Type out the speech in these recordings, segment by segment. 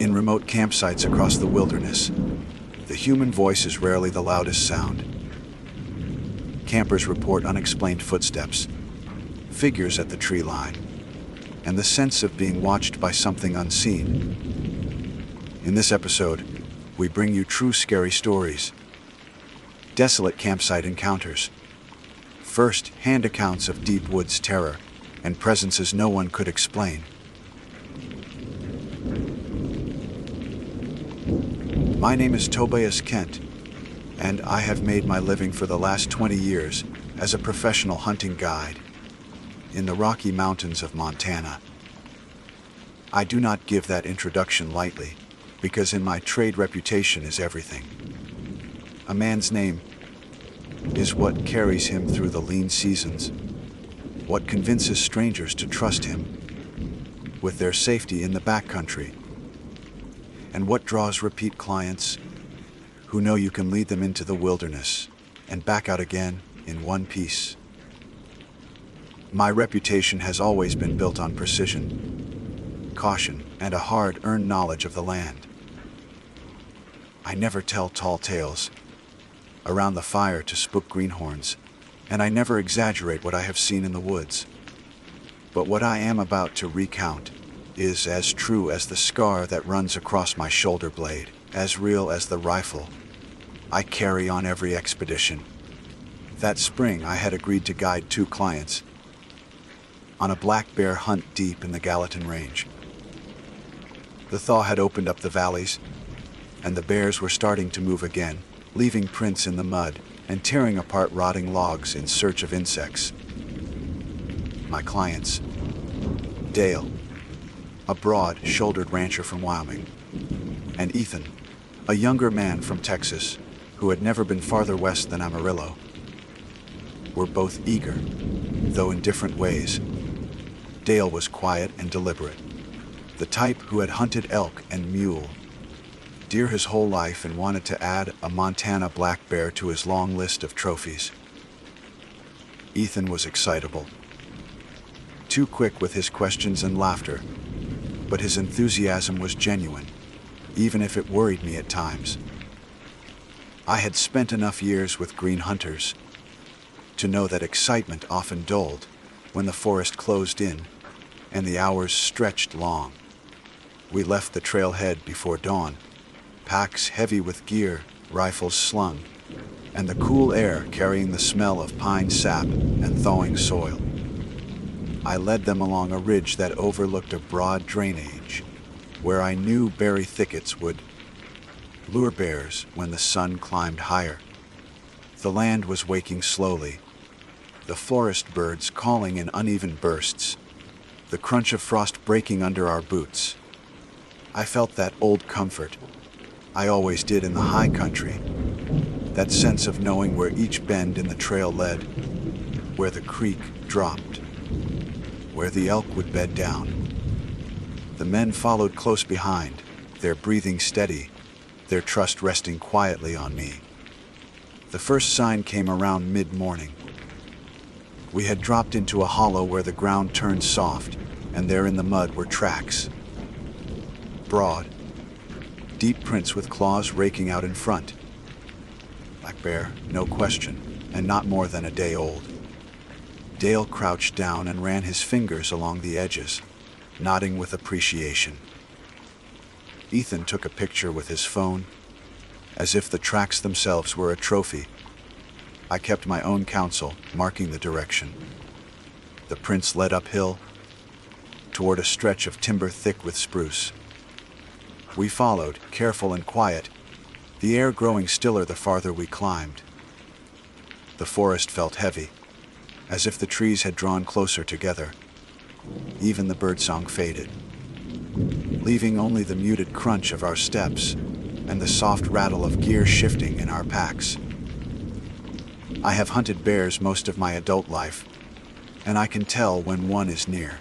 In remote campsites across the wilderness, the human voice is rarely the loudest sound. Campers report unexplained footsteps, figures at the tree line, and the sense of being watched by something unseen. In this episode, we bring you true scary stories, desolate campsite encounters, first-hand accounts of deep woods terror, and presences no one could explain. My name is Tobias Kent, and I have made my living for the last 20 years as a professional hunting guide in the Rocky Mountains of Montana. I do not give that introduction lightly, because in my trade reputation is everything. A man's name is what carries him through the lean seasons, what convinces strangers to trust him with their safety in the backcountry, and what draws repeat clients who know you can lead them into the wilderness and back out again in one piece. My reputation has always been built on precision, caution, and a hard-earned knowledge of the land. I never tell tall tales around the fire to spook greenhorns, and I never exaggerate what I have seen in the woods. But what I am about to recount is as true as the scar that runs across my shoulder blade, as real as the rifle I carry on every expedition. That spring, I had agreed to guide 2 clients on a black bear hunt deep in the Gallatin Range. The thaw had opened up the valleys, and the bears were starting to move again, leaving prints in the mud and tearing apart rotting logs in search of insects. My clients: Dale, a broad-shouldered rancher from Wyoming, and Ethan, a younger man from Texas who had never been farther west than Amarillo, were both eager, though in different ways. Dale was quiet and deliberate, the type who had hunted elk and mule deer his whole life and wanted to add a Montana black bear to his long list of trophies. Ethan was excitable, too quick with his questions and laughter, but his enthusiasm was genuine, even if it worried me at times. I had spent enough years with green hunters to know that excitement often dulled when the forest closed in and the hours stretched long. We left the trailhead before dawn, packs heavy with gear, rifles slung, and the cool air carrying the smell of pine sap and thawing soil. I led them along a ridge that overlooked a broad drainage, where I knew berry thickets would lure bears when the sun climbed higher. The land was waking slowly, the forest birds calling in uneven bursts, the crunch of frost breaking under our boots. I felt that old comfort I always did in the high country, that sense of knowing where each bend in the trail led, where the creek dropped, where the elk would bed down. The men followed close behind, their breathing steady, their trust resting quietly on me. The first sign came around mid-morning. We had dropped into a hollow where the ground turned soft, and there in the mud were tracks. Broad, deep prints with claws raking out in front. Black bear, no question, and not more than a day old. Dale crouched down and ran his fingers along the edges, nodding with appreciation. Ethan took a picture with his phone, as if the tracks themselves were a trophy. I kept my own counsel, marking the direction. The prints led uphill, toward a stretch of timber thick with spruce. We followed, careful and quiet, the air growing stiller the farther we climbed. The forest felt heavy, as if the trees had drawn closer together. Even the birdsong faded, leaving only the muted crunch of our steps and the soft rattle of gear shifting in our packs. I have hunted bears most of my adult life, and I can tell when one is near.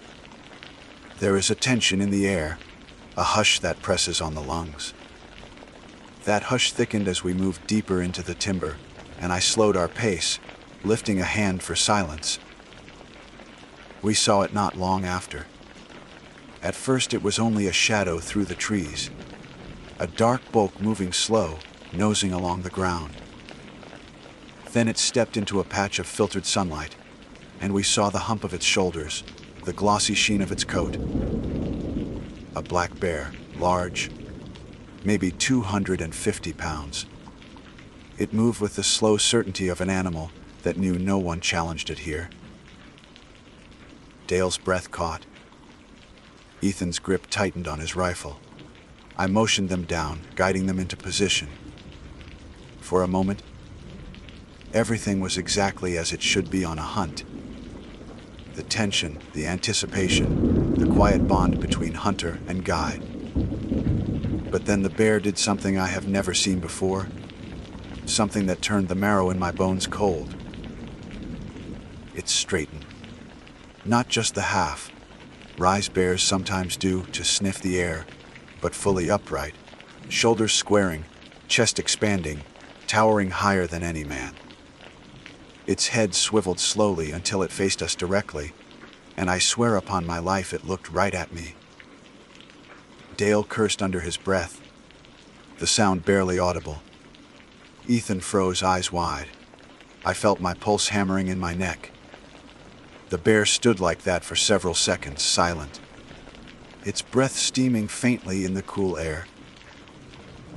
There is a tension in the air, a hush that presses on the lungs. That hush thickened as we moved deeper into the timber, and I slowed our pace, lifting a hand for silence. We saw it not long after. At first it was only a shadow through the trees, a dark bulk moving slow, nosing along the ground. Then it stepped into a patch of filtered sunlight, and we saw the hump of its shoulders, the glossy sheen of its coat. A black bear, large, maybe 250 pounds. It moved with the slow certainty of an animal that knew no one challenged it here. Dale's breath caught. Ethan's grip tightened on his rifle. I motioned them down, guiding them into position. For a moment, everything was exactly as it should be on a hunt. The tension, the anticipation, the quiet bond between hunter and guide. But then the bear did something I have never seen before, something that turned the marrow in my bones cold. It straightened. Not just the half, rise bears sometimes do to sniff the air, but fully upright, shoulders squaring, chest expanding, towering higher than any man. Its head swiveled slowly until it faced us directly, and I swear upon my life it looked right at me. Dale cursed under his breath, the sound barely audible. Ethan froze, eyes wide. I felt my pulse hammering in my neck. The bear stood like that for several seconds, silent, its breath steaming faintly in the cool air.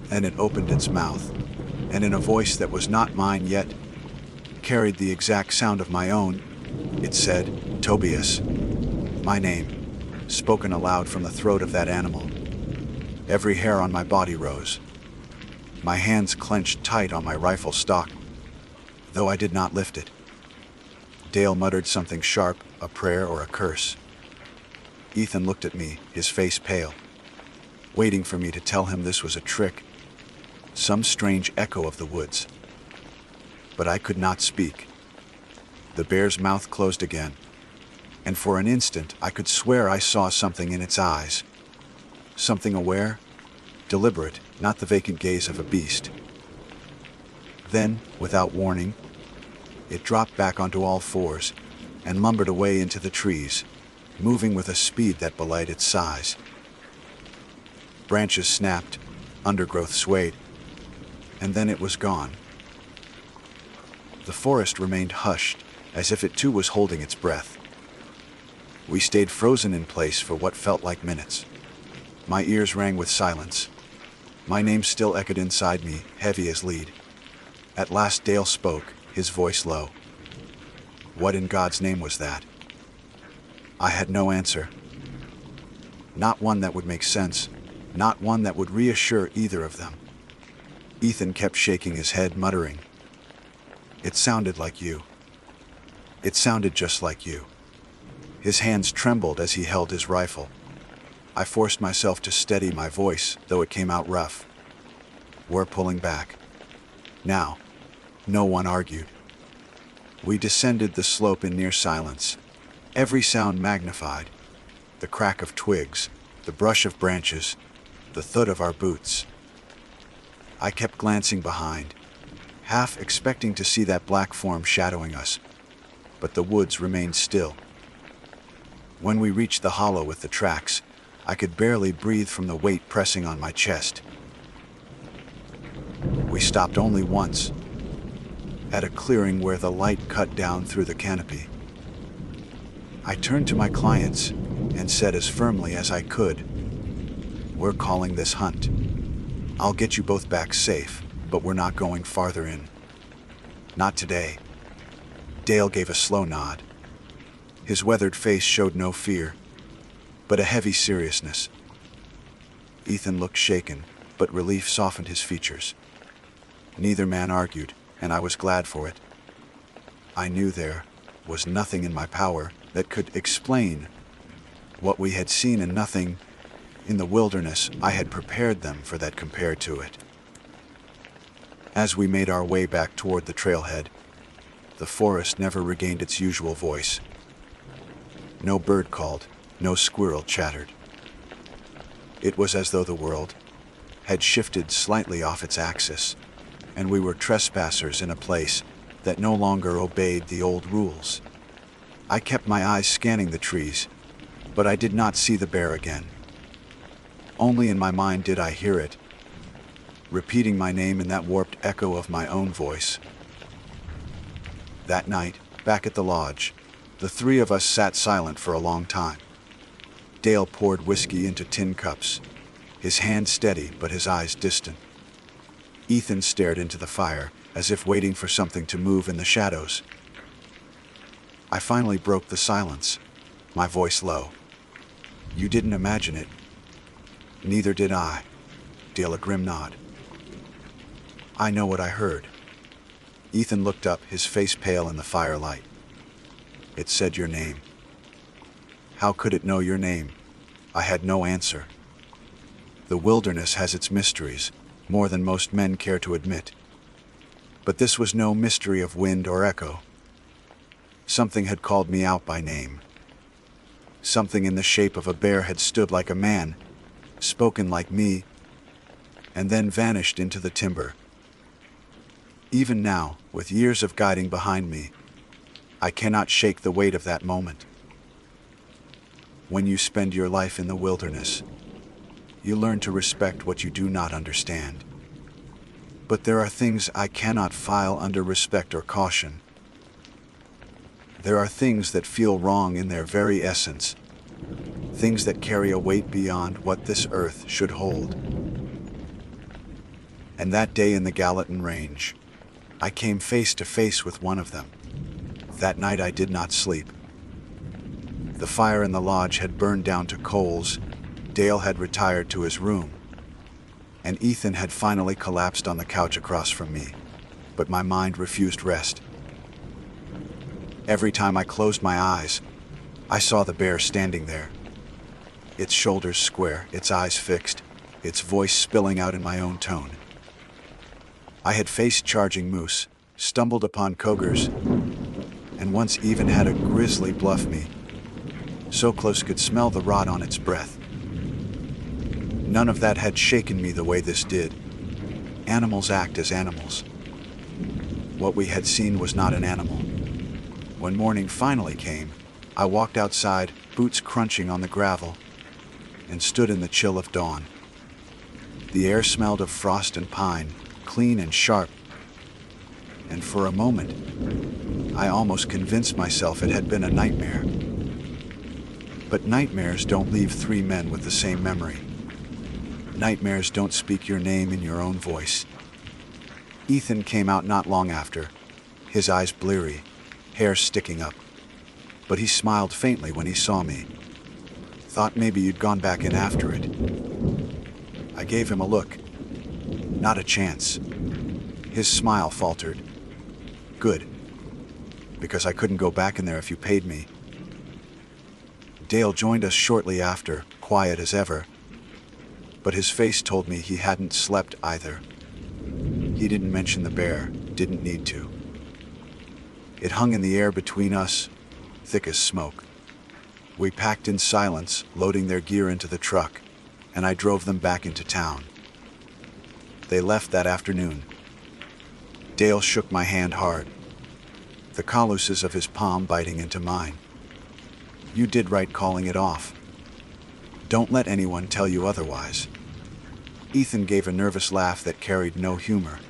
Then it opened its mouth, and in a voice that was not mine yet, carried the exact sound of my own, it said, "Tobias." My name, spoken aloud from the throat of that animal. Every hair on my body rose. My hands clenched tight on my rifle stock, though I did not lift it. Dale muttered something sharp, a prayer or a curse. Ethan looked at me, his face pale, waiting for me to tell him this was a trick, some strange echo of the woods. But I could not speak. The bear's mouth closed again, and for an instant I could swear I saw something in its eyes. Something aware, deliberate, not the vacant gaze of a beast. Then, without warning, it dropped back onto all fours and lumbered away into the trees, moving with a speed that belied its size. Branches snapped, undergrowth swayed, and then it was gone. The forest remained hushed, as if it too was holding its breath. We stayed frozen in place for what felt like minutes. My ears rang with silence. My name still echoed inside me, heavy as lead. At last Dale spoke, his voice low. What in God's name was that? I had no answer. Not one that would make sense, not one that would reassure either of them. Ethan kept shaking his head, muttering, "It sounded like you. It sounded just like you." His hands trembled as he held his rifle. I forced myself to steady my voice, though it came out rough. We're pulling back. Now. No one argued. We descended the slope in near silence, every sound magnified. The crack of twigs, the brush of branches, the thud of our boots. I kept glancing behind, half expecting to see that black form shadowing us, but the woods remained still. When we reached the hollow with the tracks, I could barely breathe from the weight pressing on my chest. We stopped only once, at a clearing where the light cut down through the canopy. I turned to my clients and said as firmly as I could, "We're calling this hunt. I'll get you both back safe, but we're not going farther in. Not today." Dale gave a slow nod. His weathered face showed no fear, but a heavy seriousness. Ethan looked shaken, but relief softened his features. Neither man argued, and I was glad for it. I knew there was nothing in my power that could explain what we had seen, and nothing in the wilderness I had prepared them for that compared to it. As we made our way back toward the trailhead, the forest never regained its usual voice. No bird called, no squirrel chattered. It was as though the world had shifted slightly off its axis, and we were trespassers in a place that no longer obeyed the old rules. I kept my eyes scanning the trees, but I did not see the bear again. Only in my mind did I hear it, repeating my name in that warped echo of my own voice. That night, back at the lodge, the three of us sat silent for a long time. Dale poured whiskey into tin cups, his hand steady but his eyes distant. Ethan stared into the fire, as if waiting for something to move in the shadows. I finally broke the silence, my voice low. "You didn't imagine it." "Neither did I." Dale a grim nod. "I know what I heard." Ethan looked up, his face pale in the firelight. "It said your name." "How could it know your name?" I had no answer. The wilderness has its mysteries, more than most men care to admit. But this was no mystery of wind or echo. Something had called me out by name. Something in the shape of a bear had stood like a man, spoken like me, and then vanished into the timber. Even now, with years of guiding behind me, I cannot shake the weight of that moment. When you spend your life in the wilderness, you learn to respect what you do not understand. But there are things I cannot file under respect or caution. There are things that feel wrong in their very essence, things that carry a weight beyond what this earth should hold. And that day in the Gallatin Range, I came face to face with one of them. That night I did not sleep. The fire in the lodge had burned down to coals, Dale had retired to his room, and Ethan had finally collapsed on the couch across from me, but my mind refused rest. Every time I closed my eyes, I saw the bear standing there, its shoulders square, its eyes fixed, its voice spilling out in my own tone. I had faced charging moose, stumbled upon cougars, and once even had a grizzly bluff me, so close could smell the rot on its breath. None of that had shaken me the way this did. Animals act as animals. What we had seen was not an animal. When morning finally came, I walked outside, boots crunching on the gravel, and stood in the chill of dawn. The air smelled of frost and pine, clean and sharp, and for a moment, I almost convinced myself it had been a nightmare. But nightmares don't leave three men with the same memory. Nightmares don't speak your name in your own voice. Ethan came out not long after, his eyes bleary, hair sticking up. But he smiled faintly when he saw me. "Thought maybe you'd gone back in after it." I gave him a look. Not a chance. His smile faltered. "Good. Because I couldn't go back in there if you paid me." Dale joined us shortly after, quiet as ever. But his face told me he hadn't slept either. He didn't mention the bear, didn't need to. It hung in the air between us, thick as smoke. We packed in silence, loading their gear into the truck, and I drove them back into town. They left that afternoon. Dale shook my hand hard, the calluses of his palm biting into mine. "You did right calling it off. Don't let anyone tell you otherwise." Ethan gave a nervous laugh that carried no humor.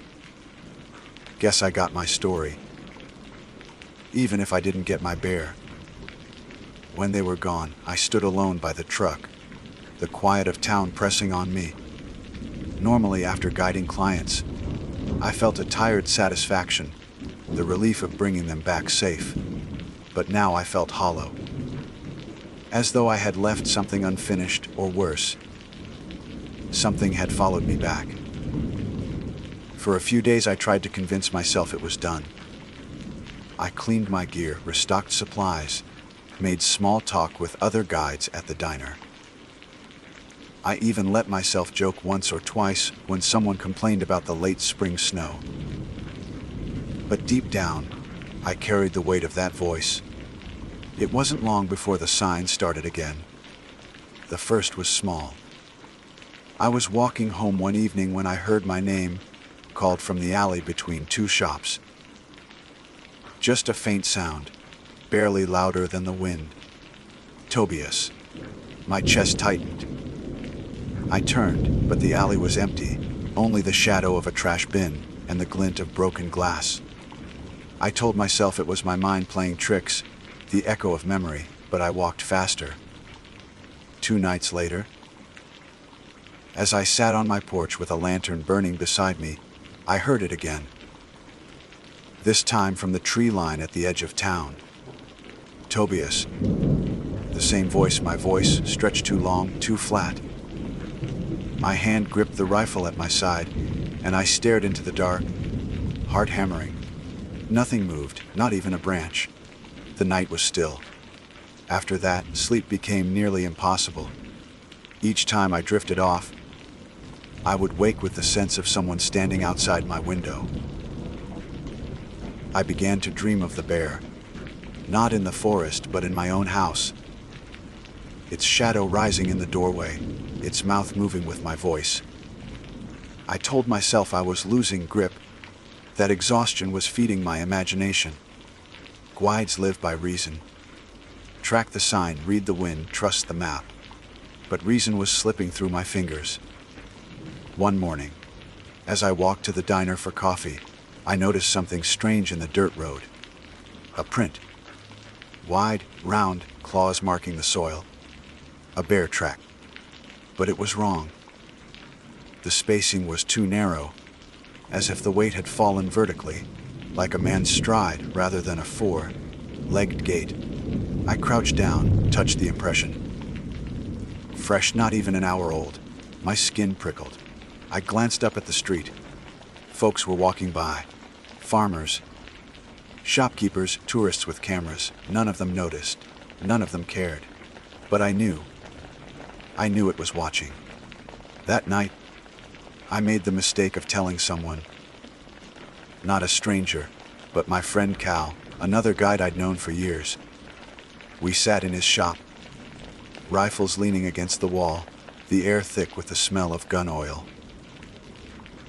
"Guess I got my story. Even if I didn't get my bear." When they were gone, I stood alone by the truck, the quiet of town pressing on me. Normally, after guiding clients, I felt a tired satisfaction, the relief of bringing them back safe. But now I felt hollow, as though I had left something unfinished, or worse, something had followed me back. For a few days I tried to convince myself it was done. I cleaned my gear, restocked supplies, made small talk with other guides at the diner. I even let myself joke once or twice when someone complained about the late spring snow. But deep down, I carried the weight of that voice. It wasn't long before the signs started again. The first was small. I was walking home one evening when I heard my name called from the alley between two shops. Just a faint sound, barely louder than the wind. "Tobias." My chest tightened. I turned, but the alley was empty. only the shadow of a trash bin and the glint of broken glass. I told myself it was my mind playing tricks, the echo of memory, but I walked faster. 2 nights later, as I sat on my porch with a lantern burning beside me, I heard it again. This time from the tree line at the edge of town. Tobias. The same voice, my voice, stretched too long, too flat. My hand gripped the rifle at my side, and I stared into the dark, heart hammering. Nothing moved, not even a branch. The night was still. After that, sleep became nearly impossible. Each time I drifted off, I would wake with the sense of someone standing outside my window. I began to dream of the bear, not in the forest, but in my own house. Its shadow rising in the doorway, its mouth moving with my voice. I told myself I was losing grip, that exhaustion was feeding my imagination. Guides live by reason. Track the sign, read the wind, trust the map. But reason was slipping through my fingers. One morning, as I walked to the diner for coffee, I noticed something strange in the dirt road. A print. Wide, round, claws marking the soil. A bear track. But it was wrong. The spacing was too narrow, as if the weight had fallen vertically, like a man's stride rather than a 4-legged gait. I crouched down, touched the impression. Fresh, not even an hour old. My skin prickled. I glanced up at the street. Folks were walking by. Farmers, shopkeepers, tourists with cameras. None of them noticed. None of them cared. But I knew it was watching. That night, I made the mistake of telling someone. Not a stranger, but my friend Cal, another guide I'd known for years. We sat in his shop, rifles leaning against the wall, the air thick with the smell of gun oil.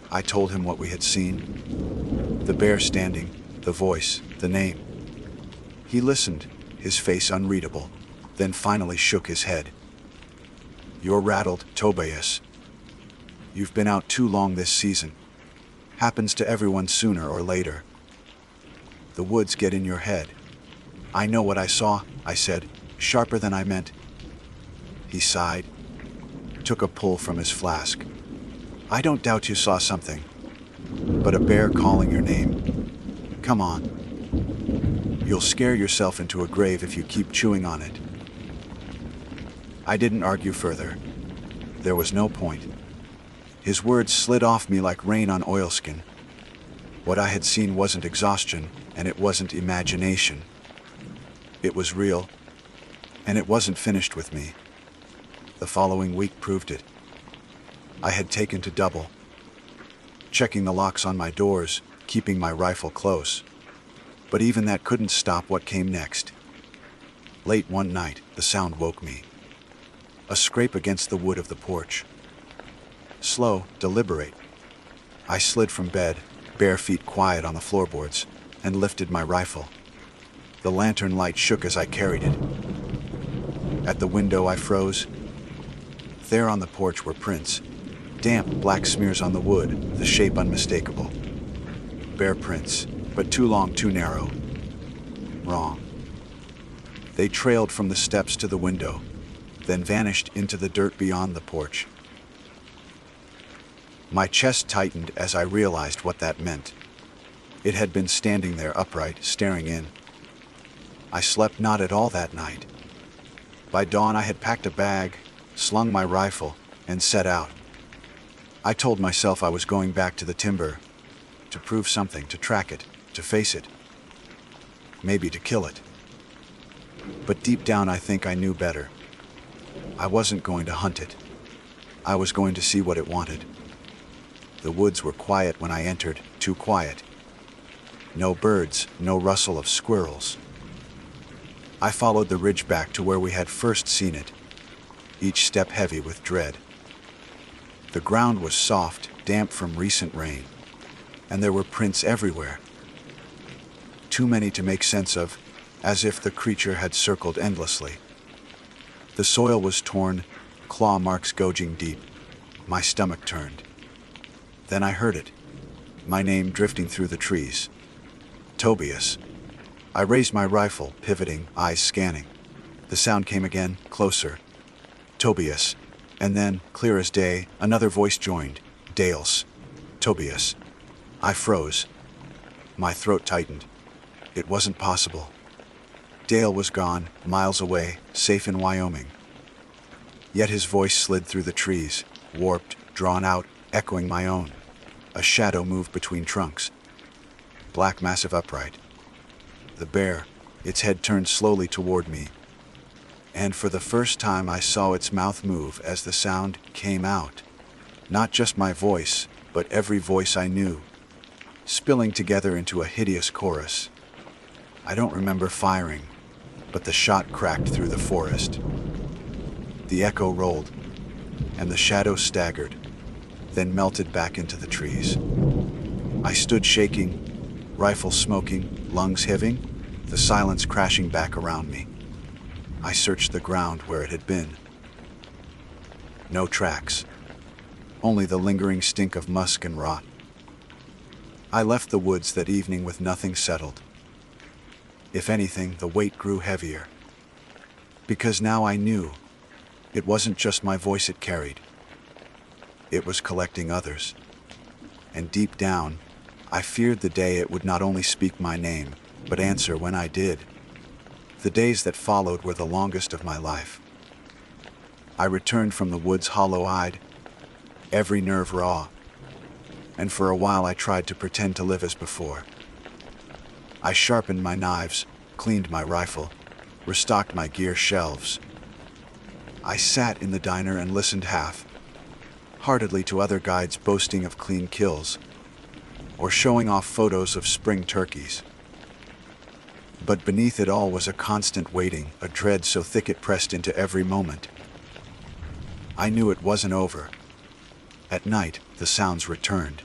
I told him what we had seen. The bear standing, the voice, the name. He listened, his face unreadable, then finally shook his head. "You're rattled, Tobias. You've been out too long this season. Happens to everyone sooner or later. The woods get in your head." "I know what I saw," I said, sharper than I meant. He sighed, took a pull from his flask. "I don't doubt you saw something. But a bear calling your name? Come on. You'll scare yourself into a grave if you keep chewing on it." I didn't argue further. There was no point. His words slid off me like rain on oilskin. What I had seen wasn't exhaustion, and it wasn't imagination. It was real, and it wasn't finished with me. The following week proved it. I had taken to double, checking the locks on my doors, keeping my rifle close. But even that couldn't stop what came next. Late one night, the sound woke me. A scrape against the wood of the porch. Slow, deliberate. I slid from bed, bare feet quiet on the floorboards, and lifted my rifle. The lantern light shook as I carried it. At the window I froze. There on the porch were prints. Damp, black smears on the wood, the shape unmistakable. Bear prints, but too long, too narrow. Wrong. They trailed from the steps to the window, then vanished into the dirt beyond the porch. My chest tightened as I realized what that meant. It had been standing there upright, staring in. I slept not at all that night. By dawn I had packed a bag, slung my rifle, and set out. I told myself I was going back to the timber, to prove something, to track it, to face it, maybe to kill it. But deep down I think I knew better. I wasn't going to hunt it. I was going to see what it wanted. The woods were quiet when I entered, too quiet. No birds, no rustle of squirrels. I followed the ridge back to where we had first seen it, each step heavy with dread. The ground was soft, damp from recent rain, and there were prints everywhere. Too many to make sense of, as if the creature had circled endlessly. The soil was torn, claw marks gouging deep. My stomach turned. Then I heard it, my name drifting through the trees. Tobias. I raised my rifle, pivoting, eyes scanning. The sound came again, closer. Tobias. And then, clear as day, another voice joined. Dale's. Tobias. I froze. My throat tightened. It wasn't possible. Dale was gone, miles away, safe in Wyoming. Yet his voice slid through the trees, warped, drawn out, echoing my own. A shadow moved between trunks. Black, massive, upright. The bear, its head turned slowly toward me. And for the first time I saw its mouth move as the sound came out. Not just my voice, but every voice I knew, spilling together into a hideous chorus. I don't remember firing, but the shot cracked through the forest. The echo rolled, and the shadow staggered, then melted back into the trees. I stood shaking, rifle smoking, lungs heaving, the silence crashing back around me. I searched the ground where it had been. No tracks, only the lingering stink of musk and rot. I left the woods that evening with nothing settled. If anything, the weight grew heavier. Because now I knew it wasn't just my voice it carried. It was collecting others. And deep down, I feared the day it would not only speak my name, but answer when I did. The days that followed were the longest of my life. I returned from the woods hollow-eyed, every nerve raw, and for a while I tried to pretend to live as before. I sharpened my knives, cleaned my rifle, restocked my gear shelves. I sat in the diner and listened half-heartedly to other guides boasting of clean kills, or showing off photos of spring turkeys. But beneath it all was a constant waiting, a dread so thick it pressed into every moment. I knew it wasn't over. At night, the sounds returned.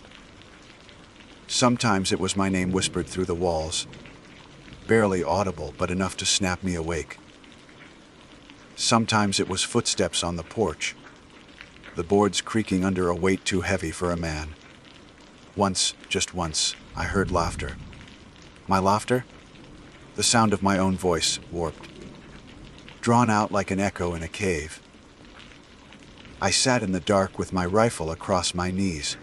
Sometimes it was my name whispered through the walls, barely audible but enough to snap me awake. Sometimes it was footsteps on the porch, the boards creaking under a weight too heavy for a man. Once, just once, I heard laughter. My laughter? The sound of my own voice, warped, drawn out like an echo in a cave. I sat in the dark with my rifle across my knees,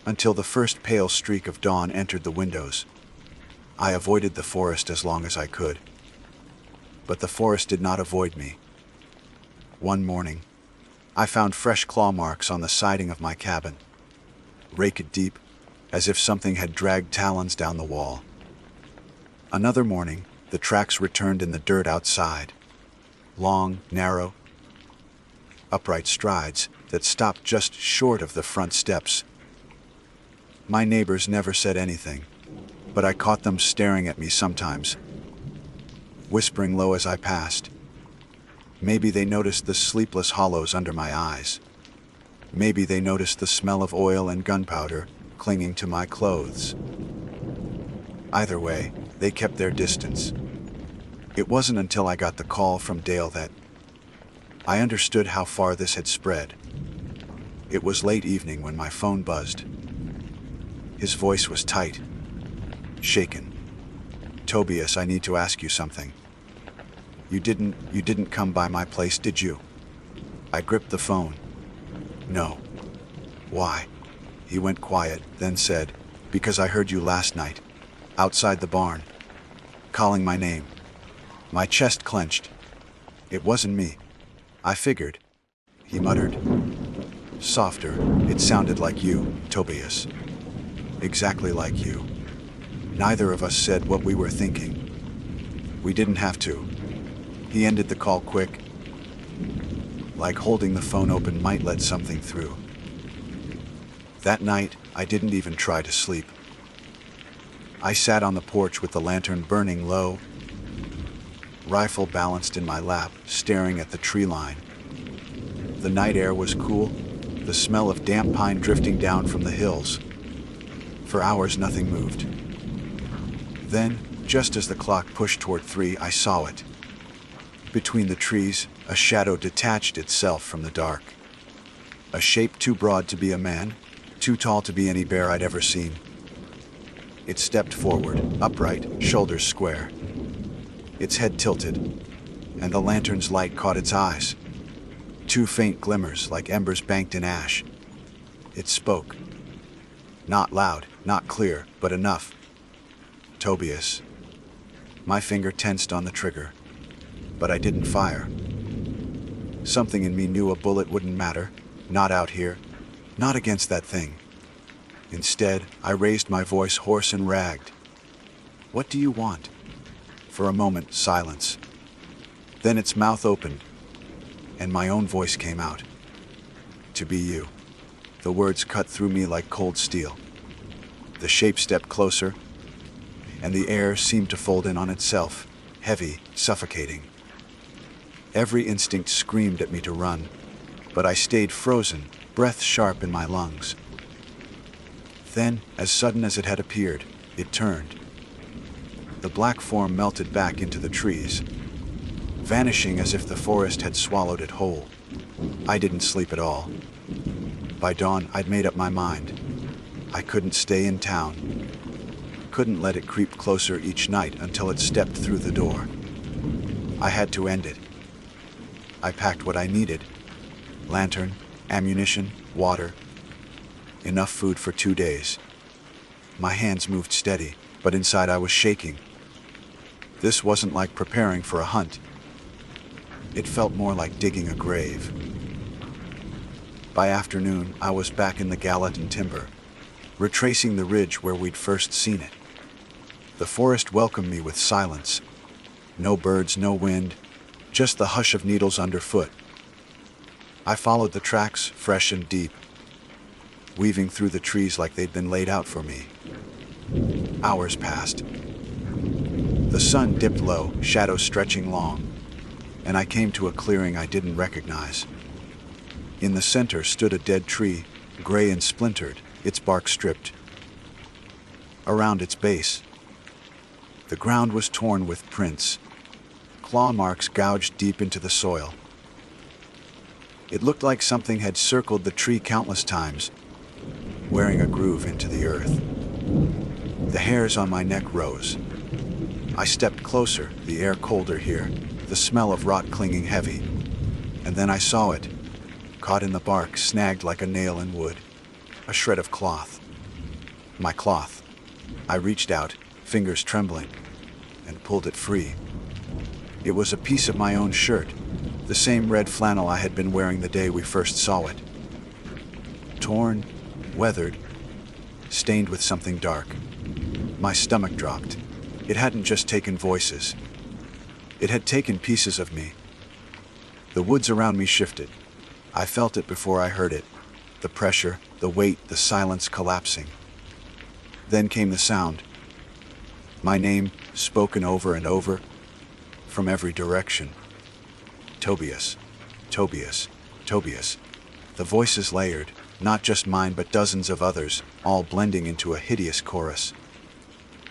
until the first pale streak of dawn entered the windows. I avoided the forest as long as I could. But the forest did not avoid me. One morning, I found fresh claw marks on the siding of my cabin, raked deep, as if something had dragged talons down the wall. Another morning, the tracks returned in the dirt outside. Long, narrow, upright strides that stopped just short of the front steps. My neighbors never said anything, but I caught them staring at me sometimes, whispering low as I passed. Maybe they noticed the sleepless hollows under my eyes. Maybe they noticed the smell of oil and gunpowder clinging to my clothes. Either way, they kept their distance. It wasn't until I got the call from Dale that I understood how far this had spread. It was late evening when my phone buzzed. His voice was tight, shaken. "Tobias, I need to ask you something. You didn't come by my place, did you?" I gripped the phone. "No." "Why?" He went quiet, then said, "Because I heard you last night, outside the barn, calling my name." My chest clenched. "It wasn't me. I figured," he muttered. Softer, "It sounded like you, Tobias. Exactly like you. Neither of us said what we were thinking. We didn't have to." He ended the call quick, like holding the phone open might let something through. That night, I didn't even try to sleep. I sat on the porch with the lantern burning low, rifle balanced in my lap, staring at the tree line. The night air was cool, the smell of damp pine drifting down from the hills. For hours, nothing moved. Then, just as the clock pushed toward 3, I saw it. Between the trees, a shadow detached itself from the dark. A shape too broad to be a man, too tall to be any bear I'd ever seen. It stepped forward, upright, shoulders square. Its head tilted, and the lantern's light caught its eyes. Two faint glimmers like embers banked in ash. It spoke. Not loud, not clear, but enough. Tobias. My finger tensed on the trigger, but I didn't fire. Something in me knew a bullet wouldn't matter, not out here, not against that thing. Instead, I raised my voice hoarse and ragged. What do you want? For a moment, silence. Then its mouth opened, and my own voice came out. To be you. The words cut through me like cold steel. The shape stepped closer, and the air seemed to fold in on itself, heavy, suffocating. Every instinct screamed at me to run, but I stayed frozen, breath sharp in my lungs. Then, as sudden as it had appeared, it turned. The black form melted back into the trees, vanishing as if the forest had swallowed it whole. I didn't sleep at all. By dawn, I'd made up my mind. I couldn't stay in town. Couldn't let it creep closer each night until it stepped through the door. I had to end it. I packed what I needed: lantern, ammunition, water. Enough food for 2 days. My hands moved steady, but inside I was shaking. This wasn't like preparing for a hunt. It felt more like digging a grave. By afternoon, I was back in the Gallatin timber, retracing the ridge where we'd first seen it. The forest welcomed me with silence. No birds, no wind, just the hush of needles underfoot. I followed the tracks, fresh and deep, weaving through the trees like they'd been laid out for me. Hours passed. The sun dipped low, shadows stretching long, and I came to a clearing I didn't recognize. In the center stood a dead tree, gray and splintered, its bark stripped. Around its base, the ground was torn with prints, claw marks gouged deep into the soil. It looked like something had circled the tree countless times, wearing a groove into the earth. The hairs on my neck rose. I stepped closer, the air colder here, the smell of rot clinging heavy. And then I saw it, caught in the bark, snagged like a nail in wood. A shred of cloth. My cloth. I reached out, fingers trembling, and pulled it free. It was a piece of my own shirt, the same red flannel I had been wearing the day we first saw it. Torn, weathered, stained with something dark. My stomach dropped. It hadn't just taken voices. It had taken pieces of me. The woods around me shifted. I felt it before I heard it. The pressure, the weight, the silence collapsing. Then came the sound. My name, spoken over and over, from every direction. Tobias, Tobias, Tobias. The voices layered, not just mine but dozens of others, all blending into a hideous chorus.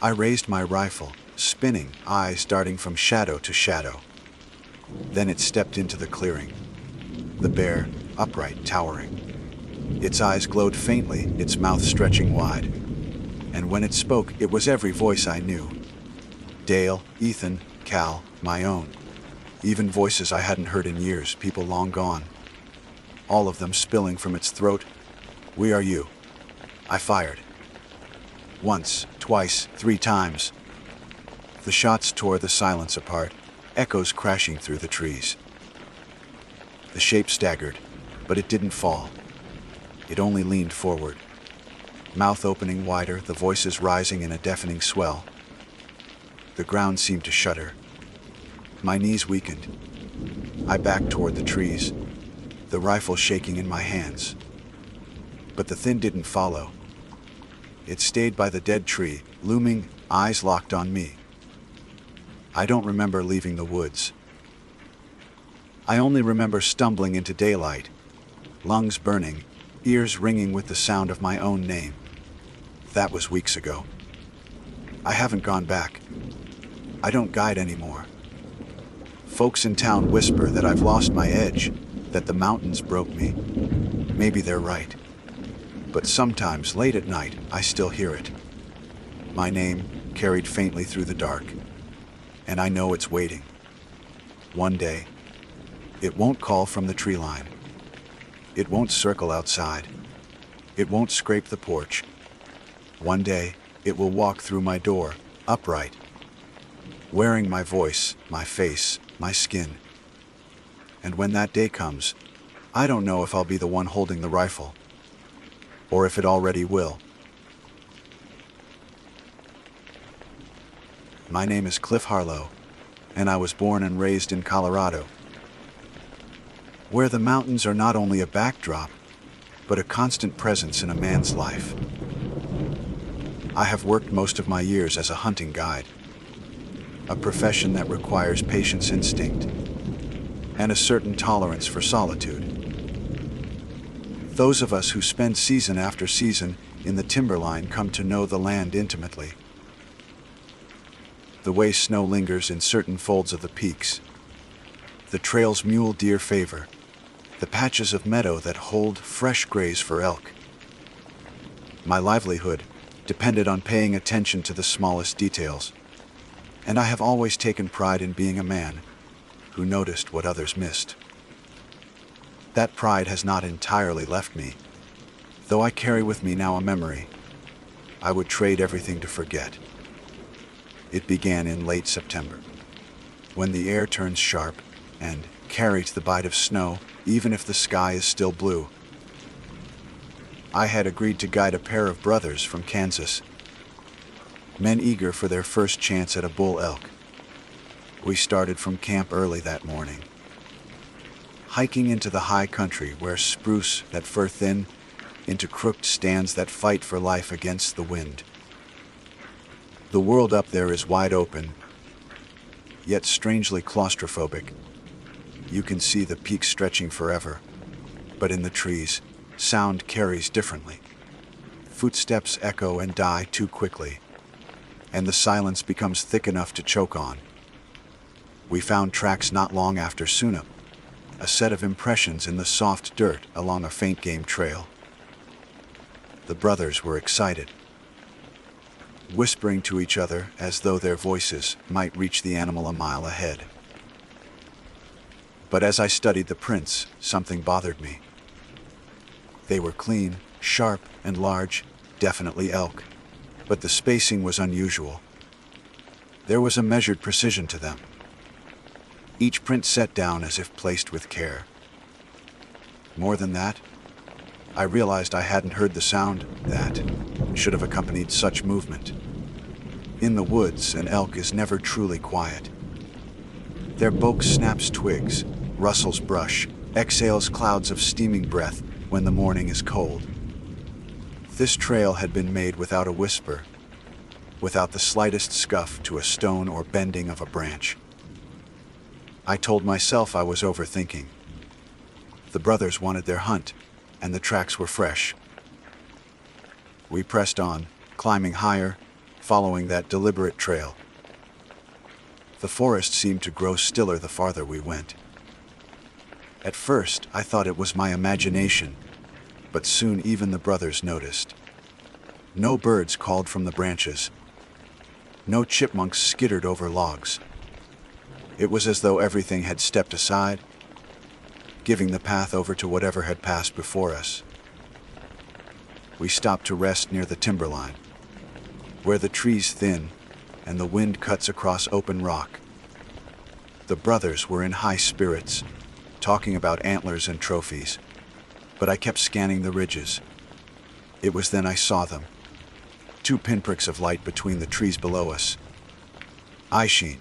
I raised my rifle, spinning, eyes darting from shadow to shadow. Then it stepped into the clearing. The bear, upright, towering. Its eyes glowed faintly, its mouth stretching wide. And when it spoke, it was every voice I knew. Dale, Ethan, Cal, my own. Even voices I hadn't heard in years, people long gone. All of them spilling from its throat. We are you. I fired. Once, twice, 3 times. The shots tore the silence apart, echoes crashing through the trees. The shape staggered, but it didn't fall. It only leaned forward. Mouth opening wider, the voices rising in a deafening swell. The ground seemed to shudder. My knees weakened. I backed toward the trees, the rifle shaking in my hands. But the thing didn't follow. It stayed by the dead tree, looming, eyes locked on me. I don't remember leaving the woods. I only remember stumbling into daylight, lungs burning, ears ringing with the sound of my own name. That was weeks ago. I haven't gone back. I don't guide anymore. Folks in town whisper that I've lost my edge, that the mountains broke me. Maybe they're right. but sometimes late at night I still hear it. My name carried faintly through the dark, and I know it's waiting. One day, it won't call from the tree line. It won't circle outside. It won't scrape the porch. One day, it will walk through my door, upright, wearing my voice, my face, my skin. And when that day comes, I don't know if I'll be the one holding the rifle, or if it already will. My name is Cliff Harlow, and I was born and raised in Colorado, where the mountains are not only a backdrop, but a constant presence in a man's life. I have worked most of my years as a hunting guide, a profession that requires patience, instinct, and a certain tolerance for solitude. Those of us who spend season after season in the timberline come to know the land intimately. The way snow lingers in certain folds of the peaks, the trails mule deer favor, the patches of meadow that hold fresh graze for elk. My livelihood depended on paying attention to the smallest details, and I have always taken pride in being a man who noticed what others missed. That pride has not entirely left me, though I carry with me now a memory I would trade everything to forget. It began in late September, when the air turns sharp and carries the bite of snow, even if the sky is still blue. I had agreed to guide a pair of brothers from Kansas, men eager for their first chance at a bull elk. We started from camp early that morning, hiking into the high country where spruce that fur thin into crooked stands that fight for life against the wind. The world up there is wide open, yet strangely claustrophobic. You can see the peaks stretching forever, but in the trees, sound carries differently. Footsteps echo and die too quickly, and the silence becomes thick enough to choke on. We found tracks not long after sunup, a set of impressions in the soft dirt along a faint game trail. The brothers were excited, whispering to each other as though their voices might reach the animal a mile ahead. But as I studied the prints, something bothered me. They were clean, sharp, and large, definitely elk, but the spacing was unusual. There was a measured precision to them, each print set down as if placed with care. More than that, I realized I hadn't heard the sound that should have accompanied such movement. In the woods, an elk is never truly quiet. Their bulk snaps twigs, rustles brush, exhales clouds of steaming breath when the morning is cold. This trail had been made without a whisper, without the slightest scuff to a stone or bending of a branch. I told myself I was overthinking. The brothers wanted their hunt, and the tracks were fresh. We pressed on, climbing higher, following that deliberate trail. The forest seemed to grow stiller the farther we went. At first, I thought it was my imagination, but soon even the brothers noticed. No birds called from the branches. No chipmunks skittered over logs. It was as though everything had stepped aside, giving the path over to whatever had passed before us. We stopped to rest near the timberline, where the trees thin and the wind cuts across open rock. The brothers were in high spirits, talking about antlers and trophies, but I kept scanning the ridges. It was then I saw them, two pinpricks of light between the trees below us. Eye sheen,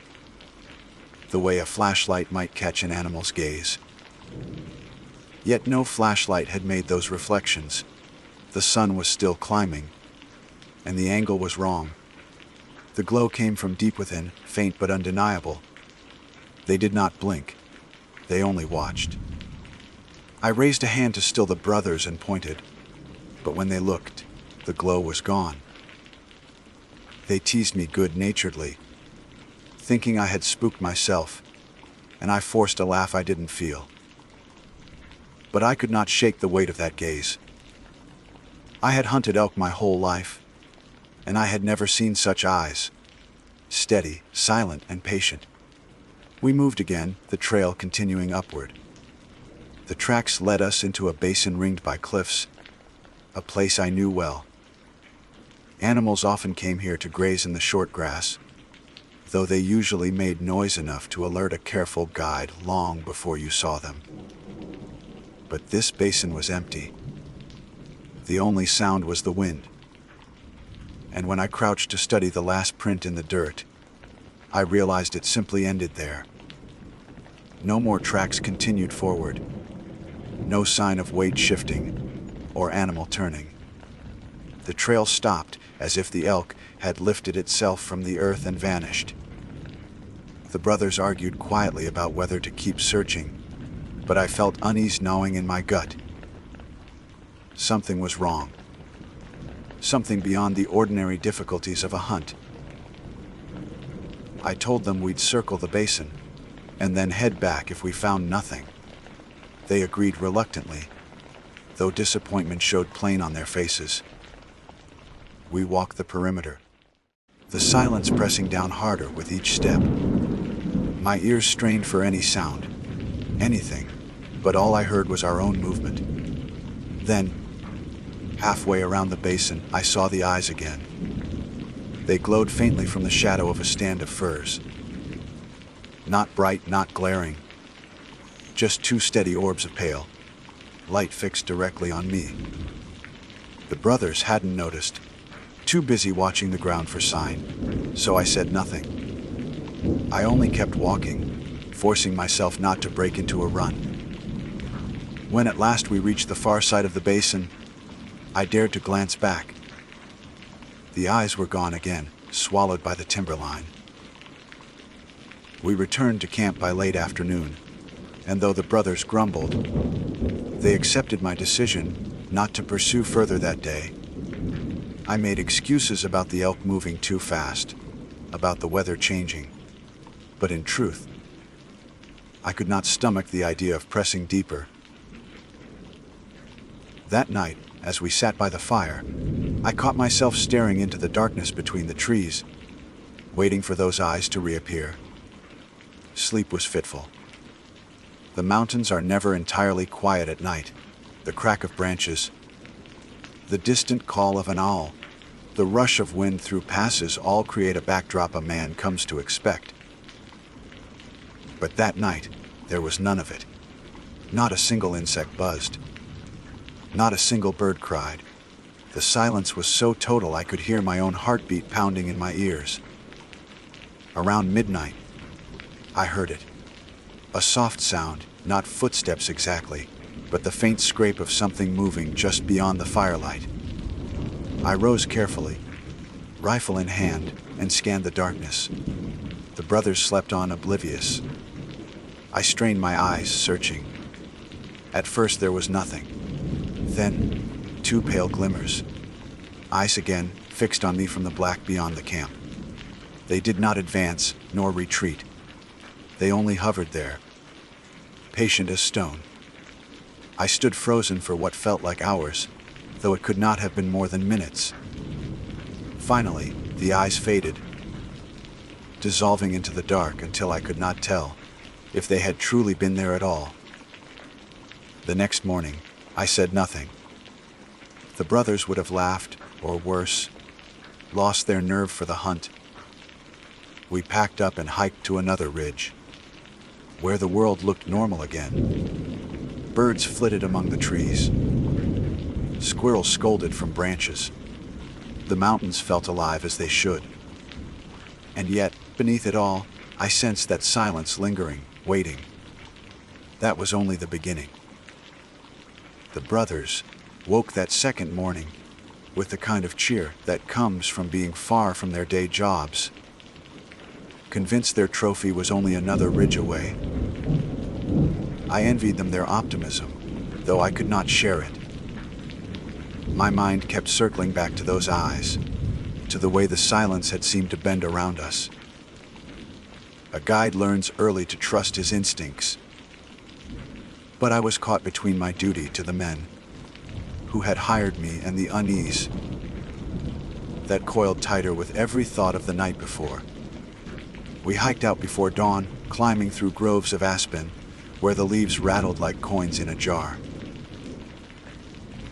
the way a flashlight might catch an animal's gaze. Yet no flashlight had made those reflections. The sun was still climbing, and the angle was wrong. The glow came from deep within, faint but undeniable. They did not blink. They only watched. I raised a hand to still the brothers and pointed, but when they looked, the glow was gone. They teased me good-naturedly, thinking I had spooked myself, and I forced a laugh I didn't feel. But I could not shake the weight of that gaze. I had hunted elk my whole life, and I had never seen such eyes. Steady, silent, and patient. We moved again, the trail continuing upward. The tracks led us into a basin ringed by cliffs, a place I knew well. Animals often came here to graze in the short grass, though they usually made noise enough to alert a careful guide long before you saw them. But this basin was empty. The only sound was the wind. And when I crouched to study the last print in the dirt, I realized it simply ended there. No more tracks continued forward. No sign of weight shifting or animal turning. The trail stopped as if the elk had lifted itself from the earth and vanished. The brothers argued quietly about whether to keep searching, but I felt unease gnawing in my gut. Something was wrong. Something beyond the ordinary difficulties of a hunt. I told them we'd circle the basin, and then head back if we found nothing. They agreed reluctantly, though disappointment showed plain on their faces. We walked the perimeter, the silence pressing down harder with each step. My ears strained for any sound, anything, but all I heard was our own movement. Then, halfway around the basin, I saw the eyes again. They glowed faintly from the shadow of a stand of firs. Not bright, not glaring, just two steady orbs of pale light fixed directly on me. The brothers hadn't noticed, too busy watching the ground for sign, so I said nothing. I only kept walking, forcing myself not to break into a run. When at last we reached the far side of the basin, I dared to glance back. The eyes were gone again, swallowed by the timberline. We returned to camp by late afternoon, and though the brothers grumbled, they accepted my decision not to pursue further that day. I made excuses about the elk moving too fast, about the weather changing, but in truth, I could not stomach the idea of pressing deeper. That night, as we sat by the fire, I caught myself staring into the darkness between the trees, waiting for those eyes to reappear. Sleep was fitful. The mountains are never entirely quiet at night. The crack of branches, the distant call of an owl, the rush of wind through passes all create a backdrop a man comes to expect. But that night, there was none of it. Not a single insect buzzed. Not a single bird cried. The silence was so total I could hear my own heartbeat pounding in my ears. Around midnight, I heard it. A soft sound, not footsteps exactly, but the faint scrape of something moving just beyond the firelight. I rose carefully, rifle in hand, and scanned the darkness. The brothers slept on oblivious. I strained my eyes, searching. At first there was nothing. Then, two pale glimmers. Eyes again, fixed on me from the black beyond the camp. They did not advance, nor retreat. They only hovered there, patient as stone. I stood frozen for what felt like hours, though it could not have been more than minutes. Finally, the eyes faded, dissolving into the dark until I could not tell if they had truly been there at all. The next morning, I said nothing. The brothers would have laughed, or worse, lost their nerve for the hunt. We packed up and hiked to another ridge, where the world looked normal again. Birds flitted among the trees. Squirrels scolded from branches. The mountains felt alive as they should. And yet, beneath it all, I sensed that silence lingering, waiting. That was only the beginning. The brothers woke that second morning with the kind of cheer that comes from being far from their day jobs, convinced their trophy was only another ridge away. I envied them their optimism, though I could not share it. My mind kept circling back to those eyes, to the way the silence had seemed to bend around us. A guide learns early to trust his instincts. But I was caught between my duty to the men, who had hired me and the unease that coiled tighter with every thought of the night before. We hiked out before dawn, climbing through groves of aspen, where the leaves rattled like coins in a jar.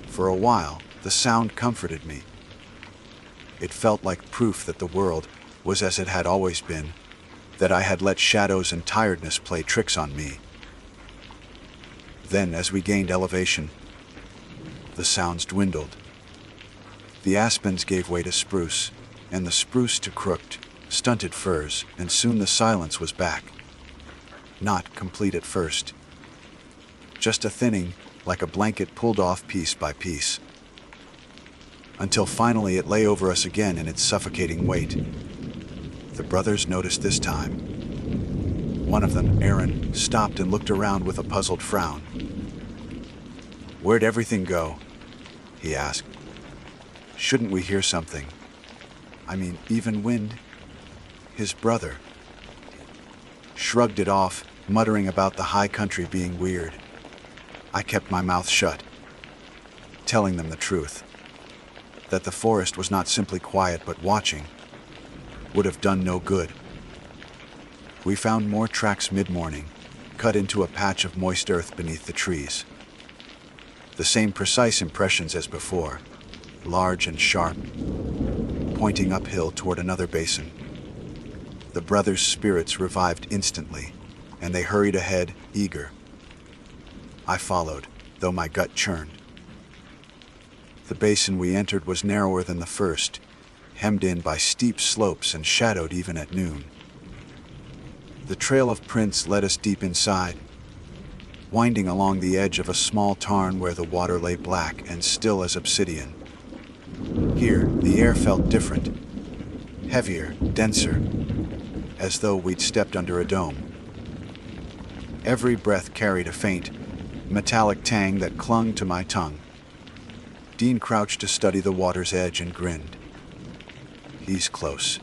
For a while, the sound comforted me. It felt like proof that the world was as it had always been, that I had let shadows and tiredness play tricks on me. Then, as we gained elevation, the sounds dwindled. The aspens gave way to spruce, and the spruce to crooked, stunted firs, and soon the silence was back. Not complete at first. Just a thinning, like a blanket pulled off piece by piece. Until finally it lay over us again in its suffocating weight. The brothers noticed this time. One of them, Aaron, stopped and looked around with a puzzled frown. "Where'd everything go?" he asked. "Shouldn't we hear something? I mean, even wind?" His brother shrugged it off, muttering about the high country being weird. I kept my mouth shut, telling them the truth, that the forest was not simply quiet but watching would have done no good. We found more tracks mid-morning, cut into a patch of moist earth beneath the trees. The same precise impressions as before, large and sharp, pointing uphill toward another basin. The brothers' spirits revived instantly, and they hurried ahead, eager. I followed, though my gut churned. The basin we entered was narrower than the first, hemmed in by steep slopes and shadowed even at noon. The trail of prints led us deep inside, winding along the edge of a small tarn where the water lay black and still as obsidian. Here, the air felt different, heavier, denser, as though we'd stepped under a dome. Every breath carried a faint, metallic tang that clung to my tongue. Dean crouched to study the water's edge and grinned. He's close.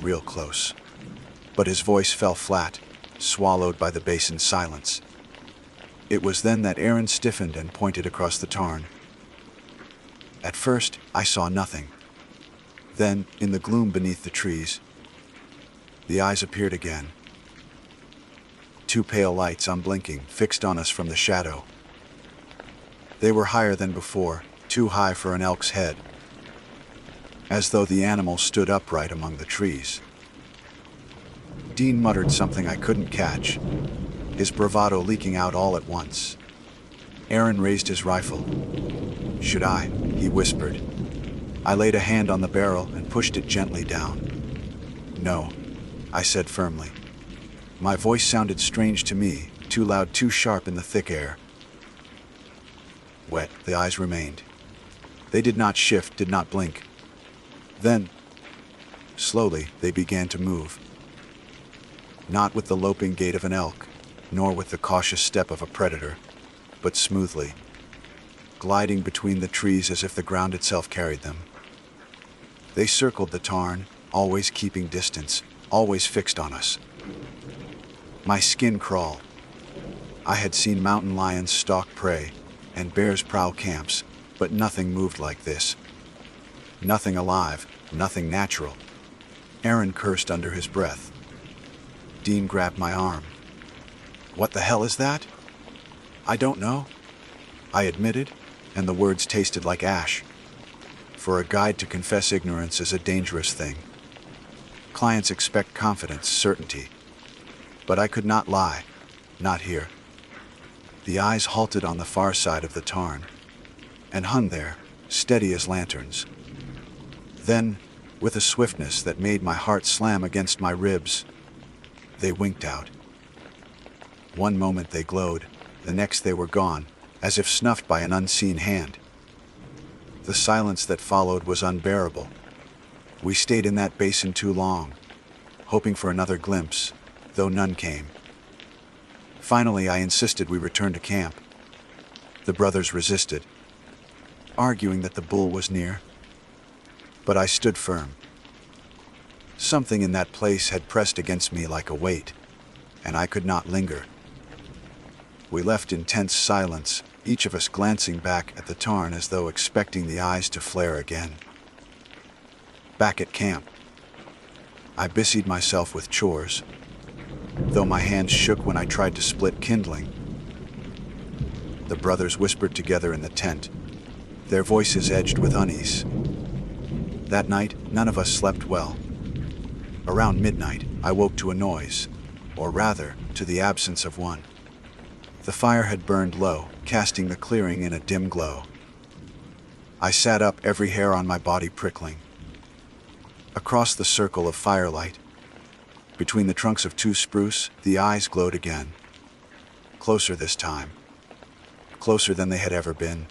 Real close. But his voice fell flat, swallowed by the basin's silence. It was then that Aaron stiffened and pointed across the tarn. At first, I saw nothing. Then, in the gloom beneath the trees, the eyes appeared again. Two pale lights, unblinking, fixed on us from the shadow. They were higher than before, too high for an elk's head, as though the animal stood upright among the trees. Dean muttered something I couldn't catch, his bravado leaking out all at once. Aaron raised his rifle. "Should I?" he whispered. I laid a hand on the barrel and pushed it gently down. "No," I said firmly. My voice sounded strange to me, too loud, too sharp in the thick air. Wet, the eyes remained. They did not shift, did not blink. Then, slowly, they began to move. Not with the loping gait of an elk, nor with the cautious step of a predator, but smoothly, gliding between the trees as if the ground itself carried them. They circled the tarn, always keeping distance, always fixed on us. My skin crawled. I had seen mountain lions stalk prey and bears prowl camps, but nothing moved like this. Nothing alive, nothing natural. Aaron cursed under his breath. Dean grabbed my arm. "What the hell is that?" "I don't know," I admitted, and the words tasted like ash. For a guide to confess ignorance is a dangerous thing. Clients expect confidence, certainty. But I could not lie, not here. The eyes halted on the far side of the tarn, and hung there, steady as lanterns. Then, with a swiftness that made my heart slam against my ribs, they winked out. One moment they glowed, the next they were gone, as if snuffed by an unseen hand. The silence that followed was unbearable. We stayed in that basin too long, hoping for another glimpse, though none came. Finally, I insisted we return to camp. The brothers resisted, arguing that the bull was near. But I stood firm. Something in that place had pressed against me like a weight, and I could not linger. We left in tense silence, each of us glancing back at the tarn as though expecting the eyes to flare again. Back at camp, I busied myself with chores, though my hands shook when I tried to split kindling. The brothers whispered together in the tent, their voices edged with unease. That night, none of us slept well. Around midnight, I woke to a noise, or rather, to the absence of one. The fire had burned low, casting the clearing in a dim glow. I sat up, every hair on my body prickling. Across the circle of firelight, between the trunks of two spruce, the eyes glowed again. Closer this time. Closer than they had ever been.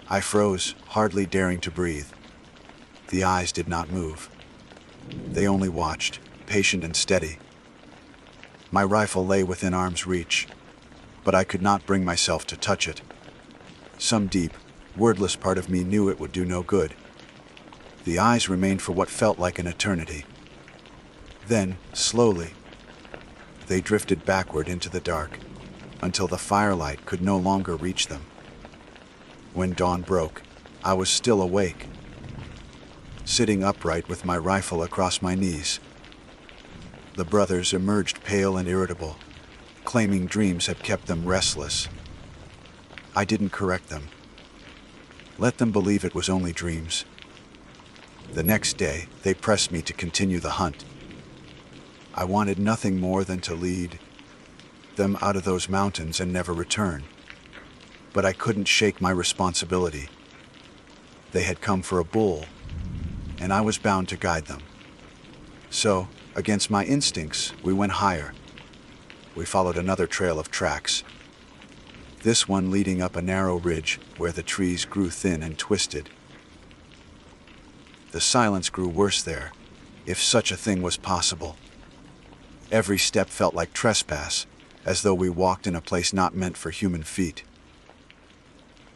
I froze, hardly daring to breathe. The eyes did not move. They only watched, patient and steady. My rifle lay within arm's reach, but I could not bring myself to touch it. Some deep, wordless part of me knew it would do no good. The eyes remained for what felt like an eternity. Then, slowly, they drifted backward into the dark, until the firelight could no longer reach them. When dawn broke, I was still awake, sitting upright with my rifle across my knees. The brothers emerged pale and irritable, claiming dreams had kept them restless. I didn't correct them. Let them believe it was only dreams. The next day, they pressed me to continue the hunt. I wanted nothing more than to lead them out of those mountains and never return. But I couldn't shake my responsibility. They had come for a bull, and I was bound to guide them. So, against my instincts, we went higher. We followed another trail of tracks, this one leading up a narrow ridge where the trees grew thin and twisted. The silence grew worse there, if such a thing was possible. Every step felt like trespass, as though we walked in a place not meant for human feet.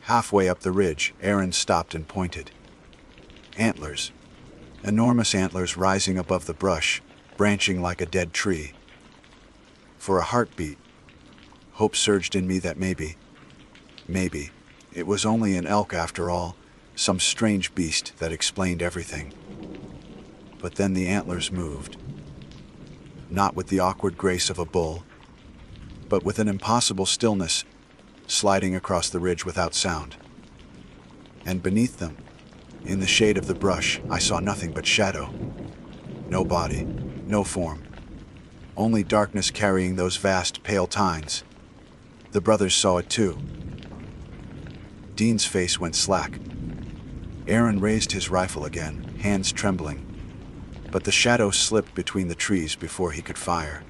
Halfway up the ridge, Aaron stopped and pointed. Antlers. Enormous antlers rising above the brush, branching like a dead tree. For a heartbeat, hope surged in me that maybe, it was only an elk after all, some strange beast that explained everything. But then the antlers moved. Not with the awkward grace of a bull, but with an impossible stillness, sliding across the ridge without sound. And beneath them, in the shade of the brush, I saw nothing but shadow. No body, no form. Only darkness carrying those vast, pale tines. The brothers saw it too. Dean's face went slack. Aaron raised his rifle again, hands trembling, but the shadow slipped between the trees before he could fire.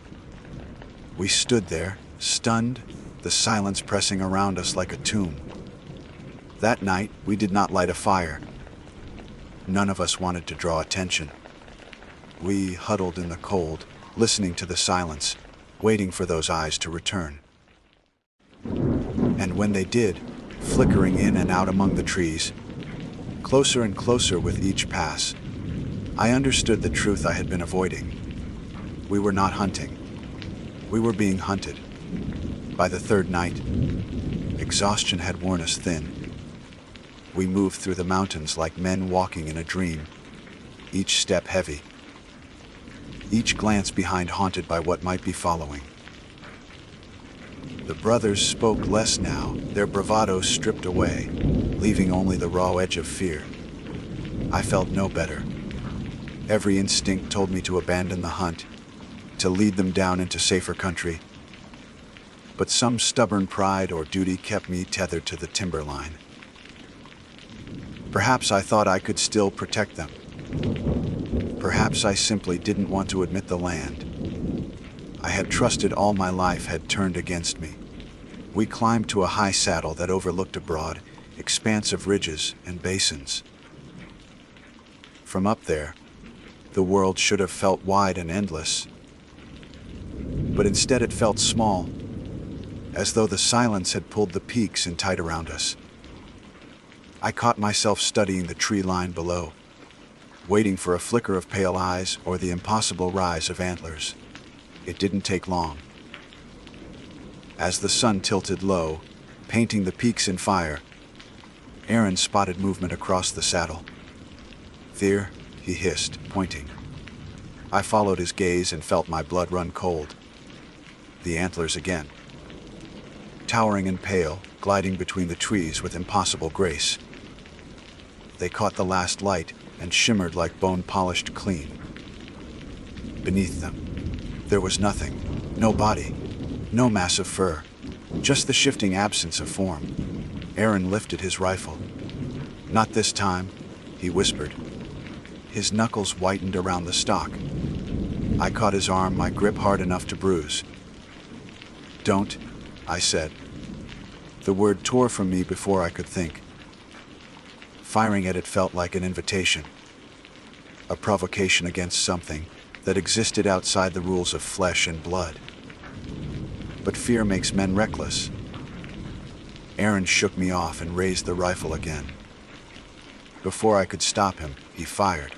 We stood there, stunned, the silence pressing around us like a tomb. That night, we did not light a fire. None of us wanted to draw attention. We huddled in the cold, listening to the silence, waiting for those eyes to return. And when they did, flickering in and out among the trees, closer and closer with each pass, I understood the truth I had been avoiding. We were not hunting. We were being hunted. By the third night, exhaustion had worn us thin. We moved through the mountains like men walking in a dream, each step heavy, each glance behind haunted by what might be following. The brothers spoke less now, their bravado stripped away, leaving only the raw edge of fear. I felt no better. Every instinct told me to abandon the hunt, to lead them down into safer country. But some stubborn pride or duty kept me tethered to the timberline. Perhaps I thought I could still protect them. Perhaps I simply didn't want to admit the land I had trusted all my life had turned against me. We climbed to a high saddle that overlooked a broad expanse of ridges and basins. From up there, the world should have felt wide and endless. But instead it felt small, as though the silence had pulled the peaks in tight around us. I caught myself studying the tree line below, waiting for a flicker of pale eyes or the impossible rise of antlers. It didn't take long. As the sun tilted low, painting the peaks in fire. Aaron spotted movement across the saddle. "There," he hissed, pointing. I followed his gaze and felt my blood run cold. The antlers again. Towering and pale, gliding between the trees with impossible grace. They caught the last light and shimmered like bone polished clean. Beneath them, there was nothing. No body, no mass of fur, just the shifting absence of form. Aaron lifted his rifle. "Not this time," he whispered. His knuckles whitened around the stock. I caught his arm, my grip hard enough to bruise. "Don't," I said. The word tore from me before I could think. Firing at it felt like an invitation, a provocation against something that existed outside the rules of flesh and blood. But fear makes men reckless. Aaron shook me off and raised the rifle again. Before I could stop him, he fired.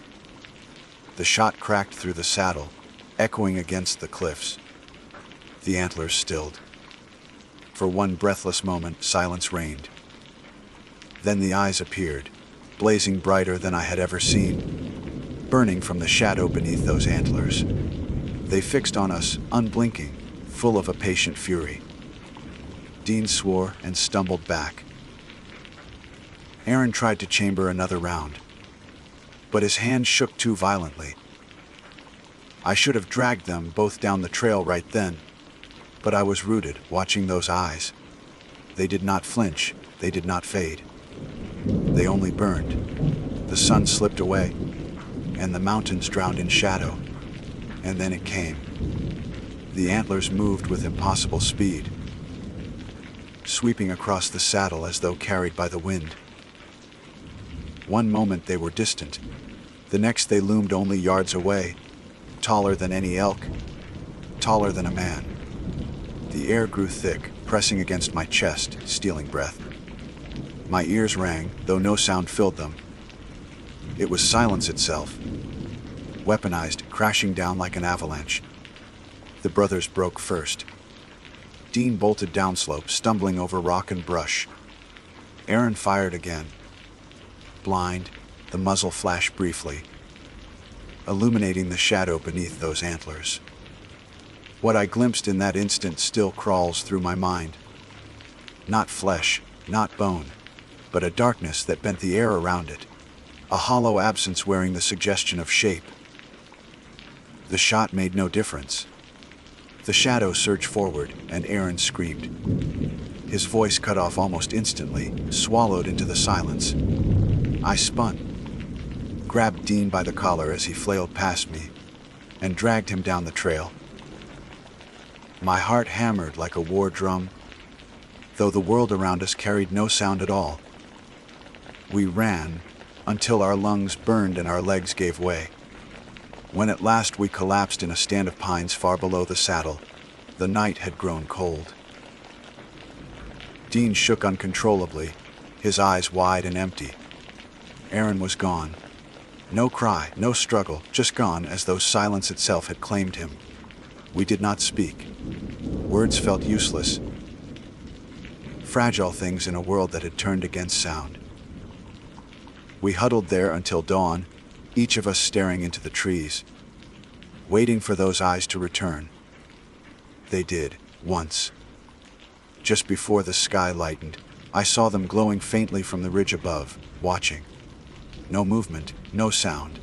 The shot cracked through the saddle, echoing against the cliffs. The antlers stilled. For one breathless moment, silence reigned. Then the eyes appeared, blazing brighter than I had ever seen, burning from the shadow beneath those antlers. They fixed on us, unblinking, full of a patient fury. Dean swore and stumbled back. Aaron tried to chamber another round, but his hand shook too violently. I should have dragged them both down the trail right then, but I was rooted, watching those eyes. They did not flinch, they did not fade. They only burned. The sun slipped away, and the mountains drowned in shadow. And then it came. The antlers moved with impossible speed, sweeping across the saddle as though carried by the wind. One moment they were distant, the next they loomed only yards away, taller than any elk, taller than a man. The air grew thick, pressing against my chest, stealing breath. My ears rang, though no sound filled them. It was silence itself, weaponized, crashing down like an avalanche. The brothers broke first. Dean bolted downslope, stumbling over rock and brush. Aaron fired again. Blind, the muzzle flashed briefly, illuminating the shadow beneath those antlers. What I glimpsed in that instant still crawls through my mind. Not flesh, not bone, but a darkness that bent the air around it, a hollow absence wearing the suggestion of shape. The shot made no difference. The shadow surged forward, and Aaron screamed. His voice cut off almost instantly, swallowed into the silence. I spun, grabbed Dean by the collar as he flailed past me, and dragged him down the trail. My heart hammered like a war drum, though the world around us carried no sound at all. We ran until our lungs burned and our legs gave way. When at last we collapsed in a stand of pines far below the saddle, the night had grown cold. Dean shook uncontrollably, his eyes wide and empty. Aaron was gone. No cry, no struggle, just gone as though silence itself had claimed him. We did not speak. Words felt useless, fragile things in a world that had turned against sound. We huddled there until dawn, each of us staring into the trees, waiting for those eyes to return. They did, once. Just before the sky lightened, I saw them glowing faintly from the ridge above, watching. No movement, no sound.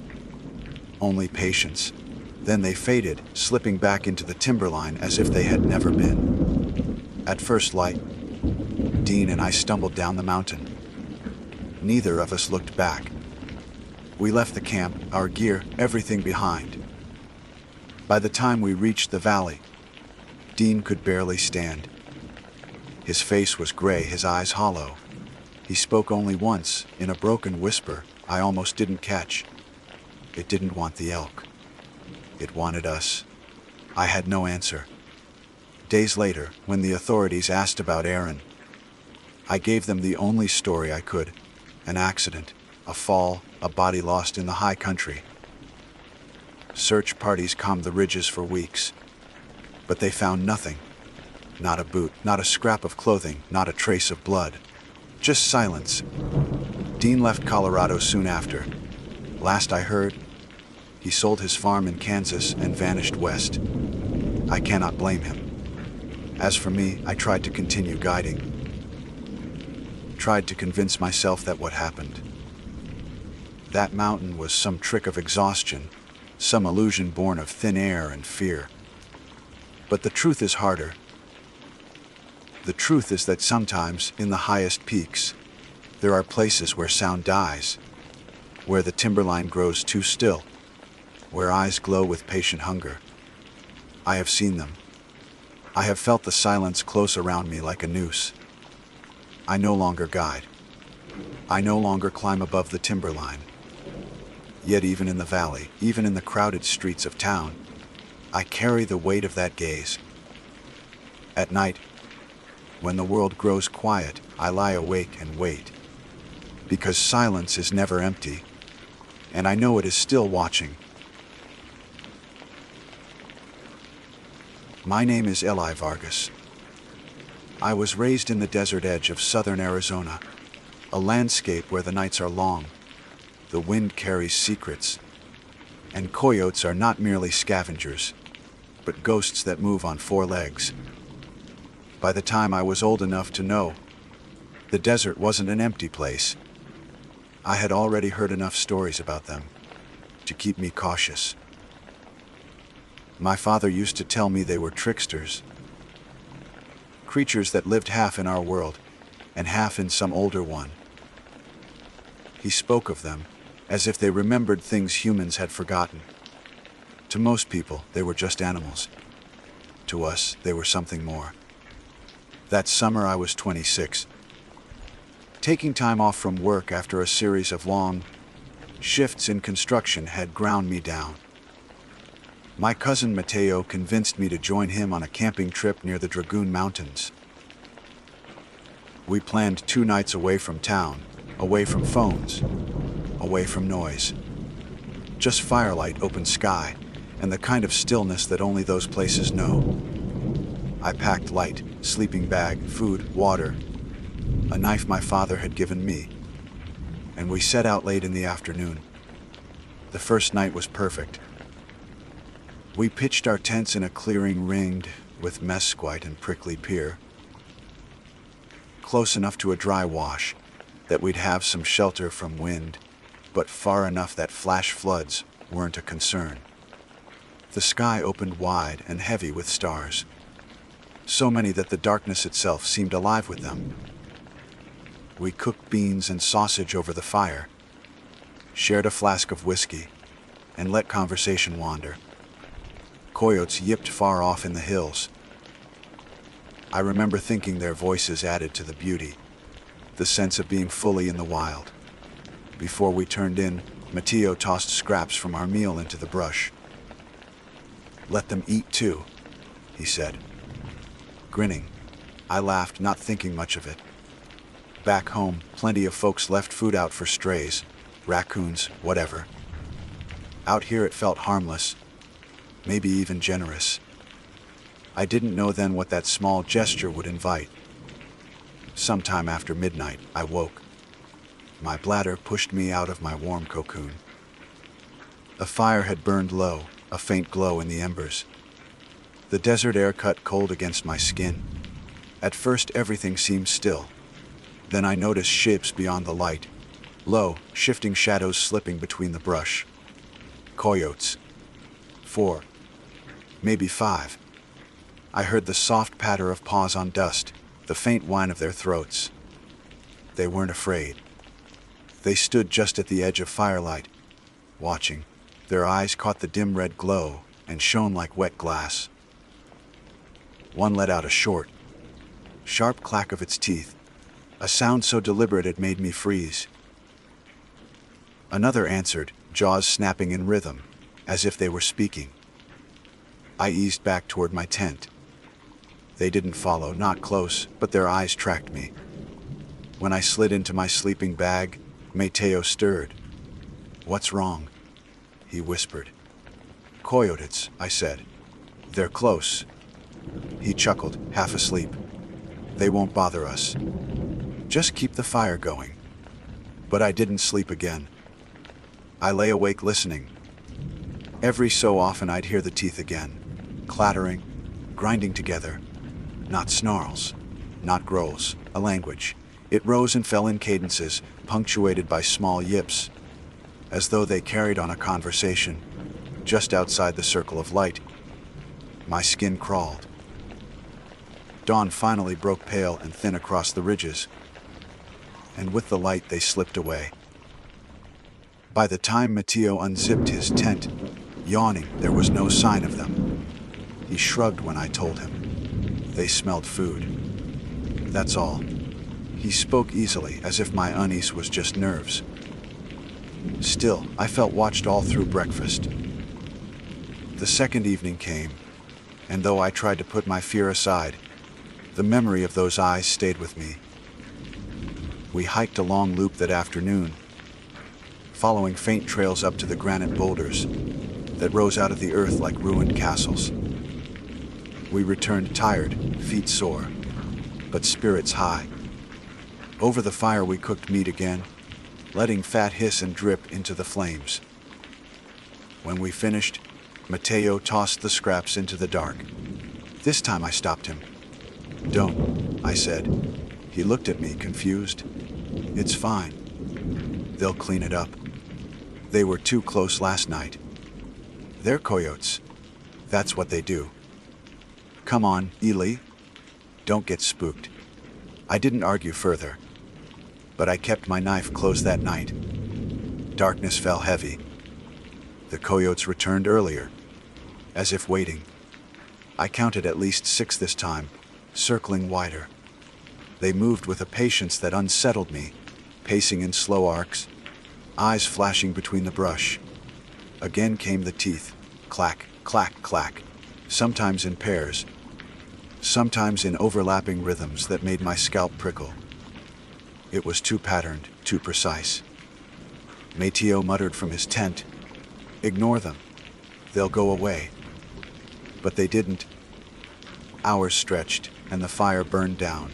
Only patience. Then they faded, slipping back into the timberline as if they had never been. At first light, Dean and I stumbled down the mountain. Neither of us looked back. We left the camp, our gear, everything behind. By the time we reached the valley, Dean could barely stand. His face was gray, his eyes hollow. He spoke only once, in a broken whisper I almost didn't catch. It didn't want the elk. It wanted us. I had no answer. Days later, when the authorities asked about Aaron, I gave them the only story I could. An accident, a fall, a body lost in the high country. Search parties combed the ridges for weeks, but they found nothing. Not a boot, not a scrap of clothing, not a trace of blood. Just silence. Dean left Colorado soon after. Last I heard, he sold his farm in Kansas and vanished west. I cannot blame him. As for me, I tried to continue guiding. Tried to convince myself that what happened. That mountain was some trick of exhaustion, some illusion born of thin air and fear. But the truth is harder. The truth is that sometimes, in the highest peaks, there are places where sound dies, where the timberline grows too still, where eyes glow with patient hunger. I have seen them. I have felt the silence close around me like a noose. I no longer guide. I no longer climb above the timberline. Yet even in the valley, even in the crowded streets of town, I carry the weight of that gaze. At night, when the world grows quiet, I lie awake and wait. Because silence is never empty, and I know it is still watching. My name is Eli Vargas. I was raised in the desert edge of southern Arizona, a landscape where the nights are long, the wind carries secrets, and coyotes are not merely scavengers, but ghosts that move on four legs. By the time I was old enough to know, the desert wasn't an empty place. I had already heard enough stories about them to keep me cautious. My father used to tell me they were tricksters, creatures that lived half in our world and half in some older one. He spoke of them as if they remembered things humans had forgotten. To most people, they were just animals. To us, they were something more. That summer, I was 26. Taking time off from work after a series of long shifts in construction had ground me down. My cousin Mateo convinced me to join him on a camping trip near the Dragoon Mountains. We planned 2 nights away from town, away from phones, away from noise. Just firelight, open sky, and the kind of stillness that only those places know. I packed light, sleeping bag, food, water, a knife my father had given me, and we set out late in the afternoon. The first night was perfect. We pitched our tents in a clearing ringed with mesquite and prickly pear, close enough to a dry wash that we'd have some shelter from wind, but far enough that flash floods weren't a concern. The sky opened wide and heavy with stars, so many that the darkness itself seemed alive with them. We cooked beans and sausage over the fire, shared a flask of whiskey, and let conversation wander. Coyotes yipped far off in the hills. I remember thinking their voices added to the beauty, the sense of being fully in the wild. Before we turned in, Mateo tossed scraps from our meal into the brush. "Let them eat too," he said. Grinning, I laughed, not thinking much of it. Back home, plenty of folks left food out for strays, raccoons, whatever. Out here it felt harmless, maybe even generous. I didn't know then what that small gesture would invite. Sometime after midnight, I woke. My bladder pushed me out of my warm cocoon. A fire had burned low, a faint glow in the embers. The desert air cut cold against my skin. At first, everything seemed still. Then I noticed shapes beyond the light, low, shifting shadows slipping between the brush. Coyotes. 4, maybe 5. I heard the soft patter of paws on dust, the faint whine of their throats. They weren't afraid. They stood just at the edge of firelight, watching. Their eyes caught the dim red glow and shone like wet glass. One let out a short, sharp clack of its teeth, a sound so deliberate it made me freeze. Another answered, jaws snapping in rhythm, as if they were speaking. I eased back toward my tent. They didn't follow, not close, but their eyes tracked me. When I slid into my sleeping bag, Mateo stirred. "What's wrong?" he whispered. "Coyotes," I said. "They're close." He chuckled, half asleep. They won't bother us. Just keep the fire going. But I didn't sleep again. I lay awake listening. Every so often I'd hear the teeth again, clattering, grinding together. Not snarls, not growls, a language. It rose and fell in cadences, punctuated by small yips, as though they carried on a conversation. Just outside the circle of light, my skin crawled. Dawn finally broke pale and thin across the ridges, and with the light they slipped away. By the time Matteo unzipped his tent, yawning, there was no sign of them. He shrugged when I told him. They smelled food. That's all. He spoke easily, as if my unease was just nerves. Still, I felt watched all through breakfast. The second evening came, and though I tried to put my fear aside, the memory of those eyes stayed with me. We hiked a long loop that afternoon, following faint trails up to the granite boulders that rose out of the earth like ruined castles. We returned tired, feet sore, but spirits high. Over the fire we cooked meat again, letting fat hiss and drip into the flames. When we finished, Matteo tossed the scraps into the dark. This time I stopped him. "Don't," I said. He looked at me, confused. "It's fine. They'll clean it up. They were too close last night. They're coyotes. That's what they do. Come on, Eli. Don't get spooked." I didn't argue further, but I kept my knife close that night. Darkness fell heavy. The coyotes returned earlier, as if waiting. I counted at least 6 this time, circling wider. They moved with a patience that unsettled me, pacing in slow arcs, eyes flashing between the brush. Again came the teeth, clack, clack, clack, sometimes in pairs, sometimes in overlapping rhythms that made my scalp prickle. It was too patterned, too precise. Matteo muttered from his tent, "Ignore them. They'll go away." But they didn't. Hours stretched, and the fire burned down.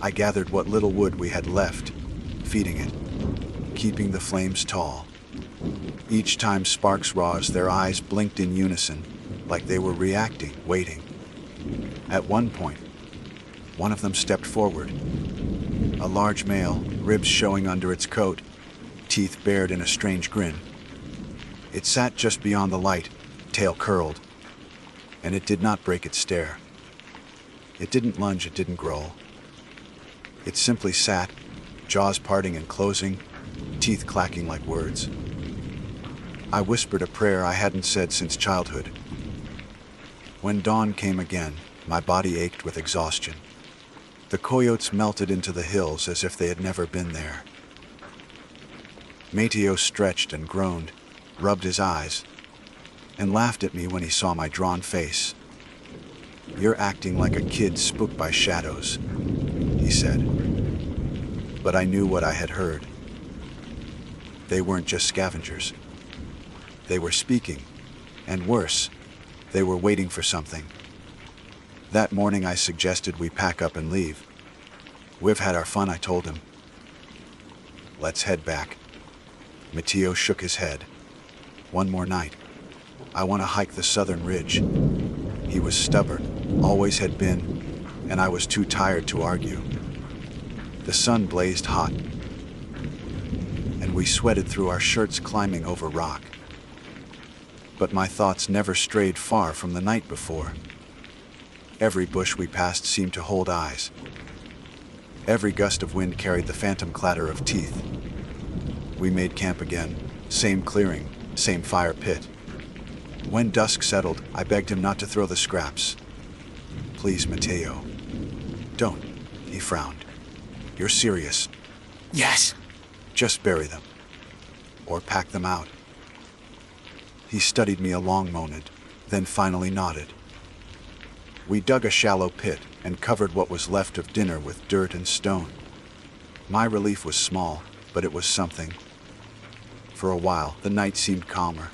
I gathered what little wood we had left, feeding it, keeping the flames tall. Each time sparks rose, their eyes blinked in unison, like they were reacting, waiting. At one point, one of them stepped forward. A large male, ribs showing under its coat, teeth bared in a strange grin. It sat just beyond the light, tail curled, and it did not break its stare. It didn't lunge, it didn't growl. It simply sat, jaws parting and closing, teeth clacking like words. I whispered a prayer I hadn't said since childhood. When dawn came again, my body ached with exhaustion. The coyotes melted into the hills as if they had never been there. Matteo stretched and groaned, rubbed his eyes, and laughed at me when he saw my drawn face. "You're acting like a kid spooked by shadows," he said. But I knew what I had heard. They weren't just scavengers. They were speaking, and worse, they were waiting for something. That morning I suggested we pack up and leave. "We've had our fun," I told him. "Let's head back." Matteo shook his head. "One more night. I want to hike the southern ridge." He was stubborn, always had been, and I was too tired to argue. The sun blazed hot, and we sweated through our shirts climbing over rock. But my thoughts never strayed far from the night before. Every bush we passed seemed to hold eyes. Every gust of wind carried the phantom clatter of teeth. We made camp again, same clearing, same fire pit. When dusk settled, I begged him not to throw the scraps. "Please, Matteo." "Don't," he frowned. "You're serious." Yes. "Just bury them. Or pack them out." He studied me a long moment, then finally nodded. We dug a shallow pit and covered what was left of dinner with dirt and stone. My relief was small, but it was something. For a while, the night seemed calmer.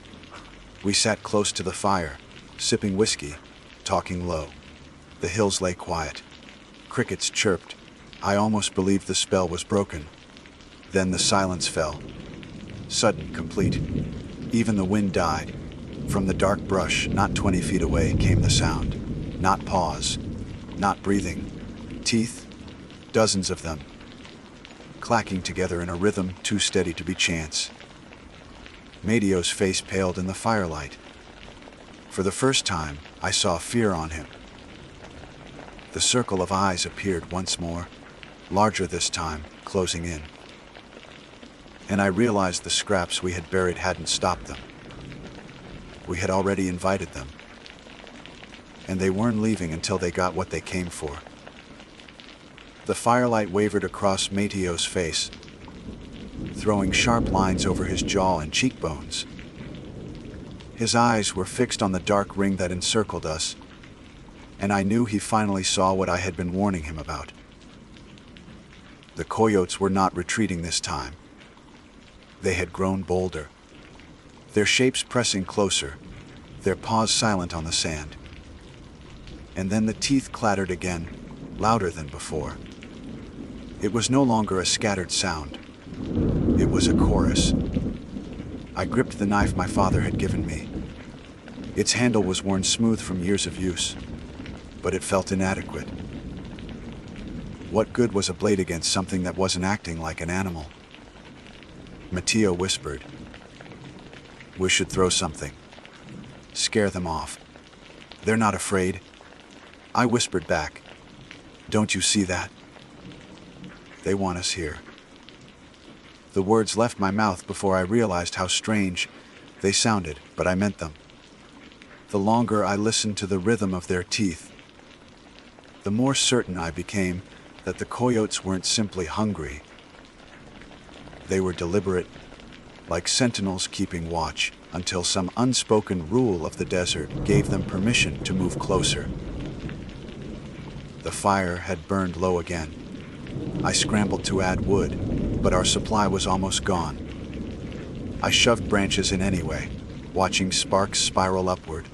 We sat close to the fire, sipping whiskey, talking low. The hills lay quiet. Crickets chirped. I almost believed the spell was broken. Then the silence fell. Sudden, complete. Even the wind died. From the dark brush, not 20 feet away, came the sound. Not pause. Not breathing. Teeth. Dozens of them. Clacking together in a rhythm too steady to be chance. Mateo's face paled in the firelight. For the first time, I saw fear on him. The circle of eyes appeared once more, larger this time, closing in. And I realized the scraps we had buried hadn't stopped them. We had already invited them. And they weren't leaving until they got what they came for. The firelight wavered across Mateo's face, throwing sharp lines over his jaw and cheekbones. His eyes were fixed on the dark ring that encircled us, and I knew he finally saw what I had been warning him about. The coyotes were not retreating this time. They had grown bolder, their shapes pressing closer, their paws silent on the sand. And then the teeth clattered again, louder than before. It was no longer a scattered sound. It was a chorus. I gripped the knife my father had given me. Its handle was worn smooth from years of use, but it felt inadequate. What good was a blade against something that wasn't acting like an animal? Mateo whispered, "We should throw something. Scare them off. They're not afraid." I whispered back, "Don't you see that? They want us here." The words left my mouth before I realized how strange they sounded, but I meant them. The longer I listened to the rhythm of their teeth, the more certain I became that the coyotes weren't simply hungry. They were deliberate, like sentinels keeping watch, until some unspoken rule of the desert gave them permission to move closer. The fire had burned low again. I scrambled to add wood, but our supply was almost gone. I shoved branches in anyway, watching sparks spiral upward.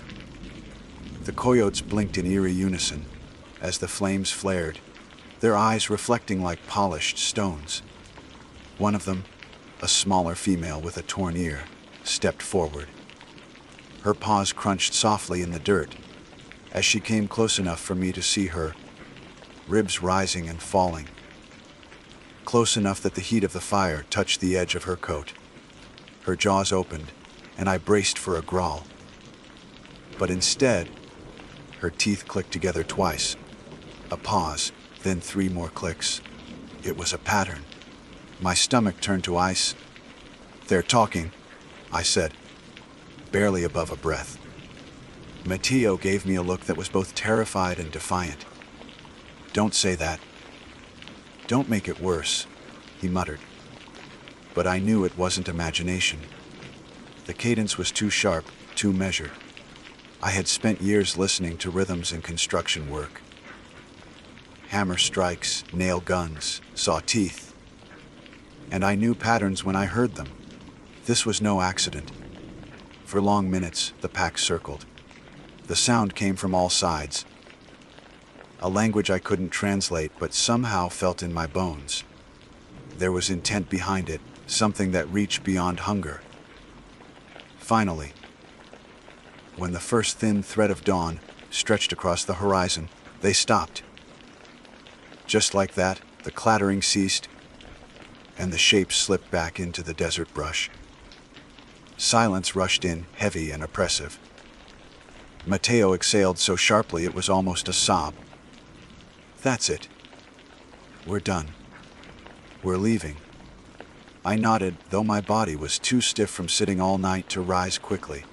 The coyotes blinked in eerie unison as the flames flared, their eyes reflecting like polished stones. One of them, a smaller female with a torn ear, stepped forward. Her paws crunched softly in the dirt as she came close enough for me to see her, ribs rising and falling, close enough that the heat of the fire touched the edge of her coat. Her jaws opened, and I braced for a growl. But instead, her teeth clicked together twice. A pause, then 3 more clicks. It was a pattern. My stomach turned to ice. "They're talking," I said, barely above a breath. Mateo gave me a look that was both terrified and defiant. "Don't say that. Don't make it worse," he muttered. But I knew it wasn't imagination. The cadence was too sharp, too measured. I had spent years listening to rhythms in construction work. Hammer strikes, nail guns, saw teeth. And I knew patterns when I heard them. This was no accident. For long minutes, the pack circled. The sound came from all sides. A language I couldn't translate, but somehow felt in my bones. There was intent behind it, something that reached beyond hunger. Finally, when the first thin thread of dawn stretched across the horizon, they stopped. Just like that, the clattering ceased, and the shapes slipped back into the desert brush. Silence rushed in, heavy and oppressive. Mateo exhaled so sharply it was almost a sob. "That's it. We're done. We're leaving." I nodded, though my body was too stiff from sitting all night to rise quickly.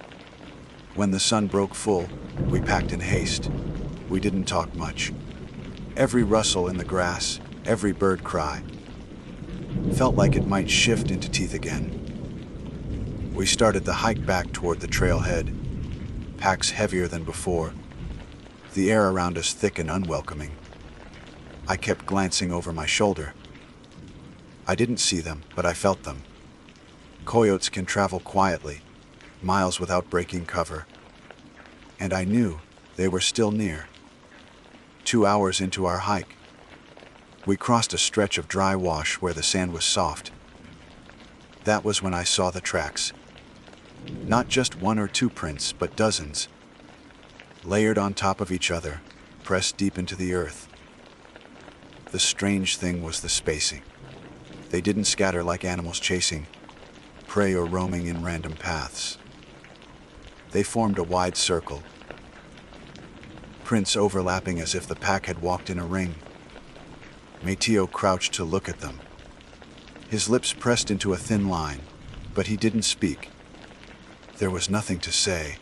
When the sun broke full, we packed in haste. We didn't talk much. Every rustle in the grass, every bird cry, felt like it might shift into teeth again. We started the hike back toward the trailhead, packs heavier than before, the air around us thick and unwelcoming. I kept glancing over my shoulder. I didn't see them, but I felt them. Coyotes can travel quietly, miles without breaking cover. And I knew they were still near. 2 hours into our hike. We crossed a stretch of dry wash where the sand was soft. That was when I saw the tracks. Not just 1 or 2 prints, but dozens, layered on top of each other, pressed deep into the earth. The strange thing was the spacing. They didn't scatter like animals chasing prey or roaming in random paths. They formed a wide circle, prints overlapping as if the pack had walked in a ring. Mateo crouched to look at them. His lips pressed into a thin line, but he didn't speak. There was nothing to say.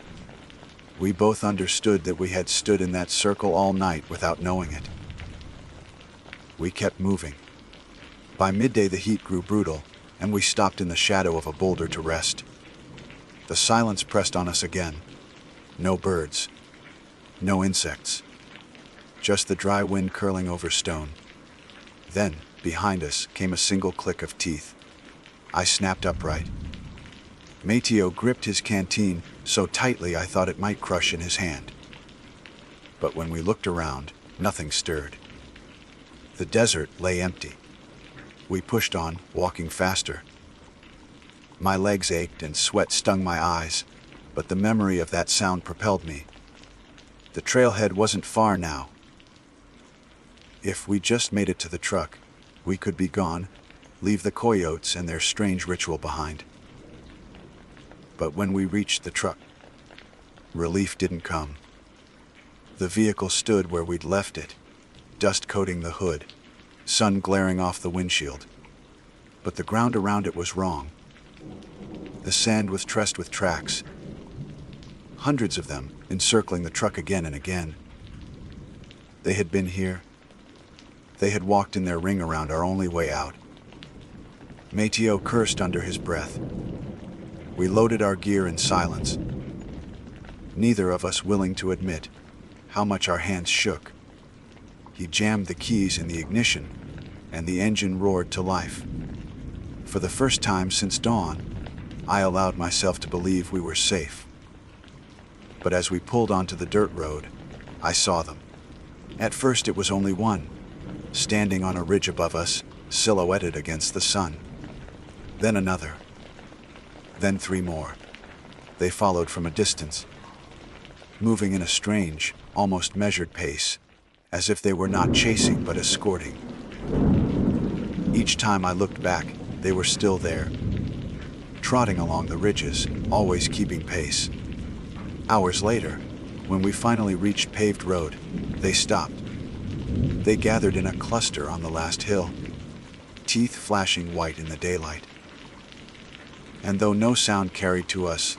We both understood that we had stood in that circle all night without knowing it. We kept moving. By midday the heat grew brutal, and we stopped in the shadow of a boulder to rest. The silence pressed on us again. No birds. No insects. Just the dry wind curling over stone. Then, behind us, came a single click of teeth. I snapped upright. Mateo gripped his canteen so tightly I thought it might crush in his hand. But when we looked around, nothing stirred. The desert lay empty. We pushed on, walking faster. My legs ached and sweat stung my eyes, but the memory of that sound propelled me. The trailhead wasn't far now. If we just made it to the truck, we could be gone, leave the coyotes and their strange ritual behind. But when we reached the truck, relief didn't come. The vehicle stood where we'd left it, dust coating the hood, sun glaring off the windshield. But the ground around it was wrong. The sand was tressed with tracks, hundreds of them encircling the truck again and again. They had been here. They had walked in their ring around our only way out. Mateo cursed under his breath. We loaded our gear in silence, neither of us willing to admit how much our hands shook. He jammed the keys in the ignition, and the engine roared to life. For the first time since dawn, I allowed myself to believe we were safe. But as we pulled onto the dirt road, I saw them. At first it was only one, standing on a ridge above us, silhouetted against the sun. Then another. Then 3 more. They followed from a distance, moving in a strange, almost measured pace, as if they were not chasing but escorting. Each time I looked back, they were still there, trotting along the ridges, always keeping pace. Hours later, when we finally reached paved road, they stopped. They gathered in a cluster on the last hill, teeth flashing white in the daylight. And though no sound carried to us,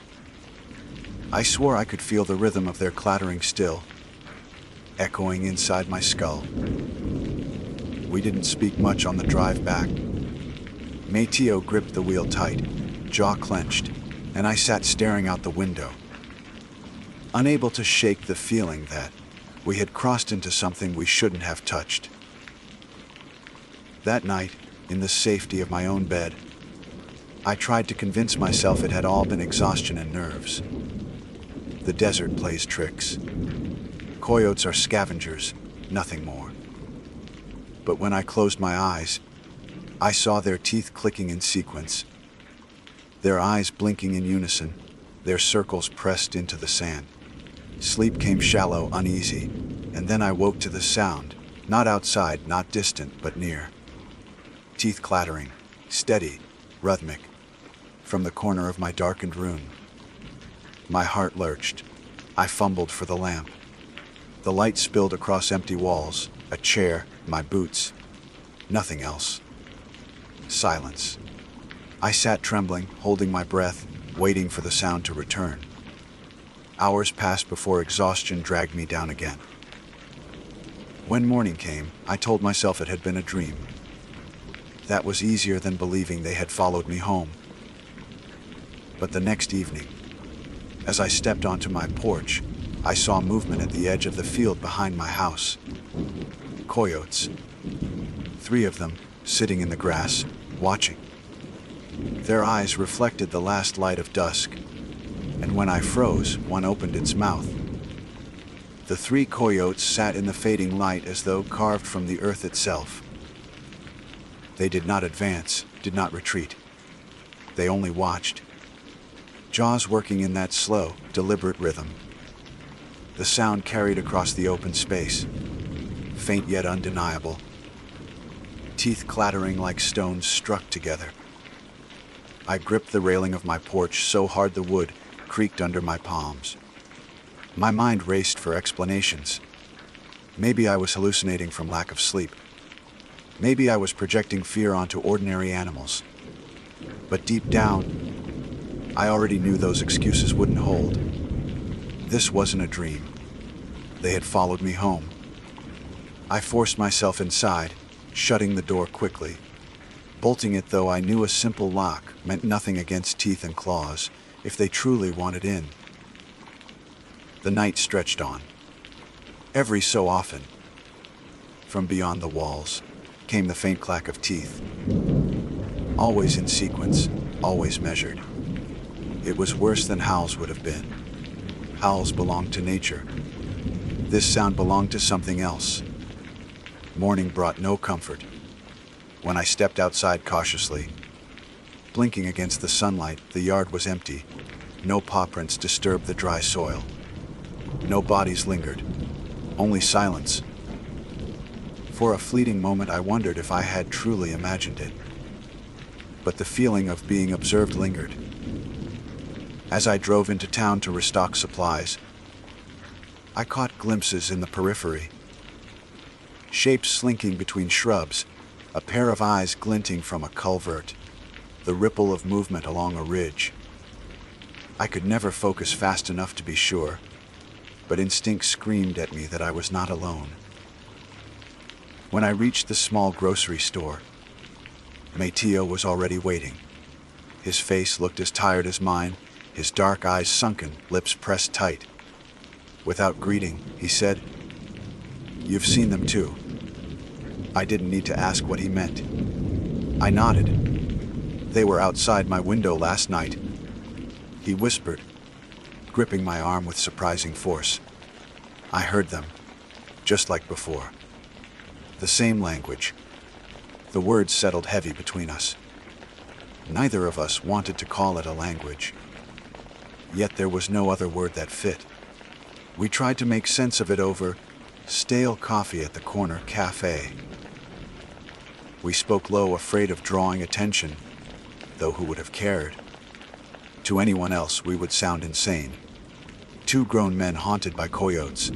I swore I could feel the rhythm of their clattering still, echoing inside my skull. We didn't speak much on the drive back. Mateo gripped the wheel tight, jaw clenched, and I sat staring out the window, unable to shake the feeling that we had crossed into something we shouldn't have touched. That night, in the safety of my own bed, I tried to convince myself it had all been exhaustion and nerves. The desert plays tricks. Coyotes are scavengers, nothing more. But when I closed my eyes, I saw their teeth clicking in sequence, their eyes blinking in unison, their circles pressed into the sand. Sleep came shallow, uneasy, and then I woke to the sound, not outside, not distant, but near. Teeth clattering, steady, rhythmic, from the corner of my darkened room. My heart lurched. I fumbled for the lamp. The light spilled across empty walls, a chair, my boots. Nothing else. Silence. I sat trembling, holding my breath, waiting for the sound to return. Hours passed before exhaustion dragged me down again. When morning came, I told myself it had been a dream. That was easier than believing they had followed me home. But the next evening, as I stepped onto my porch, I saw movement at the edge of the field behind my house. Coyotes. 3 of them, sitting in the grass, watching. Their eyes reflected the last light of dusk, and when I froze, one opened its mouth. The 3 coyotes sat in the fading light as though carved from the earth itself. They did not advance, did not retreat. They only watched, jaws working in that slow, deliberate rhythm. The sound carried across the open space, faint yet undeniable, teeth clattering like stones struck together. I gripped the railing of my porch so hard the wood creaked under my palms. My mind raced for explanations. Maybe I was hallucinating from lack of sleep. Maybe I was projecting fear onto ordinary animals. But deep down, I already knew those excuses wouldn't hold. This wasn't a dream. They had followed me home. I forced myself inside, shutting the door quickly, bolting it though I knew a simple lock meant nothing against teeth and claws if they truly wanted in. The night stretched on. Every so often, from beyond the walls, came the faint clack of teeth. Always in sequence, always measured. It was worse than howls would have been. Howls belonged to nature. This sound belonged to something else. Morning brought no comfort. When I stepped outside cautiously, blinking against the sunlight, the yard was empty. No paw prints disturbed the dry soil. No bodies lingered. Only silence. For a fleeting moment I wondered if I had truly imagined it. But the feeling of being observed lingered. As I drove into town to restock supplies, I caught glimpses in the periphery. Shapes slinking between shrubs, a pair of eyes glinting from a culvert, the ripple of movement along a ridge. I could never focus fast enough to be sure, but instinct screamed at me that I was not alone. When I reached the small grocery store, Mateo was already waiting. His face looked as tired as mine, his dark eyes sunken, lips pressed tight. Without greeting, he said, "You've seen them too." I didn't need to ask what he meant. I nodded. "They were outside my window last night," he whispered, gripping my arm with surprising force. I heard them, just like before. The same language. The words settled heavy between us. Neither of us wanted to call it a language. Yet there was no other word that fit. We tried to make sense of it over stale coffee at the corner cafe. We spoke low, afraid of drawing attention, though who would have cared? To anyone else, we would sound insane. 2 grown men haunted by coyotes.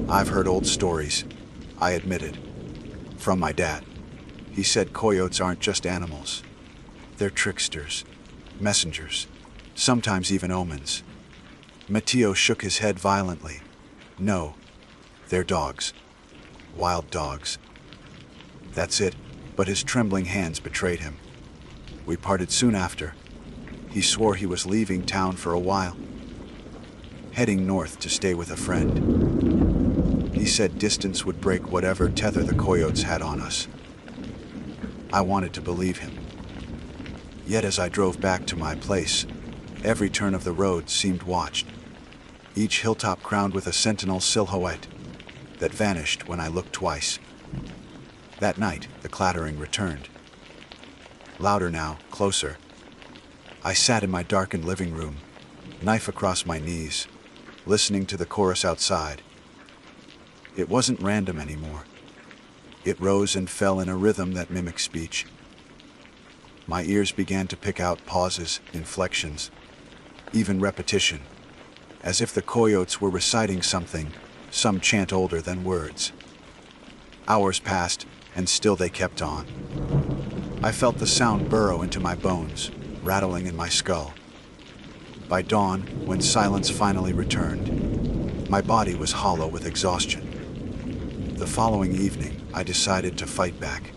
I've heard old stories, I admitted, from my dad. He said coyotes aren't just animals. They're tricksters, messengers, sometimes even omens. Mateo shook his head violently. No, they're dogs. Wild dogs. That's it, but his trembling hands betrayed him. We parted soon after. He swore he was leaving town for a while, heading north to stay with a friend. He said distance would break whatever tether the coyotes had on us. I wanted to believe him. Yet as I drove back to my place, every turn of the road seemed watched, each hilltop crowned with a sentinel silhouette that vanished when I looked twice. That night, the clattering returned. Louder now, closer. I sat in my darkened living room, knife across my knees, listening to the chorus outside. It wasn't random anymore. It rose and fell in a rhythm that mimicked speech. My ears began to pick out pauses, inflections, even repetition, as if the coyotes were reciting something, some chant older than words. Hours passed, and still they kept on. I felt the sound burrow into my bones, rattling in my skull. By dawn, when silence finally returned, my body was hollow with exhaustion. The following evening, I decided to fight back.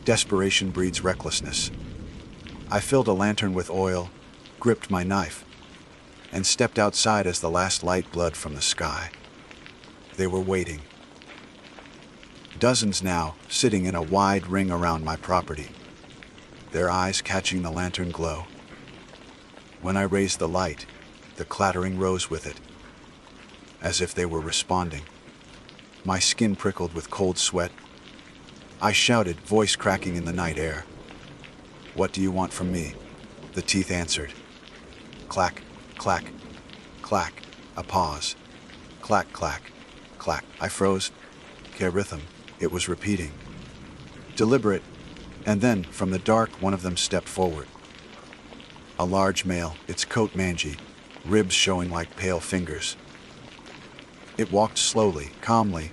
Desperation breeds recklessness. I filled a lantern with oil, gripped my knife, and stepped outside as the last light bled from the sky. They were waiting. Dozens now, sitting in a wide ring around my property, their eyes catching the lantern glow. When I raised the light, the clattering rose with it. as if they were responding. My skin prickled with cold sweat. I shouted, voice cracking in the night air. "What do you want from me?" The teeth answered. Clack, clack, clack. A pause. Clack, clack, clack. I froze. "Ke rhythm," it was repeating. Deliberate, and then, from the dark, one of them stepped forward. A large male, its coat mangy, ribs showing like pale fingers. It walked slowly, calmly,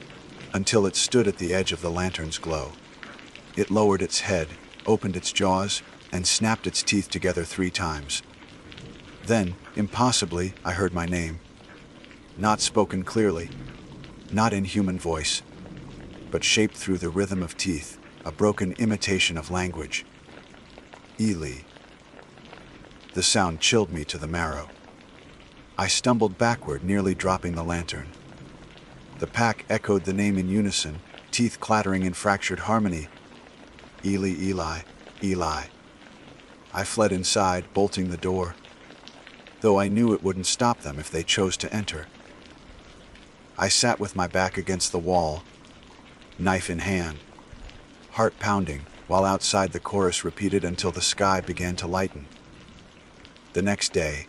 until it stood at the edge of the lantern's glow. It lowered its head, opened its jaws, and snapped its teeth together 3 times. Then, impossibly, I heard my name. Not spoken clearly, not in human voice, but shaped through the rhythm of teeth, a broken imitation of language. Eli. The sound chilled me to the marrow. I stumbled backward, nearly dropping the lantern. The pack echoed the name in unison, teeth clattering in fractured harmony. Eli, Eli, Eli. I fled inside, bolting the door, though I knew it wouldn't stop them if they chose to enter. I sat with my back against the wall, knife in hand, heart pounding, while outside the chorus repeated until the sky began to lighten. The next day,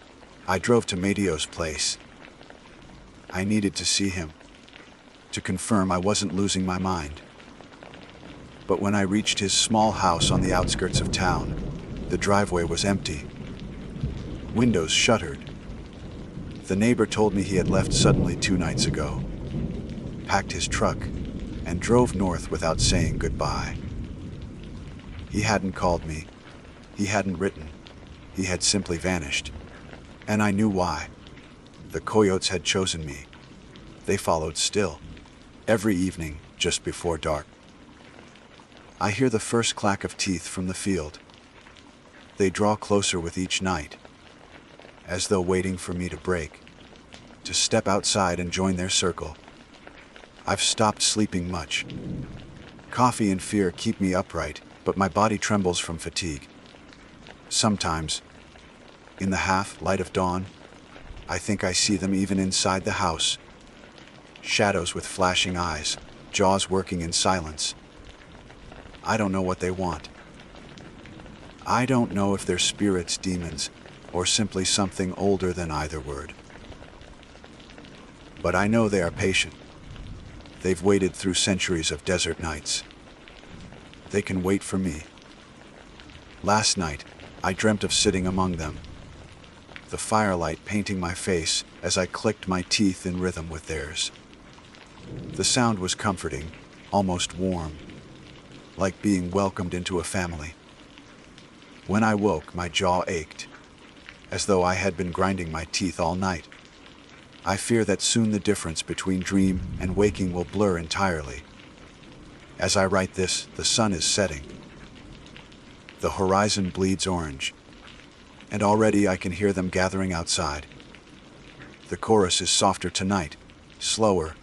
I drove to Mateo's place. I needed to see him, to confirm I wasn't losing my mind. But when I reached his small house on the outskirts of town, the driveway was empty. Windows shuttered. The neighbor told me he had left suddenly 2 nights ago, packed his truck, and drove north without saying goodbye. He hadn't called me. He hadn't written. He had simply vanished. And I knew why. The coyotes had chosen me. They followed still, every evening just before dark. I hear the first clack of teeth from the field. They draw closer with each night, as though waiting for me to break, to step outside and join their circle. I've stopped sleeping much. Coffee and fear keep me upright, but my body trembles from fatigue. Sometimes, in the half light of dawn, I think I see them even inside the house. Shadows with flashing eyes, jaws working in silence. I don't know what they want. I don't know if they're spirits, demons, or simply something older than either word. But I know they are patient. They've waited through centuries of desert nights. They can wait for me. Last night, I dreamt of sitting among them, the firelight painting my face as I clicked my teeth in rhythm with theirs. The sound was comforting, almost warm, like being welcomed into a family. When I woke, my jaw ached, as though I had been grinding my teeth all night. I fear that soon the difference between dream and waking will blur entirely. As I write this, the sun is setting. The horizon bleeds orange, and already I can hear them gathering outside. The chorus is softer tonight, slower,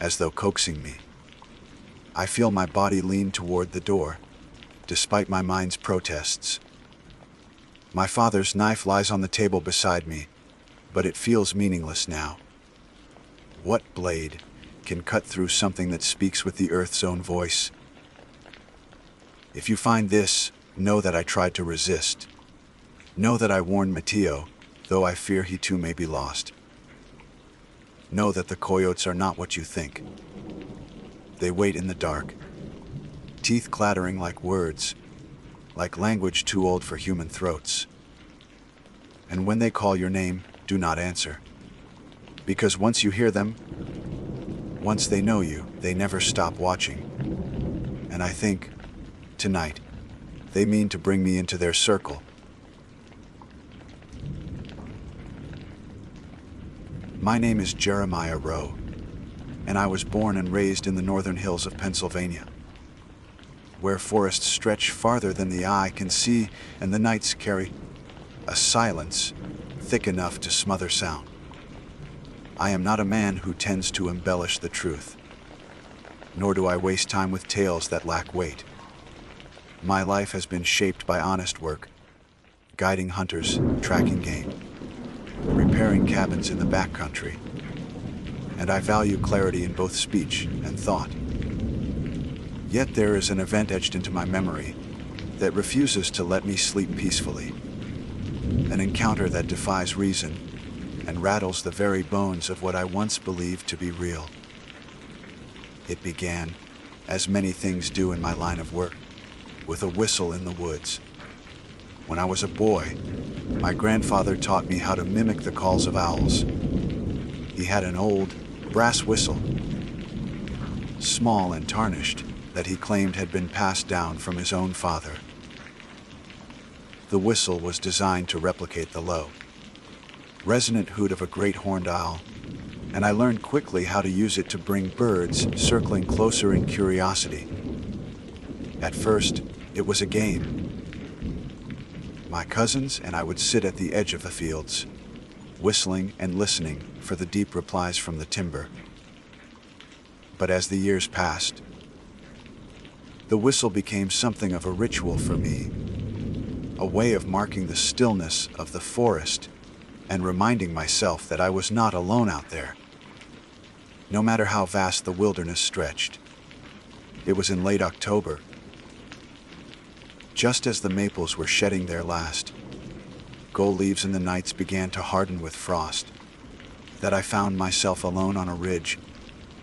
as though coaxing me. I feel my body lean toward the door, despite my mind's protests. My father's knife lies on the table beside me, but it feels meaningless now. What blade can cut through something that speaks with the earth's own voice? If you find this, know that I tried to resist. Know that I warned Mateo, though I fear he too may be lost. Know that the coyotes are not what you think. They wait in the dark, teeth clattering like words, like language too old for human throats. And when they call your name, do not answer. Because once you hear them, once they know you, they never stop watching. And I think, tonight, they mean to bring me into their circle. My name is Jeremiah Rowe, and I was born and raised in the northern hills of Pennsylvania, where forests stretch farther than the eye can see, and the nights carry a silence thick enough to smother sound. I am not a man who tends to embellish the truth, nor do I waste time with tales that lack weight. My life has been shaped by honest work, guiding hunters, tracking game, repairing cabins in the backcountry, and I value clarity in both speech and thought. Yet there is an event etched into my memory that refuses to let me sleep peacefully. An encounter that defies reason and rattles the very bones of what I once believed to be real. It began, as many things do in my line of work, with a whistle in the woods. When I was a boy, my grandfather taught me how to mimic the calls of owls. He had an old, brass whistle, small and tarnished, that he claimed had been passed down from his own father. The whistle was designed to replicate the low, resonant hoot of a great horned owl, and I learned quickly how to use it to bring birds circling closer in curiosity. At first, it was a game. My cousins and I would sit at the edge of the fields, whistling and listening for the deep replies from the timber. But as the years passed, the whistle became something of a ritual for me, a way of marking the stillness of the forest and reminding myself that I was not alone out there, no matter how vast the wilderness stretched. It was in late October, just as the maples were shedding their last gold leaves and the nights began to harden with frost, that I found myself alone on a ridge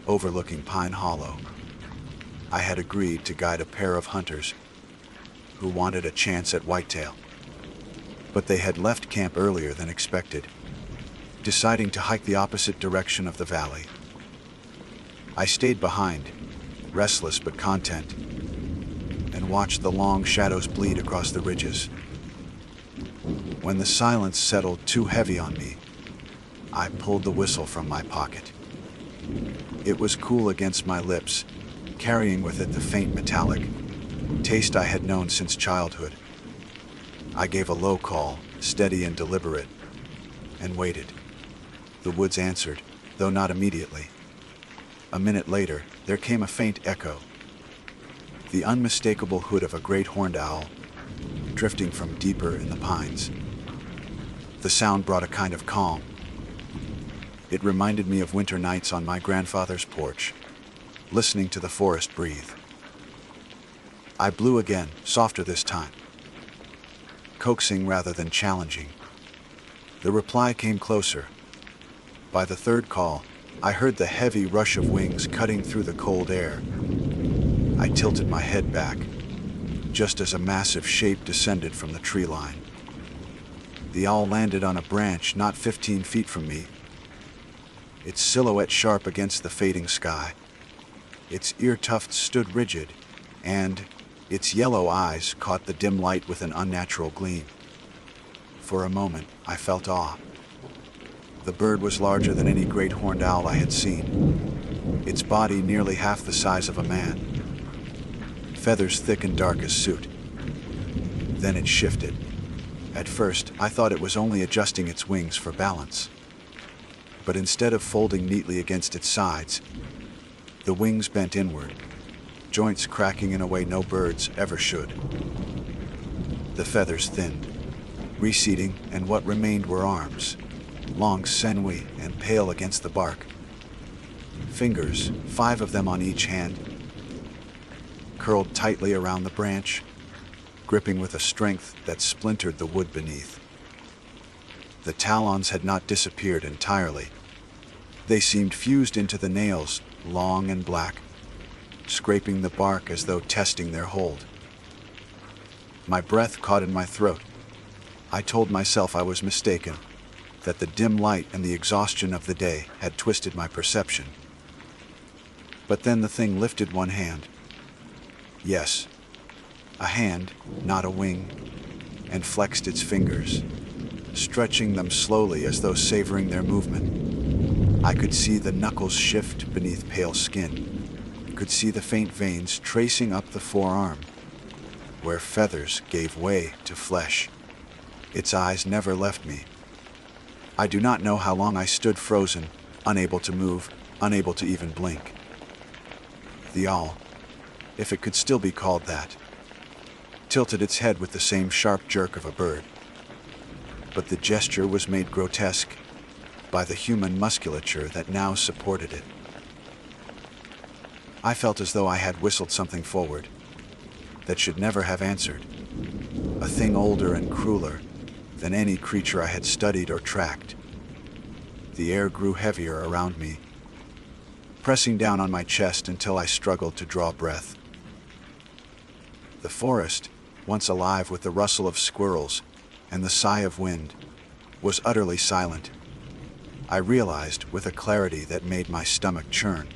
overlooking Pine Hollow. I had agreed to guide a pair of hunters who wanted a chance at whitetail, but they had left camp earlier than expected, deciding to hike the opposite direction of the valley. I stayed behind, restless but content, and watched the long shadows bleed across the ridges. When the silence settled too heavy on me, I pulled the whistle from my pocket. It was cool against my lips, carrying with it the faint metallic taste I had known since childhood. I gave a low call, steady and deliberate, and waited. The woods answered, though not immediately. A minute later, there came a faint echo, the unmistakable hoot of a great horned owl, drifting from deeper in the pines. The sound brought a kind of calm. It reminded me of winter nights on my grandfather's porch, listening to the forest breathe. I blew again, softer this time, coaxing rather than challenging. The reply came closer. By the third call, I heard the heavy rush of wings cutting through the cold air. I tilted my head back, just as a massive shape descended from the tree line. The owl landed on a branch not 15 feet from me, its silhouette sharp against the fading sky. Its ear tufts stood rigid, and its yellow eyes caught the dim light with an unnatural gleam. For a moment, I felt awe. The bird was larger than any great horned owl I had seen, its body nearly half the size of a man, feathers thick and dark as soot. Then it shifted. At first, I thought it was only adjusting its wings for balance. But instead of folding neatly against its sides, the wings bent inward, joints cracking in a way no birds ever should. The feathers thinned, receding, and what remained were arms, long, sinewy, and pale against the bark. Fingers, 5 of them on each hand, curled tightly around the branch, gripping with a strength that splintered the wood beneath. The talons had not disappeared entirely. They seemed fused into the nails, long and black, scraping the bark as though testing their hold. My breath caught in my throat. I told myself I was mistaken, that the dim light and the exhaustion of the day had twisted my perception. But then the thing lifted one hand. Yes, a hand, not a wing, and flexed its fingers, stretching them slowly as though savoring their movement. I could see the knuckles shift beneath pale skin, could see the faint veins tracing up the forearm, where feathers gave way to flesh. Its eyes never left me. I do not know how long I stood frozen, unable to move, unable to even blink. The owl, if it could still be called that, tilted its head with the same sharp jerk of a bird. But the gesture was made grotesque. by the human musculature that now supported it. I felt as though I had whistled something forward that should never have answered, a thing older and crueler than any creature I had studied or tracked. The air grew heavier around me, pressing down on my chest until I struggled to draw breath. The forest, once alive with the rustle of squirrels and the sigh of wind, was utterly silent. I realized with a clarity that made my stomach churn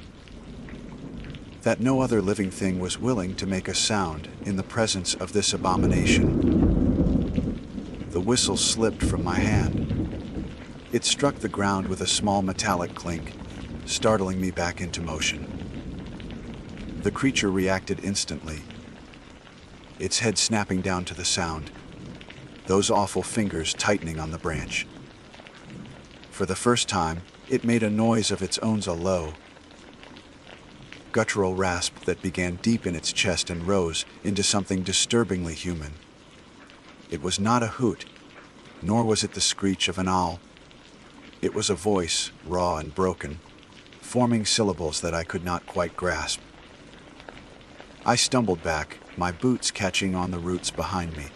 that no other living thing was willing to make a sound in the presence of this abomination. The whistle slipped from my hand. It struck the ground with a small metallic clink, startling me back into motion. The creature reacted instantly, its head snapping down to the sound, those awful fingers tightening on the branch. For the first time, it made a noise of its own, a low, guttural rasp that began deep in its chest and rose into something disturbingly human. It was not a hoot, nor was it the screech of an owl. It was a voice, raw and broken, forming syllables that I could not quite grasp. I stumbled back, my boots catching on the roots behind me.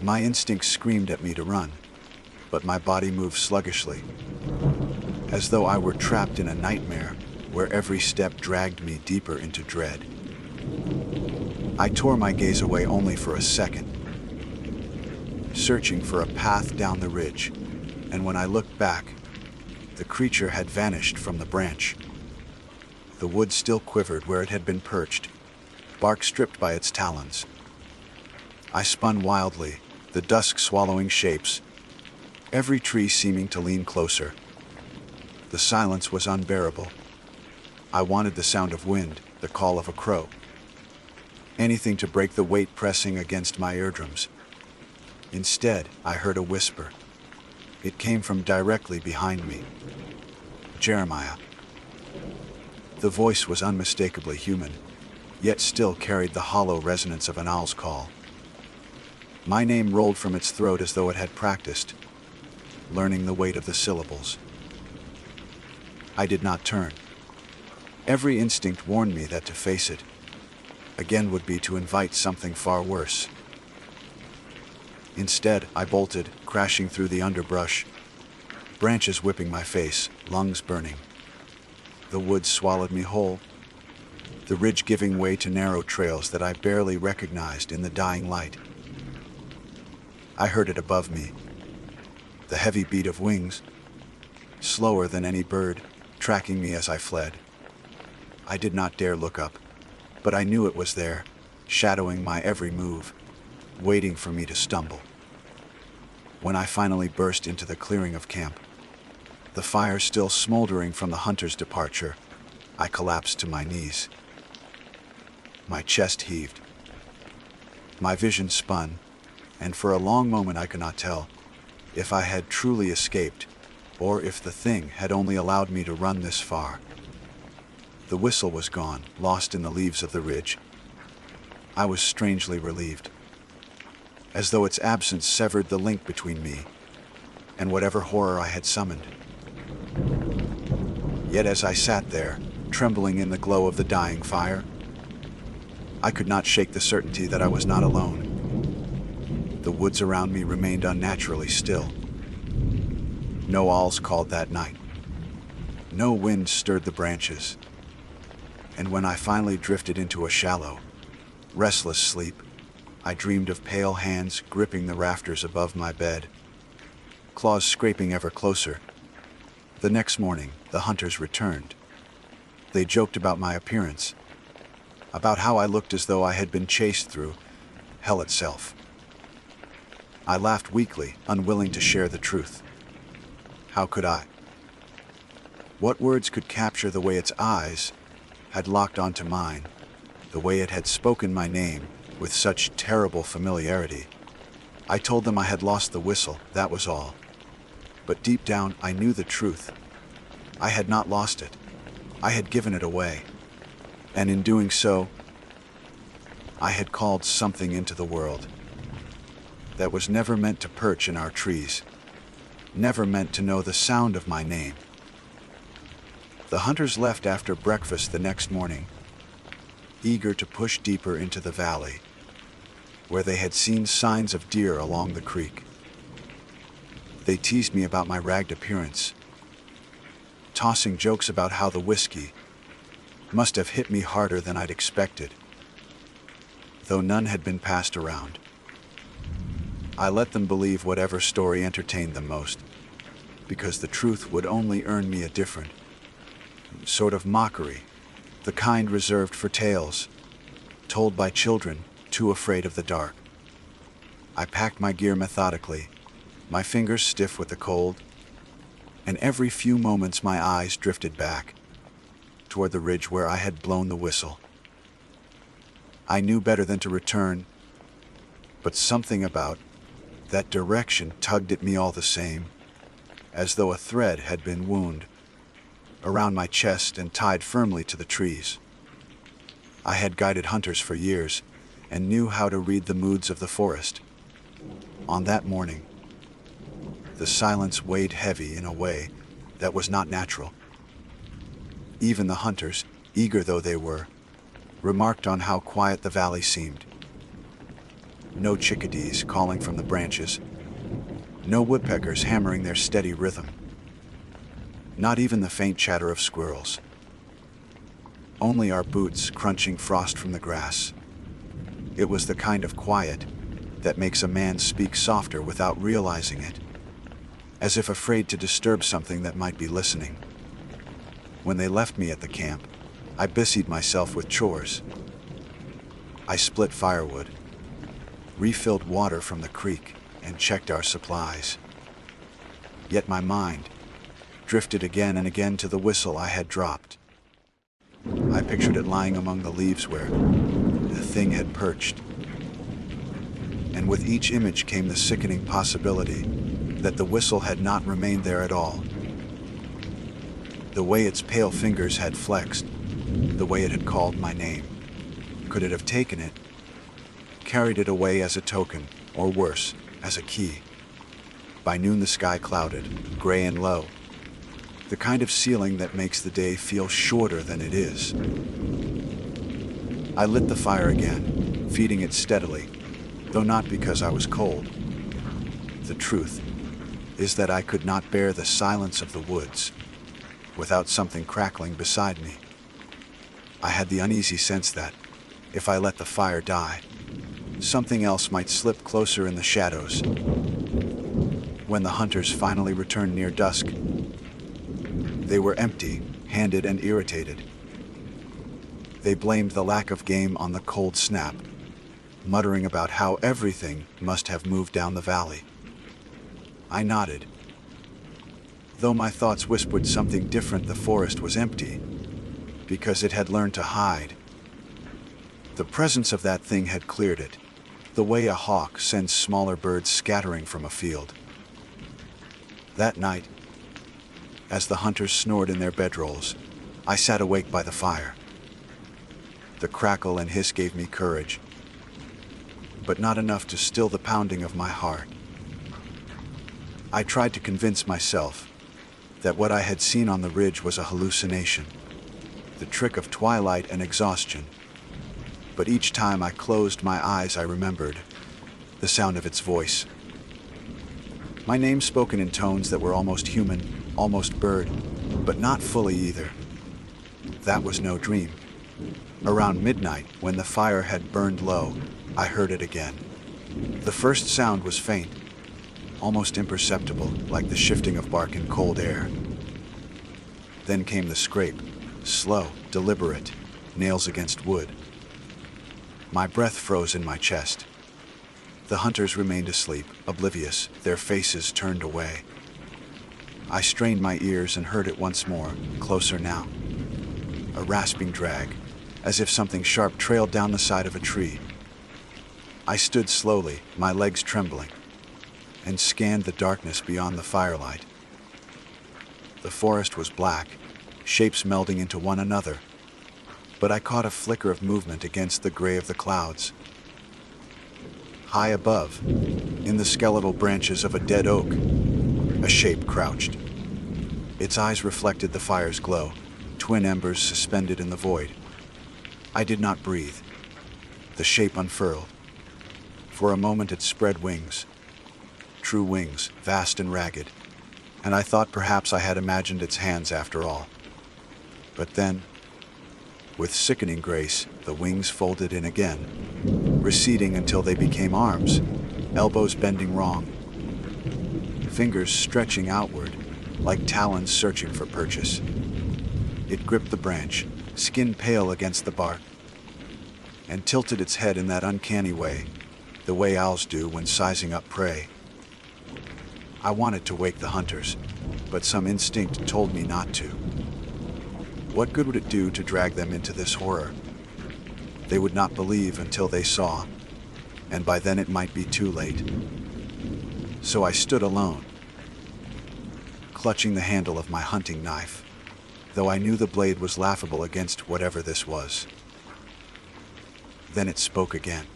My instincts screamed at me to run, but my body moved sluggishly, as though I were trapped in a nightmare where every step dragged me deeper into dread. I tore my gaze away only for a second, searching for a path down the ridge, and when I looked back, the creature had vanished from the branch. The wood still quivered where it had been perched, bark stripped by its talons. I spun wildly, the dusk swallowing shapes, every tree seeming to lean closer. The silence was unbearable. I wanted the sound of wind, the call of a crow, anything to break the weight pressing against my eardrums. Instead, I heard a whisper. It came from directly behind me. Jeremiah. The voice was unmistakably human, yet still carried the hollow resonance of an owl's call. My name rolled from its throat as though it had practiced, learning the weight of the syllables. I did not turn. Every instinct warned me that to face it again would be to invite something far worse. Instead, I bolted, crashing through the underbrush, branches whipping my face, lungs burning. The woods swallowed me whole, the ridge giving way to narrow trails that I barely recognized in the dying light. I heard it above me, the heavy beat of wings, slower than any bird, tracking me as I fled. I did not dare look up, but I knew it was there, shadowing my every move, waiting for me to stumble. When I finally burst into the clearing of camp, the fire still smoldering from the hunter's departure, I collapsed to my knees. My chest heaved. My vision spun, and for a long moment I could not tell if I had truly escaped, or if the thing had only allowed me to run this far. The whistle was gone, lost in the leaves of the ridge. I was strangely relieved, as though its absence severed the link between me and whatever horror I had summoned. Yet as I sat there, trembling in the glow of the dying fire, I could not shake the certainty that I was not alone. The woods around me remained unnaturally still. No owls called that night. No wind stirred the branches. And when I finally drifted into a shallow, restless sleep, I dreamed of pale hands gripping the rafters above my bed, claws scraping ever closer. The next morning, the hunters returned. They joked about my appearance, about how I looked as though I had been chased through hell itself. I laughed weakly, unwilling to share the truth. How could I? What words could capture the way its eyes had locked onto mine, the way it had spoken my name with such terrible familiarity? I told them I had lost the whistle, that was all. But deep down, I knew the truth. I had not lost it. I had given it away. And in doing so, I had called something into the world that was never meant to perch in our trees, never meant to know the sound of my name. The hunters left after breakfast the next morning, eager to push deeper into the valley, where they had seen signs of deer along the creek. They teased me about my ragged appearance, tossing jokes about how the whiskey must have hit me harder than I'd expected, though none had been passed around. I let them believe whatever story entertained them most, because the truth would only earn me a different sort of mockery, the kind reserved for tales told by children too afraid of the dark. I packed my gear methodically, my fingers stiff with the cold, and every few moments my eyes drifted back toward the ridge where I had blown the whistle. I knew better than to return, but something about that direction tugged at me all the same, as though a thread had been wound around my chest and tied firmly to the trees. I had guided hunters for years and knew how to read the moods of the forest. On that morning, the silence weighed heavy in a way that was not natural. Even the hunters, eager though they were, remarked on how quiet the valley seemed. No chickadees calling from the branches, no woodpeckers hammering their steady rhythm, not even the faint chatter of squirrels. Only our boots crunching frost from the grass. It was the kind of quiet that makes a man speak softer without realizing it, as if afraid to disturb something that might be listening. When they left me at the camp, I busied myself with chores. I split firewood, refilled water from the creek, and checked our supplies. Yet my mind drifted again and again to the whistle I had dropped. I pictured it lying among the leaves where the thing had perched. And with each image came the sickening possibility that the whistle had not remained there at all. The way its pale fingers had flexed, the way it had called my name. Could it have taken it, carried it away as a token, or worse, as a key? By noon the sky clouded, gray and low, the kind of ceiling that makes the day feel shorter than it is. I lit the fire again, feeding it steadily, though not because I was cold. The truth is that I could not bear the silence of the woods without something crackling beside me. I had the uneasy sense that, if I let the fire die, something else might slip closer in the shadows. When the hunters finally returned near dusk, they were empty-handed and irritated. They blamed the lack of game on the cold snap, muttering about how everything must have moved down the valley. I nodded. Though my thoughts whispered something different, the forest was empty, because it had learned to hide. The presence of that thing had cleared it, the way a hawk sends smaller birds scattering from a field. That night, as the hunters snored in their bedrolls, I sat awake by the fire. The crackle and hiss gave me courage, but not enough to still the pounding of my heart. I tried to convince myself that what I had seen on the ridge was a hallucination, the trick of twilight and exhaustion. But each time I closed my eyes, I remembered the sound of its voice. My name spoken in tones that were almost human, almost bird, but not fully either. That was no dream. Around midnight, when the fire had burned low, I heard it again. The first sound was faint, almost imperceptible, like the shifting of bark in cold air. Then came the scrape, slow, deliberate, nails against wood. My breath froze in my chest. The hunters remained asleep, oblivious, their faces turned away. I strained my ears and heard it once more, closer now. A rasping drag, as if something sharp trailed down the side of a tree. I stood slowly, my legs trembling, and scanned the darkness beyond the firelight. The forest was black, shapes melding into one another, but I caught a flicker of movement against the gray of the clouds. High above, in the skeletal branches of a dead oak, A shape crouched. Its eyes reflected the fire's glow, twin embers suspended in the void. I did not breathe. The shape unfurled. For a moment it spread wings. True wings, vast and ragged, and I thought perhaps I had imagined its hands after all. But then, with sickening grace, the wings folded in again, receding until they became arms, elbows bending wrong, fingers stretching outward, like talons searching for purchase. It gripped the branch, skin pale against the bark, and tilted its head in that uncanny way, the way owls do when sizing up prey. I wanted to wake the hunters, but some instinct told me not to. What good would it do to drag them into this horror? They would not believe until they saw, and by then it might be too late. So I stood alone, clutching the handle of my hunting knife, though I knew the blade was laughable against whatever this was. Then it spoke again.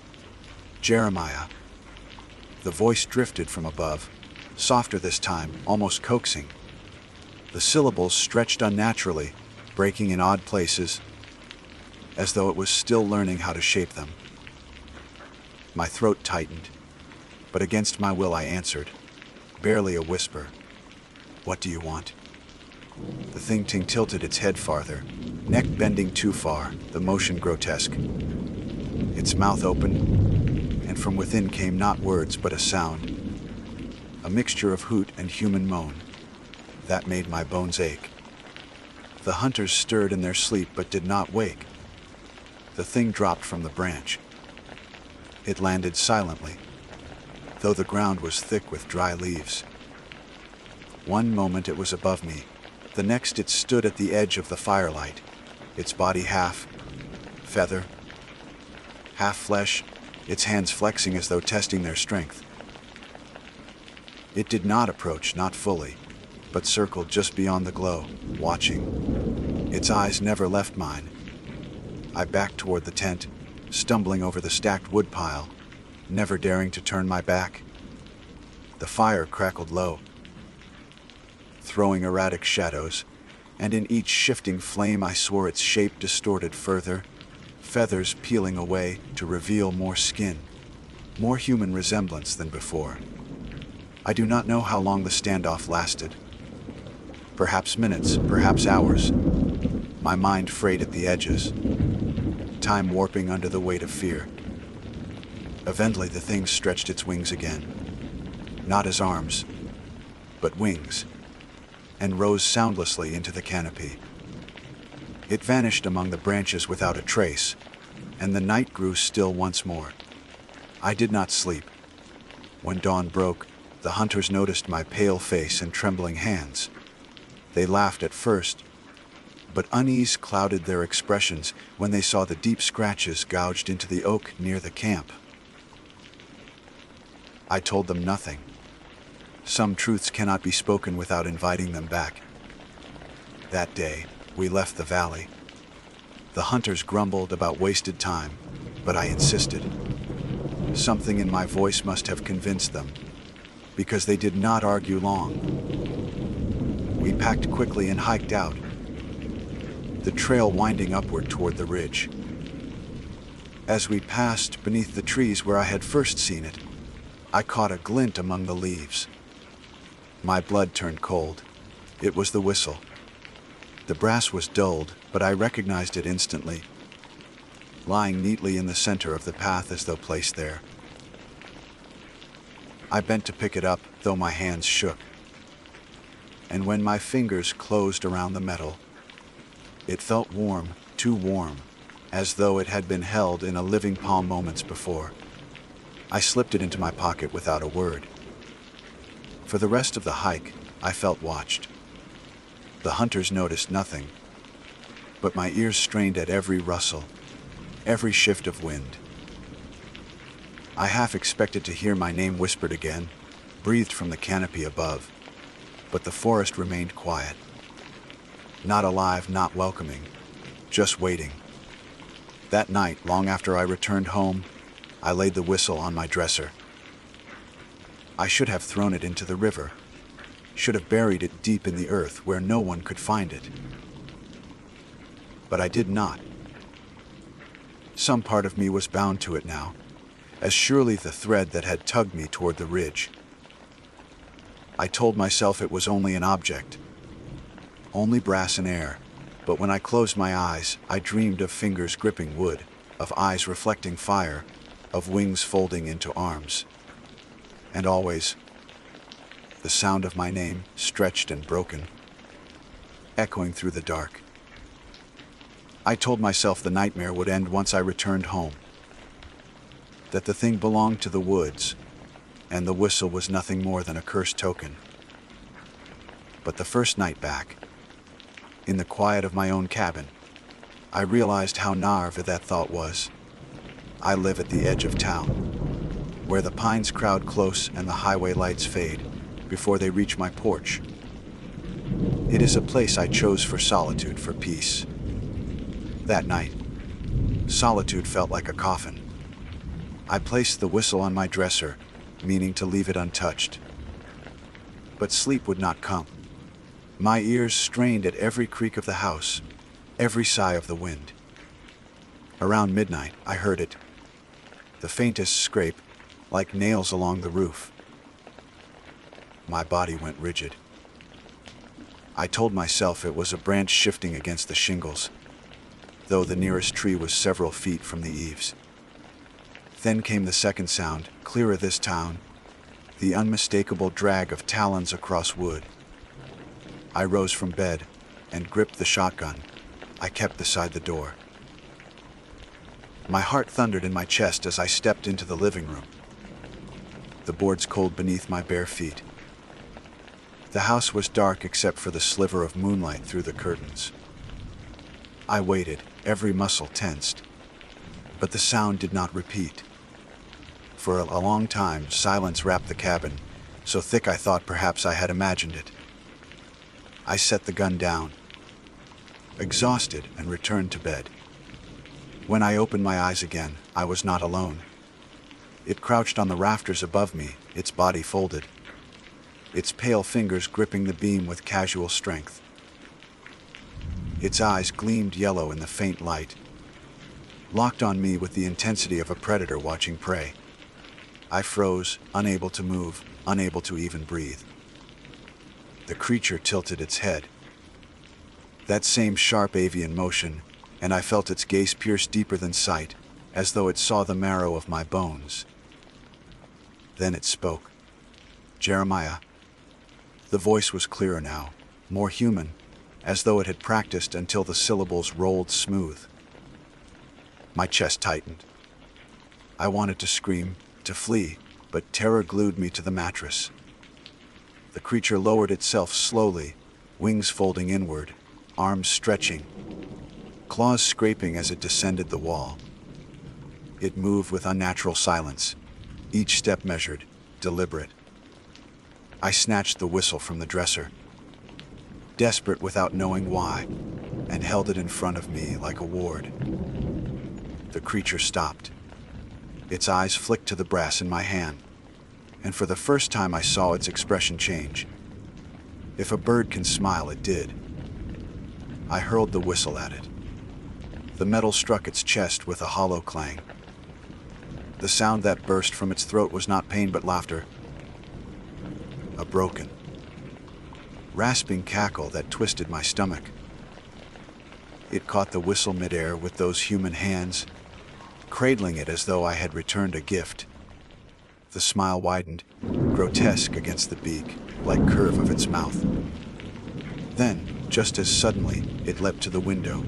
Jeremiah. The voice drifted from above, softer this time, almost coaxing. The syllables stretched unnaturally, breaking in odd places, as though it was still learning how to shape them. My throat tightened, but against my will I answered, barely a whisper. What do you want? The thing tilted its head farther, neck bending too far, the motion grotesque. Its mouth opened, and from within came not words but a sound, a mixture of hoot and human moan. That made my bones ache. The hunters stirred in their sleep but did not wake. The thing dropped from the branch. It landed silently, though the ground was thick with dry leaves. One moment it was above me, the next it stood at the edge of the firelight, its body half feather, half flesh, its hands flexing as though testing their strength. It did not approach, not fully, but circled just beyond the glow, watching. Its eyes never left mine. I backed toward the tent, stumbling over the stacked wood pile, never daring to turn my back. The fire crackled low, throwing erratic shadows, and in each shifting flame I swore its shape distorted further, feathers peeling away to reveal more skin, more human resemblance than before. I do not know how long the standoff lasted. Perhaps minutes, perhaps hours. My mind frayed at the edges, time warping under the weight of fear. Eventually the thing stretched its wings again, not as arms, but wings, and rose soundlessly into the canopy. It vanished among the branches without a trace, and the night grew still once more. I did not sleep. When dawn broke, the hunters noticed my pale face and trembling hands. They laughed at first, but unease clouded their expressions when they saw the deep scratches gouged into the oak near the camp. I told them nothing. Some truths cannot be spoken without inviting them back. That day, we left the valley. The hunters grumbled about wasted time, but I insisted. Something in my voice must have convinced them, because they did not argue long. We packed quickly and hiked out, the trail winding upward toward the ridge. As we passed beneath the trees where I had first seen it, I caught a glint among the leaves. My blood turned cold. It was the whistle. The brass was dulled, but I recognized it instantly, lying neatly in the center of the path as though placed there. I bent to pick it up, though my hands shook. And when my fingers closed around the metal, it felt warm, too warm, as though it had been held in a living palm moments before. I slipped it into my pocket without a word. For the rest of the hike, I felt watched. The hunters noticed nothing, but my ears strained at every rustle, every shift of wind. I half expected to hear my name whispered again, breathed from the canopy above, but the forest remained quiet. Not alive, not welcoming, just waiting. That night, long after I returned home, I laid the whistle on my dresser. I should have thrown it into the river, should have buried it deep in the earth where no one could find it. But I did not. Some part of me was bound to it now, as surely the thread that had tugged me toward the ridge. I told myself it was only an object, only brass and air, but when I closed my eyes, I dreamed of fingers gripping wood, of eyes reflecting fire, of wings folding into arms. And always, the sound of my name, stretched and broken, echoing through the dark. I told myself the nightmare would end once I returned home, that the thing belonged to the woods, and the whistle was nothing more than a cursed token. But the first night back, in the quiet of my own cabin, I realized how naïve that thought was. I live at the edge of town, where the pines crowd close and the highway lights fade before they reach my porch. It is a place I chose for solitude, for peace. That night, solitude felt like a coffin. I placed the whistle on my dresser, meaning to leave it untouched. But sleep would not come. My ears strained at every creak of the house, every sigh of the wind. Around midnight, I heard it, the faintest scrape, like nails along the roof. My body went rigid. I told myself it was a branch shifting against the shingles, though the nearest tree was several feet from the eaves. Then came the second sound, clearer this time, the unmistakable drag of talons across wood. I rose from bed and gripped the shotgun I kept beside the door. My heart thundered in my chest as I stepped into the living room, the boards cold beneath my bare feet. The house was dark except for the sliver of moonlight through the curtains. I waited, every muscle tensed, but the sound did not repeat. For a long time, silence wrapped the cabin, so thick I thought perhaps I had imagined it. I set the gun down, exhausted, and returned to bed. When I opened my eyes again, I was not alone. It crouched on the rafters above me, its body folded, its pale fingers gripping the beam with casual strength. Its eyes gleamed yellow in the faint light, locked on me with the intensity of a predator watching prey. I froze, unable to move, unable to even breathe. The creature tilted its head. That same sharp avian motion, and I felt its gaze pierce deeper than sight, as though it saw the marrow of my bones. Then it spoke. Jeremiah. The voice was clearer now, more human, as though it had practiced until the syllables rolled smooth. My chest tightened. I wanted to scream, to flee, but terror glued me to the mattress. The creature lowered itself slowly, wings folding inward, arms stretching, claws scraping as it descended the wall. It moved with unnatural silence, each step measured, deliberate. I snatched the whistle from the dresser, desperate without knowing why, and held it in front of me like a ward. The creature stopped. Its eyes flicked to the brass in my hand, and for the first time I saw its expression change. If a bird can smile, it did. I hurled the whistle at it. The metal struck its chest with a hollow clang. The sound that burst from its throat was not pain but laughter. A broken, rasping cackle that twisted my stomach. It caught the whistle midair with those human hands, cradling it as though I had returned a gift. The smile widened, grotesque against the beak, like curve of its mouth. Then, just as suddenly, it leapt to the window.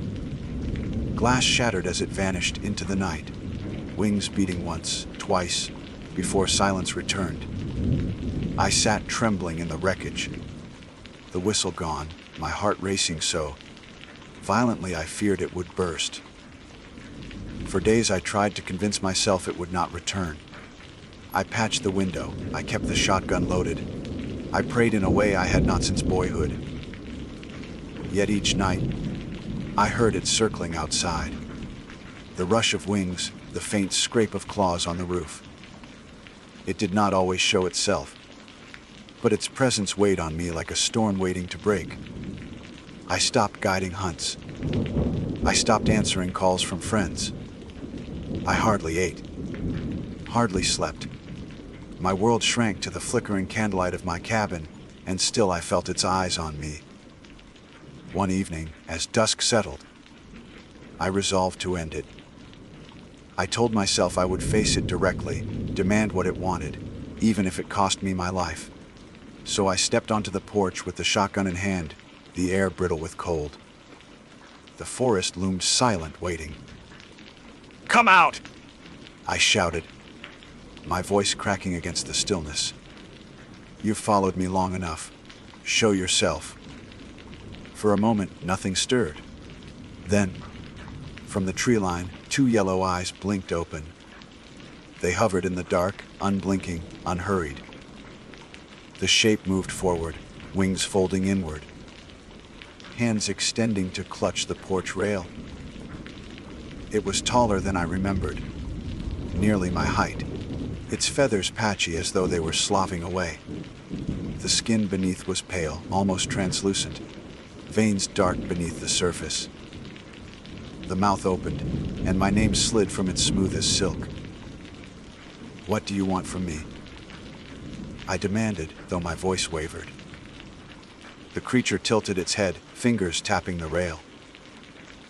Glass shattered as it vanished into the night, wings beating once, twice, before silence returned. I sat trembling in the wreckage, the whistle gone, my heart racing so violently I feared it would burst. For days I tried to convince myself it would not return. I patched the window, I kept the shotgun loaded. I prayed in a way I had not since boyhood. Yet each night, I heard it circling outside. The rush of wings, the faint scrape of claws on the roof. It did not always show itself. but its presence weighed on me like a storm waiting to break. I stopped guiding hunts. I stopped answering calls from friends. I hardly ate, hardly slept. My world shrank to the flickering candlelight of my cabin, and still I felt its eyes on me. One evening, as dusk settled, I resolved to end it. I told myself I would face it directly, demand what it wanted, even if it cost me my life. So I stepped onto the porch with the shotgun in hand, the air brittle with cold. The forest loomed silent, waiting. "Come out!" I shouted, my voice cracking against the stillness. "You've followed me long enough. Show yourself." For a moment, nothing stirred. Then, from the tree line, two yellow eyes blinked open. They hovered in the dark, unblinking, unhurried. The shape moved forward, wings folding inward, hands extending to clutch the porch rail. It was taller than I remembered, nearly my height, its feathers patchy as though they were sloughing away. The skin beneath was pale, almost translucent, veins dark beneath the surface. The mouth opened, and my name slid from it smooth as silk. "What do you want from me?" I demanded, though my voice wavered. The creature tilted its head, fingers tapping the rail.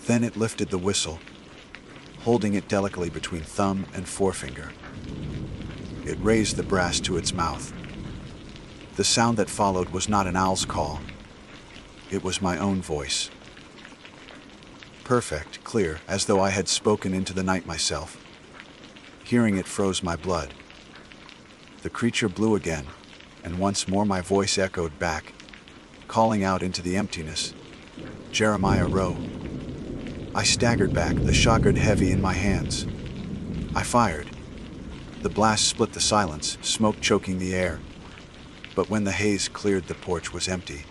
Then it lifted the whistle, holding it delicately between thumb and forefinger. It raised the brass to its mouth. The sound that followed was not an owl's call. It was my own voice. Perfect, clear, as though I had spoken into the night myself. Hearing it froze my blood. The creature blew again, and once more my voice echoed back, calling out into the emptiness. "Jeremiah Rowe." I staggered back, the shotgun heavy in my hands. I fired. The blast split the silence, smoke choking the air. But when the haze cleared, the porch was empty.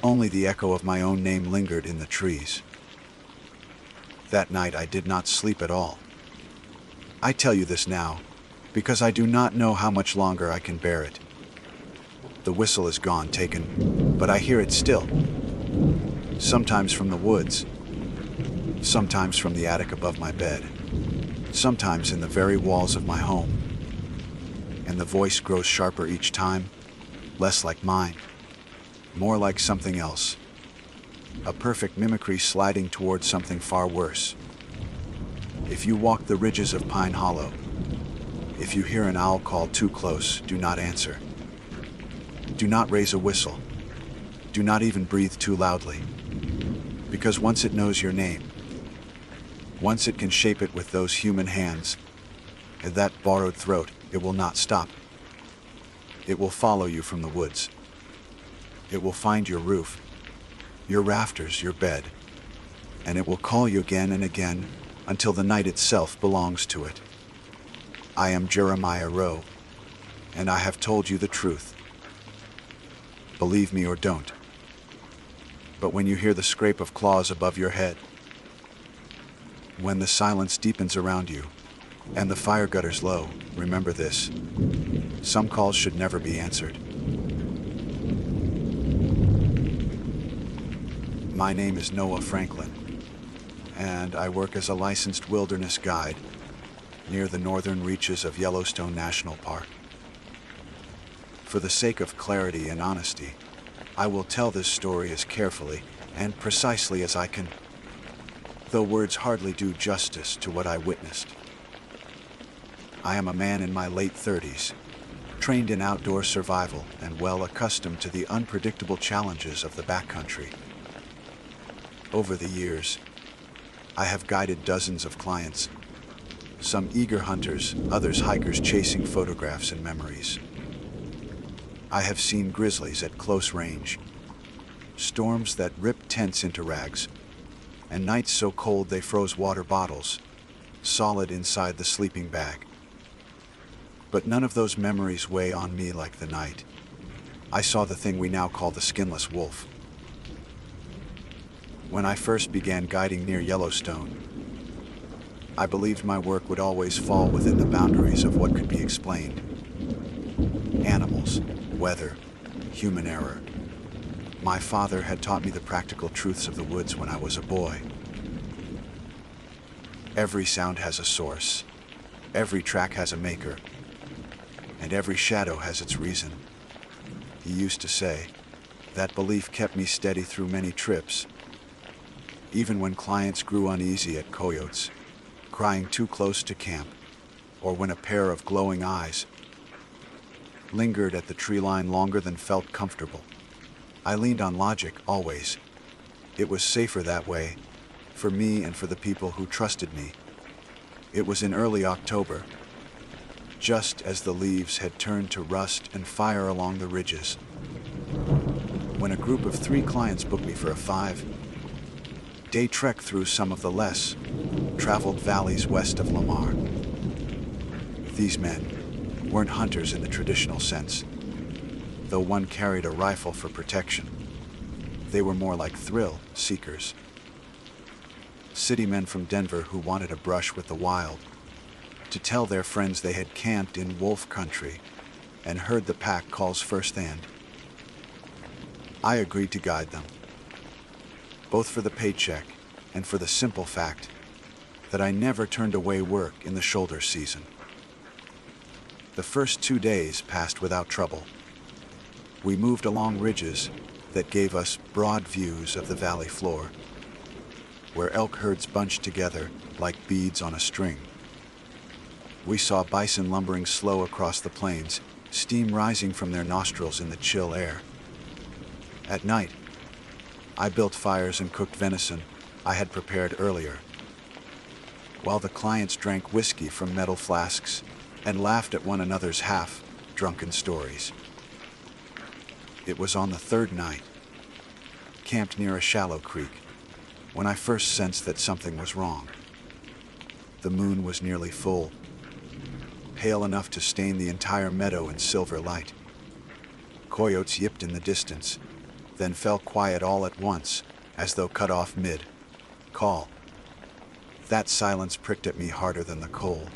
Only the echo of my own name lingered in the trees. That night I did not sleep at all. I tell you this now, because I do not know how much longer I can bear it. The whistle is gone, taken, but I hear it still. Sometimes from the woods, sometimes from the attic above my bed, sometimes in the very walls of my home. And the voice grows sharper each time, less like mine, more like something else. A perfect mimicry sliding towards something far worse. If you walk the ridges of Pine Hollow, if you hear an owl call too close, do not answer. Do not raise a whistle. Do not even breathe too loudly. Because once it knows your name, once it can shape it with those human hands, and that borrowed throat, it will not stop. It will follow you from the woods. It will find your roof, your rafters, your bed, and it will call you again and again until the night itself belongs to it. I am Jeremiah Rowe, and I have told you the truth. Believe me or don't. But when you hear the scrape of claws above your head, when the silence deepens around you, and the fire gutters low, remember this: some calls should never be answered. My name is Noah Franklin, and I work as a licensed wilderness guide near the northern reaches of Yellowstone National Park. For the sake of clarity and honesty, I will tell this story as carefully and precisely as I can, though words hardly do justice to what I witnessed. I am a man in my late 30s, trained in outdoor survival and well accustomed to the unpredictable challenges of the backcountry. Over the years, I have guided dozens of clients, some eager hunters, others hikers chasing photographs and memories. I have seen grizzlies at close range, storms that ripped tents into rags, and nights so cold they froze water bottles, solid inside the sleeping bag. But none of those memories weigh on me like the night I saw the thing we now call the skinless wolf. When I first began guiding near Yellowstone, I believed my work would always fall within the boundaries of what could be explained. Animals, weather, human error. My father had taught me the practical truths of the woods when I was a boy. Every sound has a source, every track has a maker, and every shadow has its reason. He used to say. That belief kept me steady through many trips, even when clients grew uneasy at coyotes, crying too close to camp, or when a pair of glowing eyes lingered at the tree line longer than felt comfortable. I leaned on logic always. It was safer that way, for me and for the people who trusted me. It was in early October, just as the leaves had turned to rust and fire along the ridges, when a group of 3 clients booked me for a 5-day trek through some of the less traveled valleys west of Lamar. These men weren't hunters in the traditional sense, though one carried a rifle for protection. They were more like thrill seekers. City men from Denver who wanted a brush with the wild, to tell their friends they had camped in wolf country and heard the pack calls firsthand. I agreed to guide them, both for the paycheck and for the simple fact that I never turned away work in the shoulder season. The first 2 days passed without trouble. We moved along ridges that gave us broad views of the valley floor, where elk herds bunched together like beads on a string. We saw bison lumbering slow across the plains, steam rising from their nostrils in the chill air. At night, I built fires and cooked venison I had prepared earlier, while the clients drank whiskey from metal flasks and laughed at one another's half-drunken stories. It was on the 3rd night, camped near a shallow creek, when I first sensed that something was wrong. The moon was nearly full, pale enough to stain the entire meadow in silver light. Coyotes yipped in the distance, then fell quiet all at once, as though cut off mid-call. That silence pricked at me harder than the cold.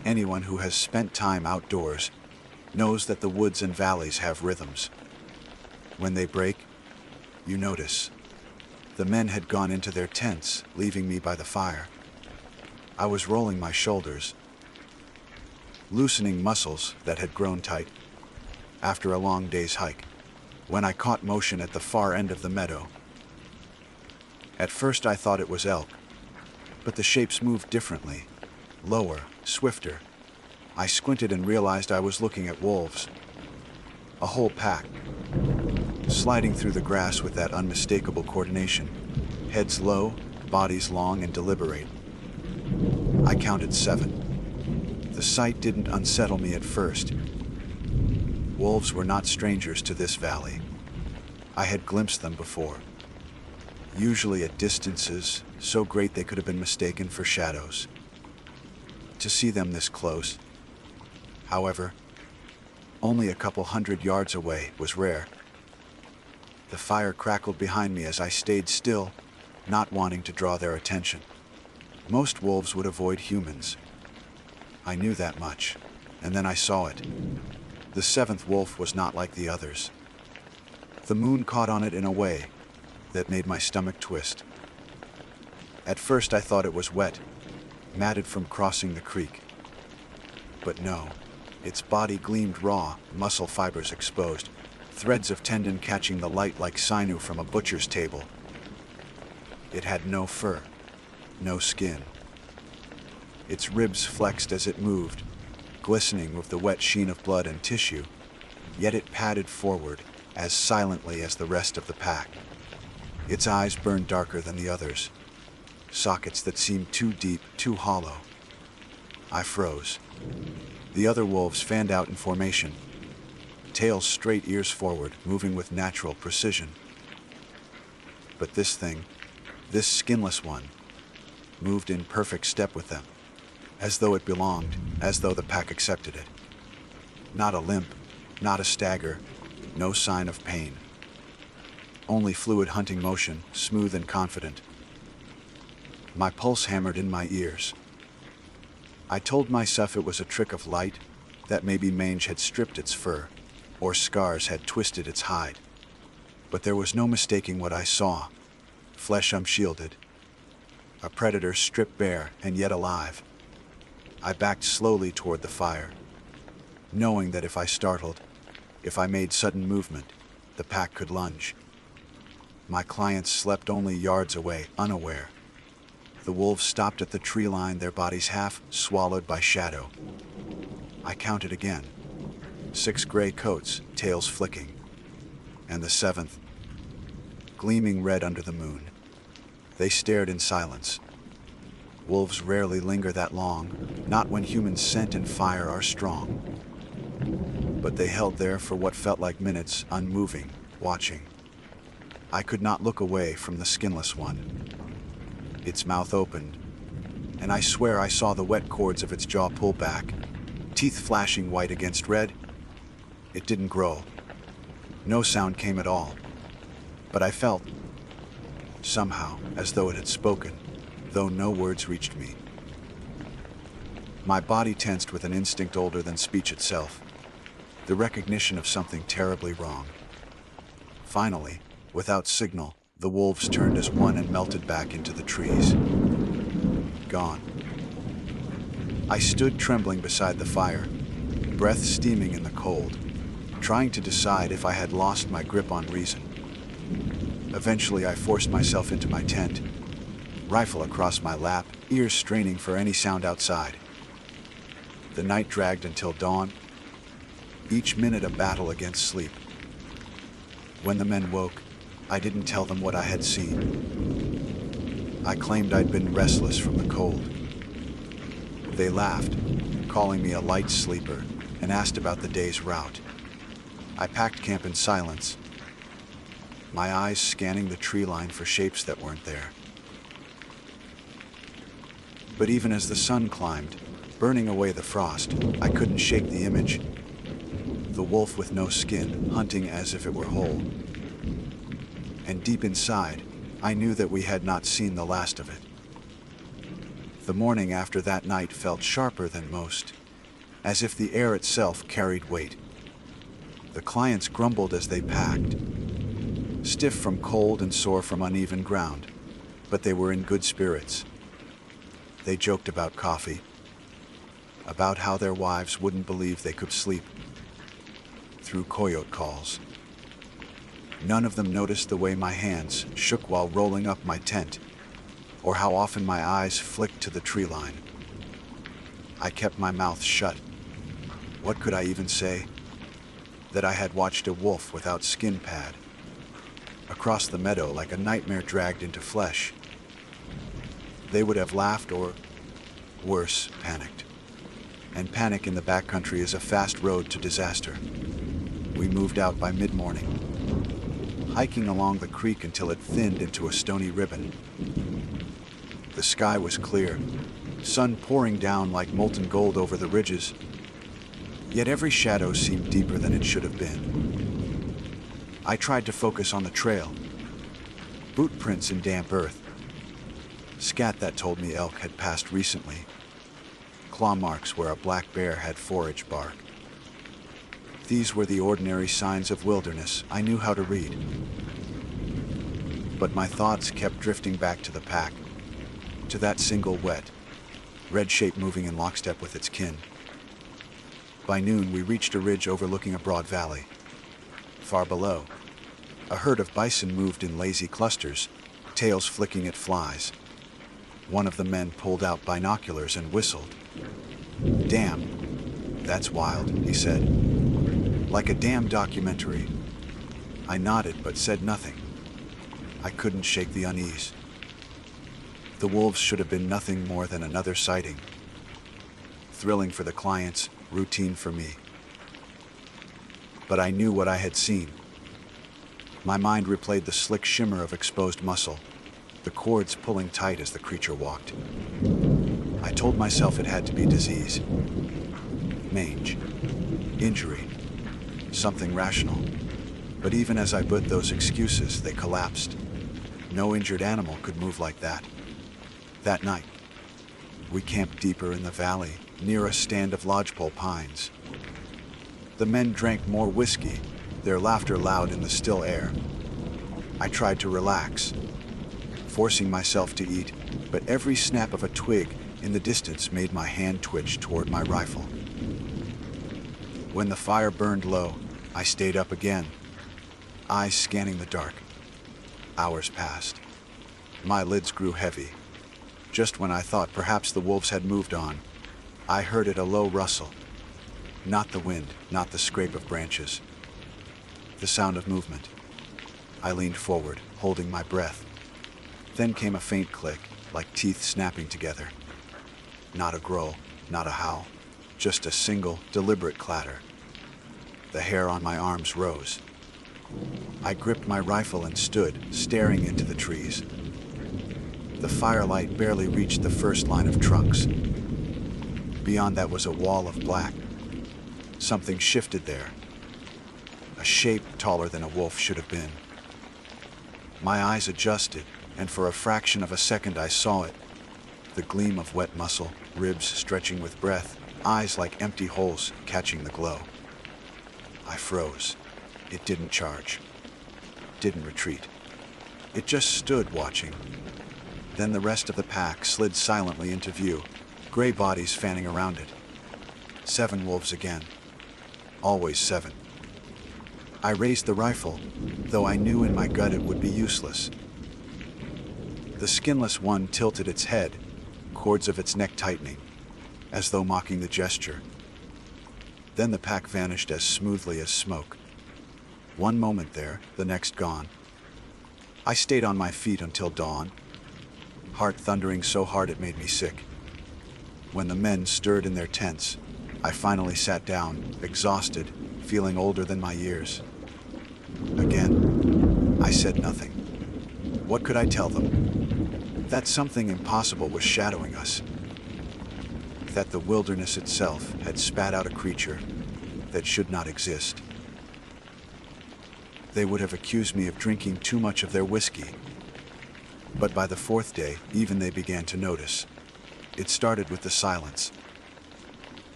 Anyone who has spent time outdoors knows that the woods and valleys have rhythms. When they break, you notice. The men had gone into their tents, leaving me by the fire. I was rolling my shoulders, loosening muscles that had grown tight after a long day's hike, when I caught motion at the far end of the meadow. At first I thought it was elk, but the shapes moved differently, lower, swifter. I squinted and realized I was looking at wolves. A whole pack, sliding through the grass with that unmistakable coordination, heads low, bodies long and deliberate. I counted 7. The sight didn't unsettle me at first. Wolves were not strangers to this valley. I had glimpsed them before, usually at distances so great they could have been mistaken for shadows. To see them this close, however, only a couple 100 yards away, was rare. The fire crackled behind me as I stayed still, not wanting to draw their attention. Most wolves would avoid humans. I knew that much, and then I saw it. The 7th wolf was not like the others. The moon caught on it in a way that made my stomach twist. At first I thought it was wet, matted from crossing the creek. But no, its body gleamed raw, muscle fibers exposed, threads of tendon catching the light like sinew from a butcher's table. It had no fur, no skin. Its ribs flexed as it moved, glistening with the wet sheen of blood and tissue, yet it padded forward as silently as the rest of the pack. Its eyes burned darker than the others, sockets that seemed too deep, too hollow. I froze. The other wolves fanned out in formation, tails straight, ears forward, moving with natural precision. But this thing, this skinless one, moved in perfect step with them, as though it belonged, as though the pack accepted it. Not a limp, not a stagger, no sign of pain. Only fluid hunting motion, smooth and confident. My pulse hammered in my ears. I told myself it was a trick of light, that maybe mange had stripped its fur, or scars had twisted its hide. But there was no mistaking what I saw. Flesh unshielded. A predator stripped bare and yet alive. I backed slowly toward the fire, knowing that if I startled, if I made sudden movement, the pack could lunge. My clients slept only yards away, unaware. The wolves stopped at the tree line, their bodies half swallowed by shadow. I counted again. 6 gray coats, tails flicking. And the 7th, gleaming red under the moon. They stared in silence. Wolves rarely linger that long, not when human scent and fire are strong. But they held there for what felt like minutes, unmoving, watching. I could not look away from the skinless one. Its mouth opened, and I swear I saw the wet cords of its jaw pull back, teeth flashing white against red. It didn't grow. No sound came at all. But I felt, somehow, as though it had spoken, though no words reached me. My body tensed with an instinct older than speech itself, the recognition of something terribly wrong. Finally, without signal, the wolves turned as one and melted back into the trees. Gone. I stood trembling beside the fire, breath steaming in the cold, trying to decide if I had lost my grip on reason. Eventually, I forced myself into my tent, rifle across my lap, ears straining for any sound outside. The night dragged until dawn, each minute a battle against sleep. When the men woke, I didn't tell them what I had seen. I claimed I'd been restless from the cold. They laughed, calling me a light sleeper, and asked about the day's route. I packed camp in silence, my eyes scanning the tree line for shapes that weren't there. But even as the sun climbed, burning away the frost, I couldn't shake the image. The wolf with no skin, hunting as if it were whole. And deep inside, I knew that we had not seen the last of it. The morning after that night felt sharper than most, as if the air itself carried weight. The clients grumbled as they packed, stiff from cold and sore from uneven ground, but they were in good spirits. They joked about coffee, about how their wives wouldn't believe they could sleep through coyote calls. None of them noticed the way my hands shook while rolling up my tent, or how often my eyes flicked to the tree line. I kept my mouth shut. What could I even say? That I had watched a wolf without skin pad, across the meadow like a nightmare dragged into flesh. They would have laughed or, worse, panicked. And panic in the backcountry is a fast road to disaster. We moved out by mid-morning, hiking along the creek until it thinned into a stony ribbon. The sky was clear, sun pouring down like molten gold over the ridges, yet every shadow seemed deeper than it should have been. I tried to focus on the trail, boot prints in damp earth, scat that told me elk had passed recently, claw marks where a black bear had forage bark. These were the ordinary signs of wilderness I knew how to read. But my thoughts kept drifting back to the pack, to that single wet, red shape moving in lockstep with its kin. By noon, we reached a ridge overlooking a broad valley. Far below, a herd of bison moved in lazy clusters, tails flicking at flies. One of the men pulled out binoculars and whistled. "Damn, that's wild," he said. "Like a damn documentary." I nodded but said nothing. I couldn't shake the unease. The wolves should have been nothing more than another sighting. Thrilling for the clients, routine for me. But I knew what I had seen. My mind replayed the slick shimmer of exposed muscle, the cords pulling tight as the creature walked. I told myself it had to be disease, mange, injury, something rational. But even as I put those excuses, they collapsed. No injured animal could move like that. That night, we camped deeper in the valley, near a stand of lodgepole pines. The men drank more whiskey, their laughter loud in the still air. I tried to relax, forcing myself to eat, but every snap of a twig in the distance made my hand twitch toward my rifle. When the fire burned low, I stayed up again, eyes scanning the dark. Hours passed. My lids grew heavy. Just when I thought perhaps the wolves had moved on, I heard it, a low rustle. Not the wind, not the scrape of branches. The sound of movement. I leaned forward, holding my breath. Then came a faint click, like teeth snapping together. Not a growl, not a howl, just a single, deliberate clatter. The hair on my arms rose. I gripped my rifle and stood, staring into the trees. The firelight barely reached the first line of trunks. Beyond that was a wall of black. Something shifted there. A shape taller than a wolf should have been. My eyes adjusted, and for a fraction of a second I saw it. The gleam of wet muscle, ribs stretching with breath, eyes like empty holes catching the glow. I froze. It didn't charge. Didn't retreat. It just stood watching. Then the rest of the pack slid silently into view, gray bodies fanning around it. 7 wolves again. Always 7. I raised the rifle, though I knew in my gut it would be useless. The skinless one tilted its head, cords of its neck tightening, as though mocking the gesture. Then the pack vanished as smoothly as smoke. One moment there, the next gone. I stayed on my feet until dawn, heart thundering so hard it made me sick. When the men stirred in their tents, I finally sat down, exhausted, feeling older than my years. Again, I said nothing. What could I tell them? That something impossible was shadowing us. That the wilderness itself had spat out a creature that should not exist. They would have accused me of drinking too much of their whiskey. But by the 4th day, even they began to notice. It started with the silence.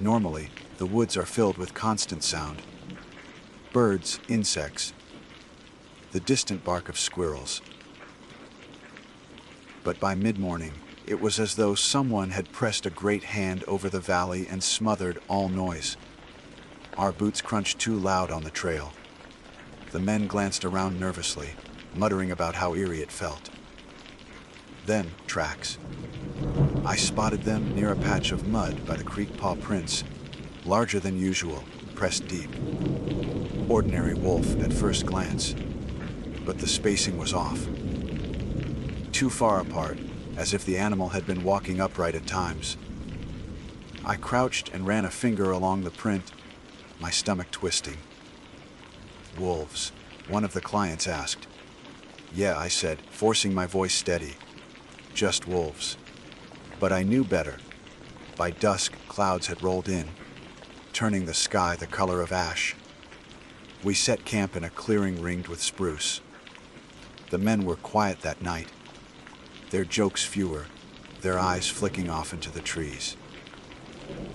Normally, the woods are filled with constant sound. Birds, insects, the distant bark of squirrels. But by mid-morning, it was as though someone had pressed a great hand over the valley and smothered all noise. Our boots crunched too loud on the trail. The men glanced around nervously, muttering about how eerie it felt. Then, tracks. I spotted them near a patch of mud by the creek paw prints, larger than usual, pressed deep. Ordinary wolf at first glance, but the spacing was off. Too far apart, as if the animal had been walking upright at times. I crouched and ran a finger along the print, my stomach twisting. Wolves, one of the clients asked. Yeah, I said, forcing my voice steady. Just wolves. But I knew better. By dusk, clouds had rolled in, turning the sky the color of ash. We set camp in a clearing ringed with spruce. The men were quiet that night, their jokes fewer, their eyes flicking off into the trees.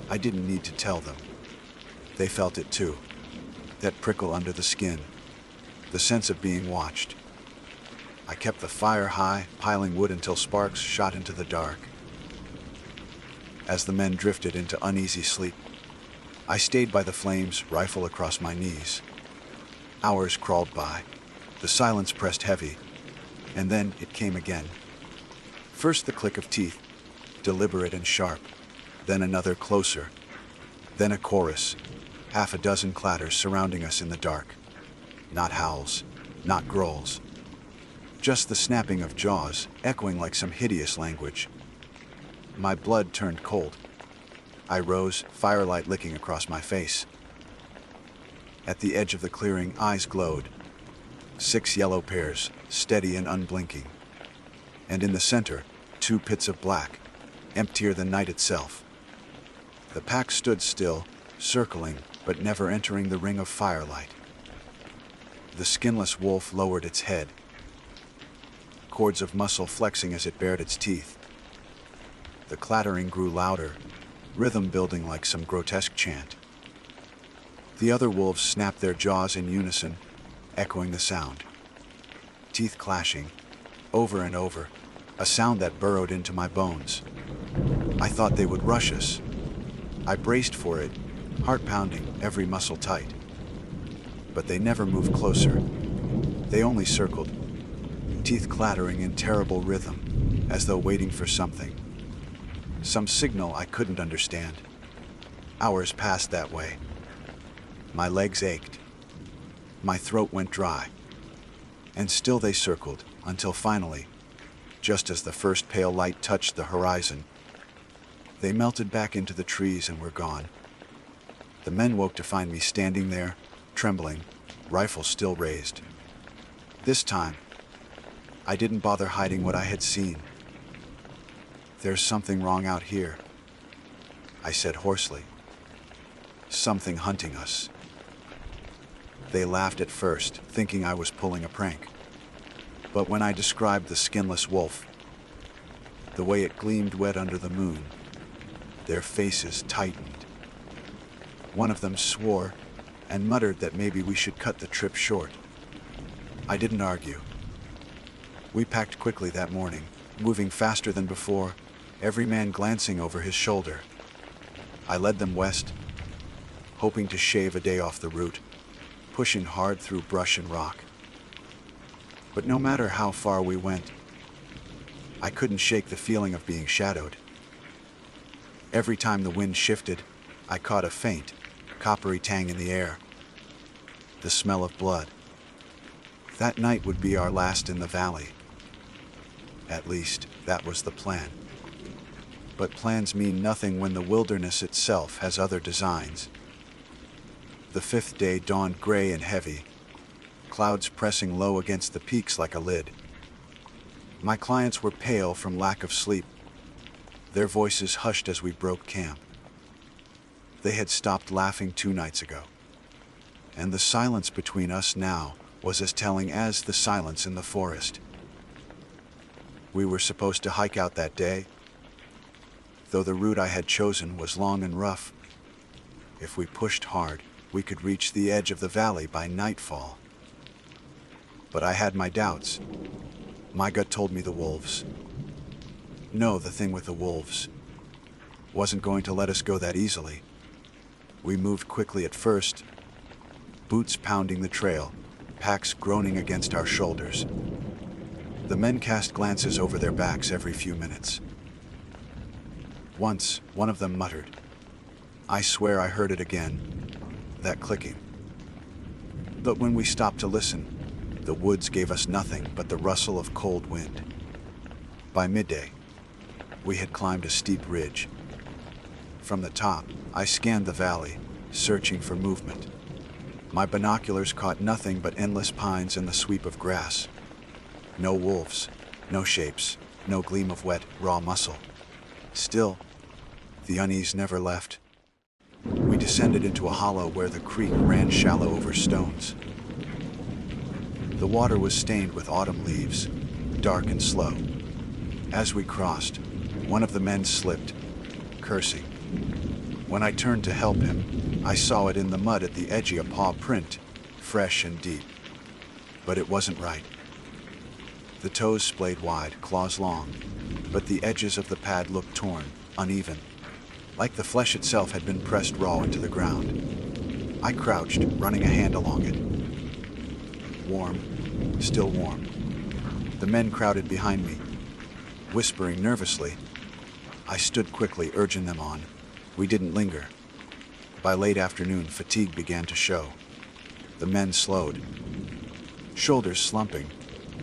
I didn't need to tell them. They felt it too, that prickle under the skin, the sense of being watched. I kept the fire high, piling wood until sparks shot into the dark. As the men drifted into uneasy sleep, I stayed by the flames, rifle across my knees. Hours crawled by. The silence pressed heavy, and then it came again. First the click of teeth, deliberate and sharp, then another closer, then a chorus, half a dozen clatters surrounding us in the dark. Not howls, not growls, just the snapping of jaws, echoing like some hideous language. My blood turned cold. I rose, firelight licking across my face. At the edge of the clearing, eyes glowed. 6 yellow pairs, steady and unblinking. And in the center, 2 pits of black, emptier than night itself. The pack stood still, circling, but never entering the ring of firelight. The skinless wolf lowered its head, cords of muscle flexing as it bared its teeth. The clattering grew louder, rhythm building like some grotesque chant. The other wolves snapped their jaws in unison, echoing the sound. Teeth clashing, over and over, a sound that burrowed into my bones. I thought they would rush us. I braced for it, heart pounding, every muscle tight. But they never moved closer. They only circled, teeth clattering in terrible rhythm, as though waiting for something. Some signal I couldn't understand. Hours passed that way. My legs ached. My throat went dry. And still they circled, until finally, just as the first pale light touched the horizon, they melted back into the trees and were gone. The men woke to find me standing there, trembling, rifle still raised. This time, I didn't bother hiding what I had seen. "There's something wrong out here," I said hoarsely. "Something hunting us." They laughed at first, thinking I was pulling a prank. But when I described the skinless wolf, the way it gleamed wet under the moon, their faces tightened. One of them swore and muttered that maybe we should cut the trip short. I didn't argue. We packed quickly that morning, moving faster than before, every man glancing over his shoulder. I led them west, hoping to shave a day off the route, pushing hard through brush and rock. But no matter how far we went, I couldn't shake the feeling of being shadowed. Every time the wind shifted, I caught a faint, coppery tang in the air. The smell of blood. That night would be our last in the valley. At least, that was the plan. But plans mean nothing when the wilderness itself has other designs. The fifth day dawned gray and heavy, clouds pressing low against the peaks like a lid. My clients were pale from lack of sleep, their voices hushed as we broke camp. They had stopped laughing 2 nights ago, and the silence between us now was as telling as the silence in the forest. We were supposed to hike out that day, though the route I had chosen was long and rough. If we pushed hard, we could reach the edge of the valley by nightfall. But I had my doubts. My gut told me the wolves. No, the thing with the wolves wasn't going to let us go that easily. We moved quickly at first, boots pounding the trail, packs groaning against our shoulders. The men cast glances over their backs every few minutes. Once, one of them muttered. I swear I heard it again, that clicking. But when we stopped to listen, the woods gave us nothing but the rustle of cold wind. By midday, we had climbed a steep ridge. From the top, I scanned the valley, searching for movement. My binoculars caught nothing but endless pines and the sweep of grass. No wolves, no shapes, no gleam of wet, raw muscle. Still, the unease never left. We descended into a hollow where the creek ran shallow over stones. The water was stained with autumn leaves, dark and slow. As we crossed, one of the men slipped, cursing. When I turned to help him, I saw it in the mud at the edge, a paw print, fresh and deep. But it wasn't right. The toes splayed wide, claws long, but the edges of the pad looked torn, uneven, like the flesh itself had been pressed raw into the ground. I crouched, running a hand along it. Warm, still warm. The men crowded behind me, whispering nervously. I stood quickly, urging them on. We didn't linger. By late afternoon, fatigue began to show. The men slowed, shoulders slumping,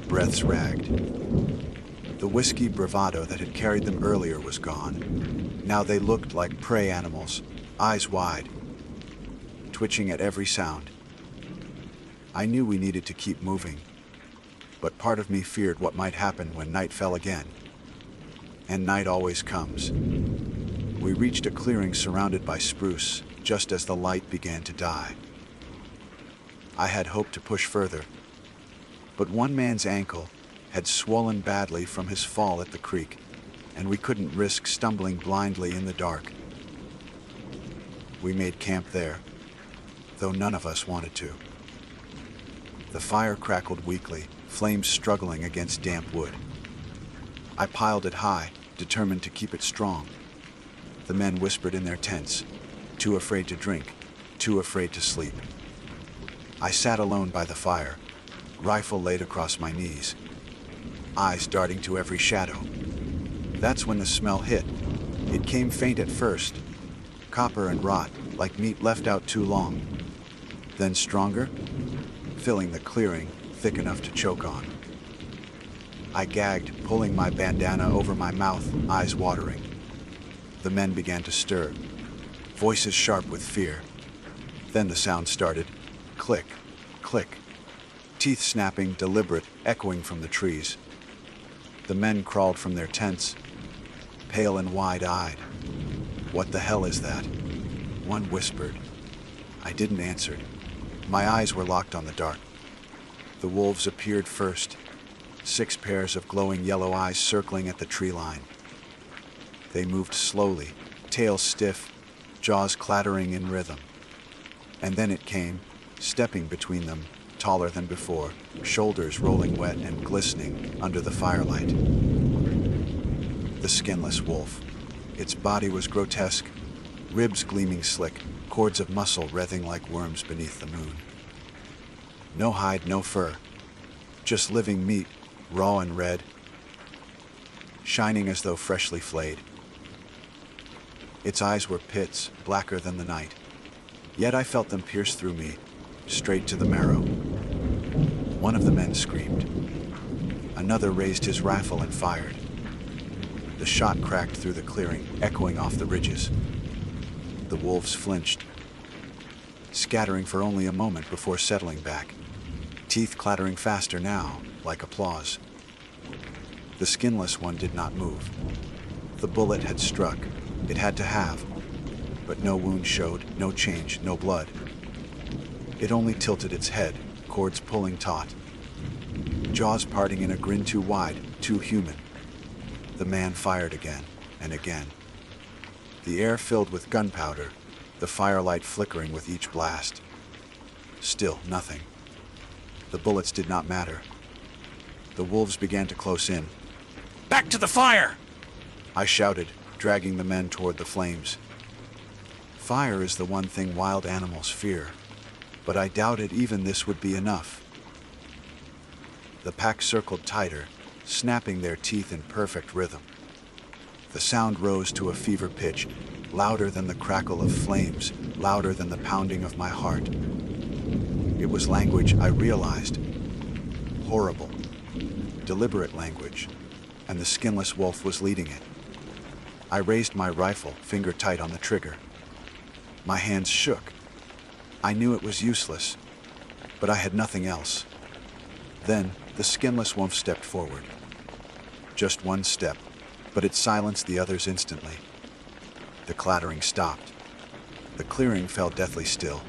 breaths ragged. The whiskey bravado that had carried them earlier was gone. Now they looked like prey animals, eyes wide, twitching at every sound. I knew we needed to keep moving, but part of me feared what might happen when night fell again. And night always comes. We reached a clearing surrounded by spruce, just as the light began to die. I had hoped to push further, but one man's ankle had swollen badly from his fall at the creek, and we couldn't risk stumbling blindly in the dark. We made camp there, though none of us wanted to. The fire crackled weakly, flames struggling against damp wood. I piled it high, determined to keep it strong. The men whispered in their tents, too afraid to drink, too afraid to sleep. I sat alone by the fire, rifle laid across my knees, eyes darting to every shadow. That's when the smell hit. It came faint at first, copper and rot, like meat left out too long. Then stronger, filling the clearing, thick enough to choke on. I gagged, pulling my bandana over my mouth, eyes watering. The men began to stir, voices sharp with fear. Then the sound started. Click, click. Teeth snapping, deliberate, echoing from the trees. The men crawled from their tents, pale and wide-eyed. "What the hell is that?" One whispered. I didn't answer. My eyes were locked on the dark. The wolves appeared first, 6 pairs of glowing yellow eyes circling at the tree line. They moved slowly, tails stiff, jaws clattering in rhythm. And then it came, stepping between them, taller than before, shoulders rolling wet and glistening under the firelight. The skinless wolf. Its body was grotesque, ribs gleaming slick, cords of muscle writhing like worms beneath the moon. No hide, no fur, just living meat, raw and red, shining as though freshly flayed. Its eyes were pits, blacker than the night, yet I felt them pierce through me, straight to the marrow. One of the men screamed. Another raised his rifle and fired. The shot cracked through the clearing, echoing off the ridges. The wolves flinched, scattering for only a moment before settling back, teeth clattering faster now, like applause. The skinless one did not move. The bullet had struck. It had to have. But no wound showed, no change, no blood. It only tilted its head, cords pulling taut, jaws parting in a grin too wide, too human. The man fired again and again. The air filled with gunpowder, the firelight flickering with each blast. Still nothing. The bullets did not matter. The wolves began to close in. "Back to the fire!" I shouted, dragging the men toward the flames. Fire is the one thing wild animals fear, but I doubted even this would be enough. The pack circled tighter, snapping their teeth in perfect rhythm. The sound rose to a fever pitch, louder than the crackle of flames, louder than the pounding of my heart. It was language, I realized. Horrible, deliberate language, and the skinless wolf was leading it. I raised my rifle, finger tight on the trigger. My hands shook. I knew it was useless, but I had nothing else. Then the skinless wolf stepped forward. Just one step, but it silenced the others instantly. The clattering stopped. The clearing fell deathly still.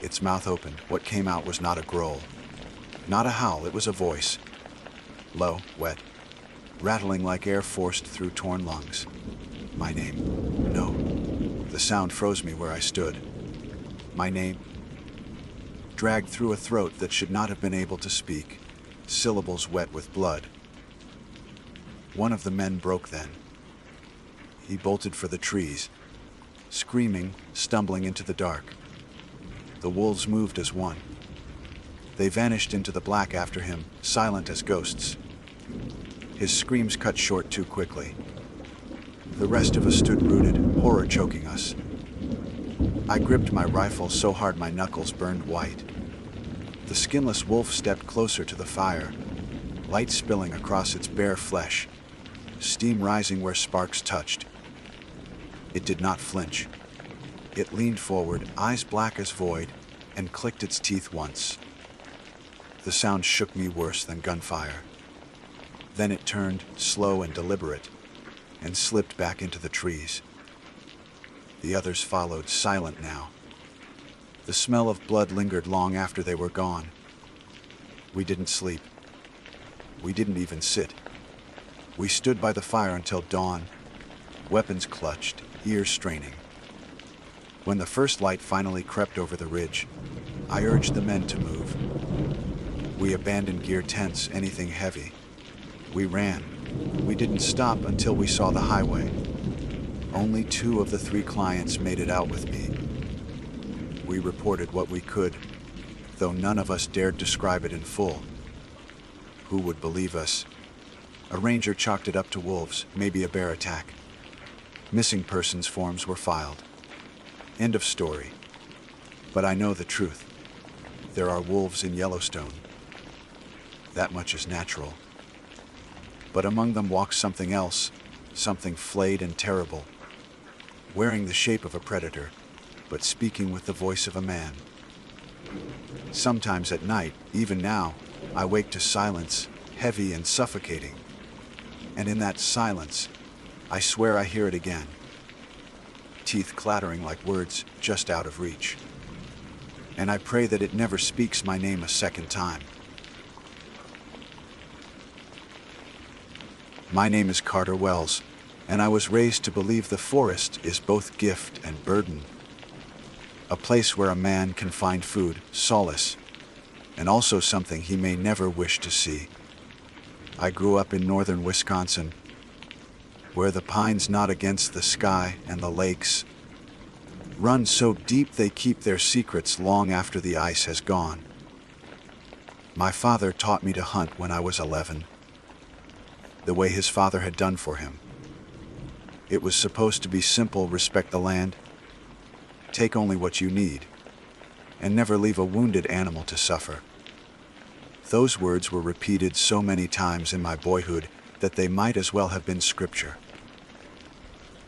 Its mouth opened. What came out was not a growl, not a howl, it was a voice. Low, wet, rattling like air forced through torn lungs. My name. No. The sound froze me where I stood. My name, dragged through a throat that should not have been able to speak, syllables wet with blood. One of the men broke then. He bolted for the trees, screaming, stumbling into the dark. The wolves moved as one. They vanished into the black after him, silent as ghosts. His screams cut short too quickly. The rest of us stood rooted, horror choking us. I gripped my rifle so hard my knuckles burned white. The skinless wolf stepped closer to the fire, light spilling across its bare flesh, steam rising where sparks touched. It did not flinch. It leaned forward, eyes black as void, and clicked its teeth once. The sound shook me worse than gunfire. Then it turned, slow and deliberate, and slipped back into the trees. The others followed, silent now. The smell of blood lingered long after they were gone. We didn't sleep. We didn't even sit. We stood by the fire until dawn, weapons clutched, ears straining. When the first light finally crept over the ridge, I urged the men to move. We abandoned gear, tents, anything heavy. We ran. We didn't stop until we saw the highway. Only 2 of the 3 clients made it out with me. We reported what we could, though none of us dared describe it in full. Who would believe us? A ranger chalked it up to wolves, maybe a bear attack. Missing persons forms were filed. End of story. But I know the truth. There are wolves in Yellowstone. That much is natural. But among them walks something else, something flayed and terrible, wearing the shape of a predator, but speaking with the voice of a man. Sometimes at night, even now, I wake to silence, heavy and suffocating. And in that silence, I swear I hear it again. Teeth clattering like words just out of reach. And I pray that it never speaks my name a second time. My name is Carter Wells, and I was raised to believe the forest is both gift and burden. A place where a man can find food, solace, and also something he may never wish to see. I grew up in northern Wisconsin, where the pines nod against the sky and the lakes run so deep they keep their secrets long after the ice has gone. My father taught me to hunt when I was 11, the way his father had done for him. It was supposed to be simple: respect the land, take only what you need, and never leave a wounded animal to suffer. Those words were repeated so many times in my boyhood that they might as well have been scripture.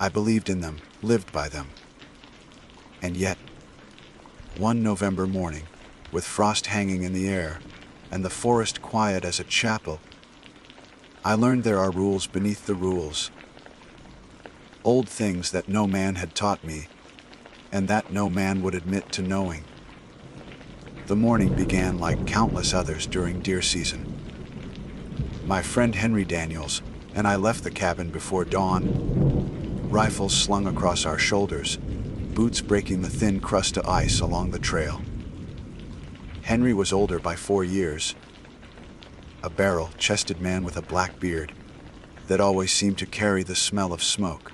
I believed in them, lived by them. And yet, one November morning, with frost hanging in the air and the forest quiet as a chapel, I learned there are rules beneath the rules. Old things that no man had taught me, and that no man would admit to knowing. The morning began like countless others during deer season. My friend Henry Daniels and I left the cabin before dawn, rifles slung across our shoulders, boots breaking the thin crust of ice along the trail. Henry was older by 4 years, a barrel-chested man with a black beard that always seemed to carry the smell of smoke.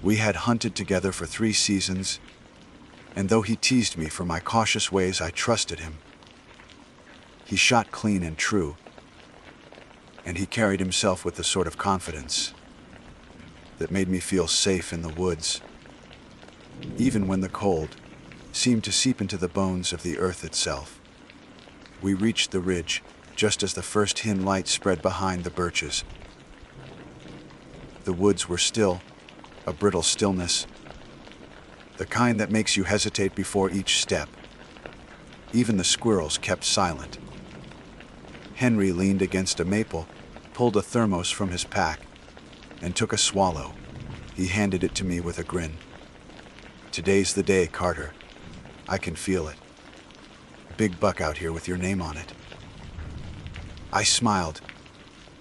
We had hunted together for 3 seasons, and though he teased me for my cautious ways, I trusted him. He shot clean and true, and he carried himself with the sort of confidence that made me feel safe in the woods, even when the cold seemed to seep into the bones of the earth itself. We reached the ridge just as the first hint light spread behind the birches. The woods were still, a brittle stillness, the kind that makes you hesitate before each step. Even the squirrels kept silent. Henry leaned against a maple, pulled a thermos from his pack, and took a swallow. He handed it to me with a grin. "Today's the day, Carter. I can feel it. Big buck out here with your name on it." I smiled,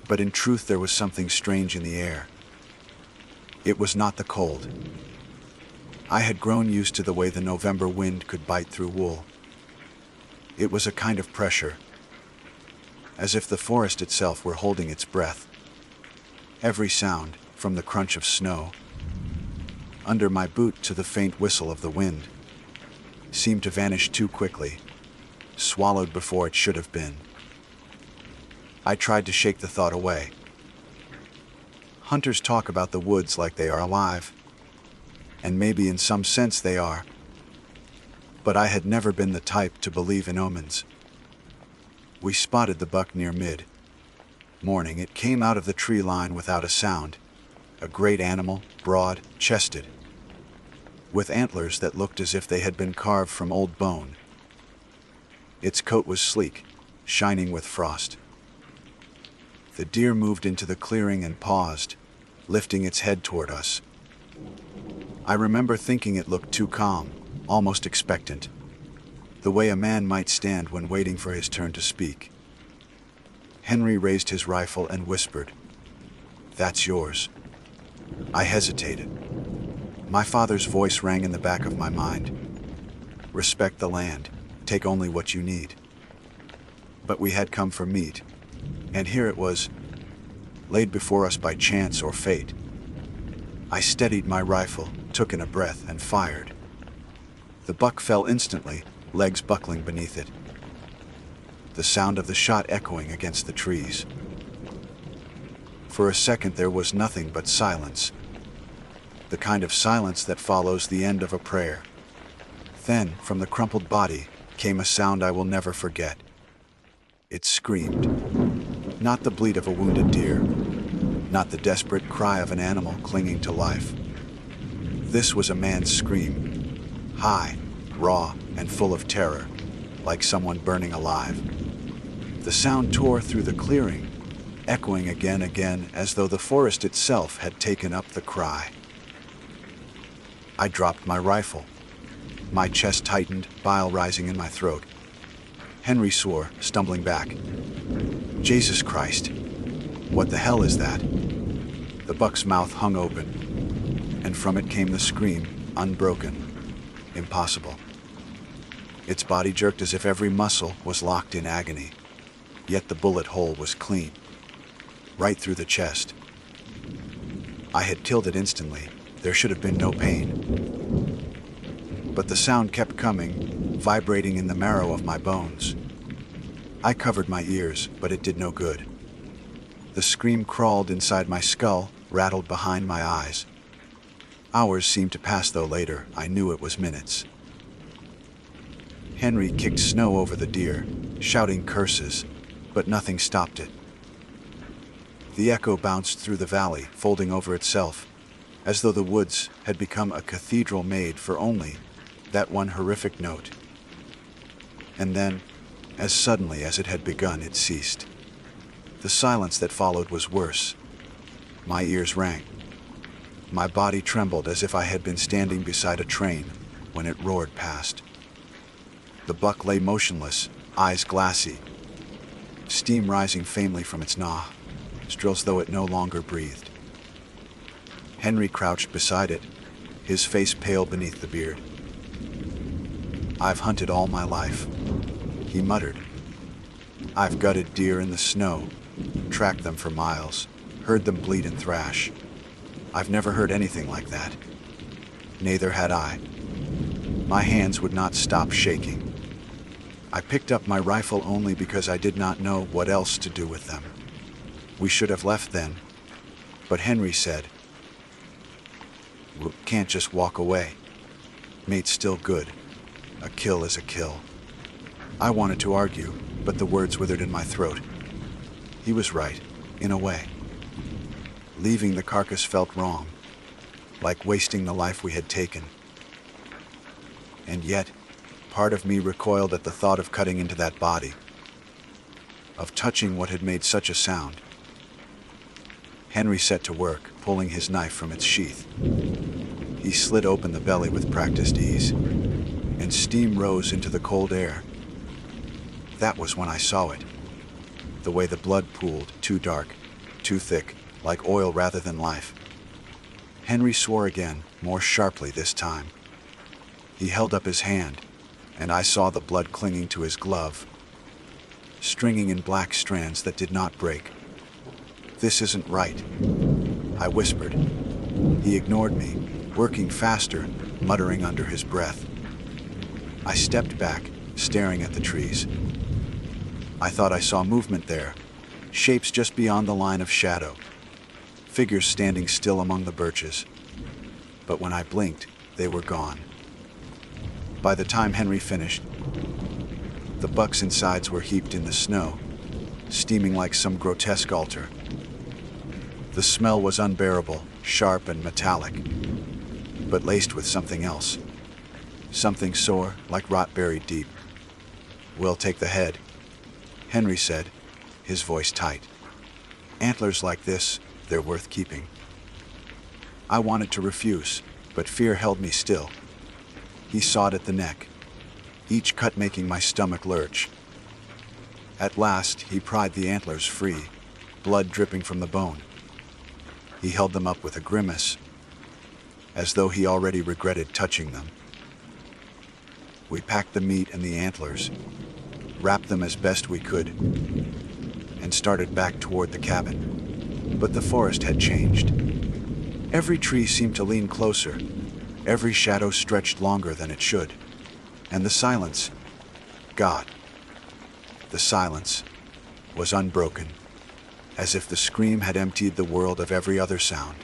but in truth there was something strange in the air. It was not the cold. I had grown used to the way the November wind could bite through wool. It was a kind of pressure, as if the forest itself were holding its breath. Every sound, from the crunch of snow under my boot to the faint whistle of the wind, seemed to vanish too quickly, swallowed before it should have been. I tried to shake the thought away. Hunters talk about the woods like they are alive, and maybe in some sense they are, but I had never been the type to believe in omens. We spotted the buck near mid-morning. It came out of the tree line without a sound, a great animal, broad-chested, with antlers that looked as if they had been carved from old bone. Its coat was sleek, shining with frost. The deer moved into the clearing and paused, lifting its head toward us. I remember thinking it looked too calm, almost expectant, the way a man might stand when waiting for his turn to speak. Henry raised his rifle and whispered, "That's yours." I hesitated. My father's voice rang in the back of my mind. Respect the land. Take only what you need. But we had come for meat, and here it was, laid before us by chance or fate. I steadied my rifle, took in a breath, and fired. The buck fell instantly, legs buckling beneath it, the sound of the shot echoing against the trees. For a second there was nothing but silence, the kind of silence that follows the end of a prayer. Then, from the crumpled body, came a sound I will never forget. It screamed. Not the bleat of a wounded deer, not the desperate cry of an animal clinging to life. This was a man's scream, high, raw, and full of terror, like someone burning alive. The sound tore through the clearing, echoing again, as though the forest itself had taken up the cry. I dropped my rifle. My chest tightened, bile rising in my throat. Henry swore, stumbling back. Jesus Christ! What the hell is that? The buck's mouth hung open, and from it came the scream, unbroken, impossible. Its body jerked as if every muscle was locked in agony, yet the bullet hole was clean, right through the chest. I had killed it instantly. There should have been no pain. But the sound kept coming, vibrating in the marrow of my bones. I covered my ears, but it did no good. The scream crawled inside my skull, rattled behind my eyes. Hours seemed to pass, though later I knew it was minutes. Henry kicked snow over the deer, shouting curses, but nothing stopped it. The echo bounced through the valley, folding over itself, as though the woods had become a cathedral made for only that one horrific note. And then, as suddenly as it had begun, it ceased. The silence that followed was worse. My ears rang. My body trembled as if I had been standing beside a train when it roared past. The buck lay motionless, eyes glassy, steam rising faintly from its nostrils, though it no longer breathed. Henry crouched beside it, his face pale beneath the beard. "I've hunted all my life," he muttered. "I've gutted deer in the snow, tracked them for miles, heard them bleat and thrash. I've never heard anything like that. Neither had I." My hands would not stop shaking. I picked up my rifle only because I did not know what else to do with them. We should have left then, but Henry said, "We can't just walk away. Mate's still good. A kill is a kill." I wanted to argue, but the words withered in my throat. He was right, in a way. Leaving the carcass felt wrong, like wasting the life we had taken. And yet, part of me recoiled at the thought of cutting into that body, of touching what had made such a sound. Henry set to work, pulling his knife from its sheath. He slid open the belly with practiced ease, and steam rose into the cold air. That was when I saw it. The way the blood pooled, too dark, too thick, like oil rather than life. Henry swore again, more sharply this time. He held up his hand, and I saw the blood clinging to his glove, stringing in black strands that did not break. "This isn't right," I whispered. He ignored me, working faster, muttering under his breath. I stepped back, staring at the trees. I thought I saw movement there, shapes just beyond the line of shadow, figures standing still among the birches. But when I blinked, they were gone. By the time Henry finished, the buck's insides were heaped in the snow, steaming like some grotesque altar. The smell was unbearable, sharp and metallic, but laced with something else. Something sore, like rot buried deep. "We'll take the head," Henry said, his voice tight. "Antlers like this, they're worth keeping." I wanted to refuse, but fear held me still. He sawed at the neck, each cut making my stomach lurch. At last, he pried the antlers free, blood dripping from the bone. He held them up with a grimace. as though he already regretted touching them. We packed the meat and the antlers, wrapped them as best we could, and started back toward the cabin. But the forest had changed. Every tree seemed to lean closer, every shadow stretched longer than it should, and the silence, God, the silence, was unbroken, as if the scream had emptied the world of every other sound.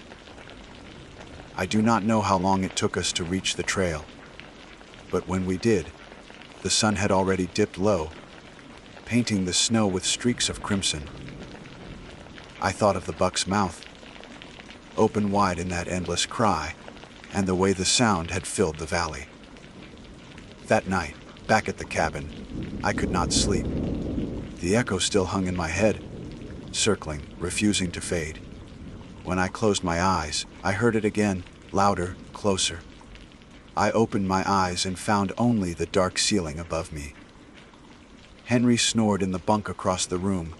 I do not know how long it took us to reach the trail, but when we did, the sun had already dipped low, painting the snow with streaks of crimson. I thought of the buck's mouth, open wide in that endless cry, and the way the sound had filled the valley. That night, back at the cabin, I could not sleep. The echo still hung in my head, circling, refusing to fade. When I closed my eyes, I heard it again, louder, closer. I opened my eyes and found only the dark ceiling above me. Henry snored in the bunk across the room,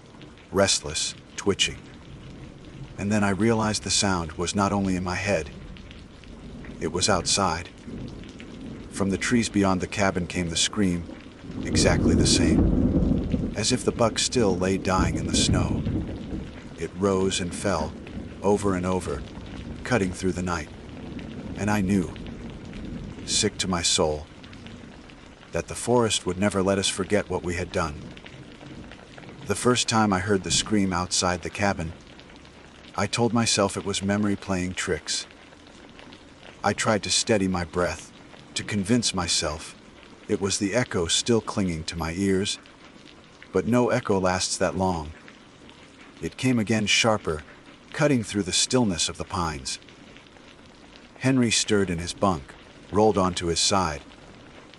restless, twitching. And then I realized the sound was not only in my head, it was outside. From the trees beyond the cabin came the scream, exactly the same, as if the buck still lay dying in the snow. It rose and fell, over and over, cutting through the night. And I knew, sick to my soul, that the forest would never let us forget what we had done. The first time I heard the scream outside the cabin, I told myself it was memory playing tricks. I tried to steady my breath, to convince myself it was the echo still clinging to my ears, but no echo lasts that long. It came again sharper, cutting through the stillness of the pines. Henry stirred in his bunk, rolled onto his side,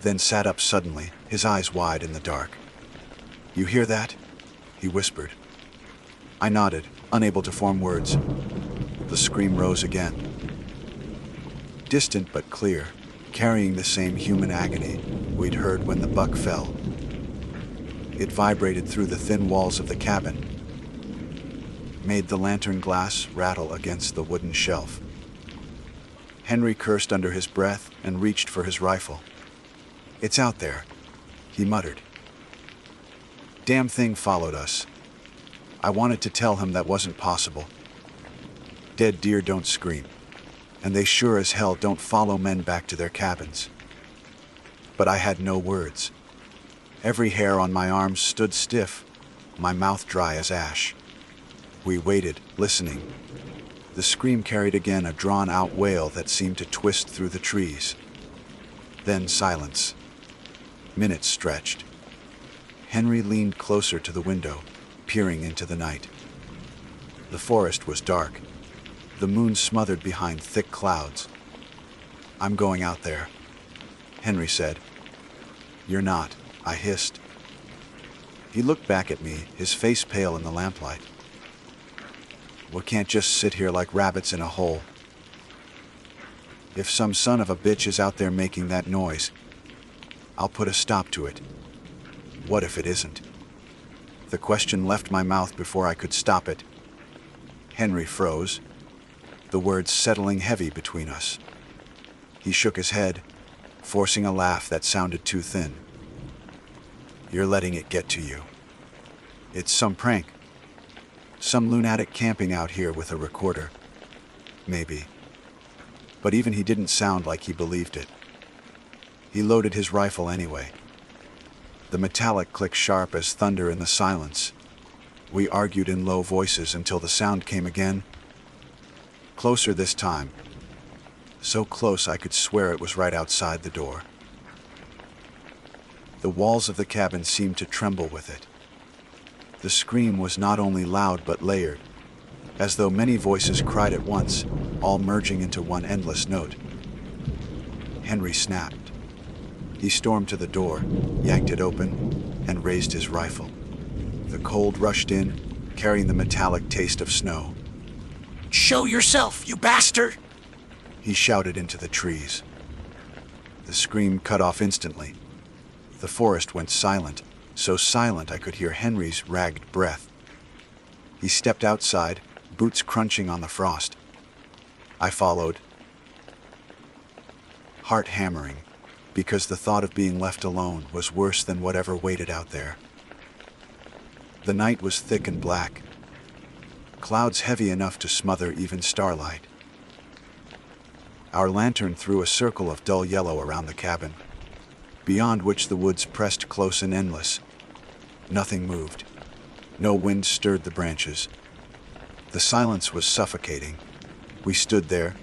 then sat up suddenly, his eyes wide in the dark. "You hear that?" he whispered. I nodded, unable to form words. The scream rose again. Distant but clear, carrying the same human agony we'd heard when the buck fell. It vibrated through the thin walls of the cabin, made the lantern glass rattle against the wooden shelf. Henry cursed under his breath and reached for his rifle. "It's out there," he muttered. Damn thing followed us. I wanted to tell him that wasn't possible. Dead deer don't scream, and they sure as hell don't follow men back to their cabins. But I had no words. Every hair on my arms stood stiff, my mouth dry as ash. We waited, listening. The scream carried again a drawn-out wail that seemed to twist through the trees. Then silence. Minutes stretched. Henry leaned closer to the window, peering into the night. The forest was dark, the moon smothered behind thick clouds. "I'm going out there," Henry said. "You're not," I hissed. He looked back at me, his face pale in the lamplight. "We can't just sit here like rabbits in a hole. If some son of a bitch is out there making that noise, I'll put a stop to it. What if it isn't?" The question left my mouth before I could stop it. Henry froze, the words settling heavy between us. He shook his head, forcing a laugh that sounded too thin. "You're letting it get to you. It's some prank. Some lunatic camping out here with a recorder. Maybe." But even he didn't sound like he believed it. He loaded his rifle anyway. The metallic clicked sharp as thunder in the silence. We argued in low voices until the sound came again. Closer this time. So close I could swear it was right outside the door. The walls of the cabin seemed to tremble with it. The scream was not only loud but layered, as though many voices cried at once, all merging into one endless note. Henry snapped. He stormed to the door, yanked it open, and raised his rifle. The cold rushed in, carrying the metallic taste of snow. "Show yourself, you bastard!" he shouted into the trees. The scream cut off instantly. The forest went silent, so silent I could hear Henry's ragged breath. He stepped outside, boots crunching on the frost. I followed. heart hammering, because the thought of being left alone was worse than whatever waited out there. The night was thick and black, clouds heavy enough to smother even starlight. Our lantern threw a circle of dull yellow around the cabin, beyond which the woods pressed close and endless. Nothing moved. No wind stirred the branches. The silence was suffocating. We stood there,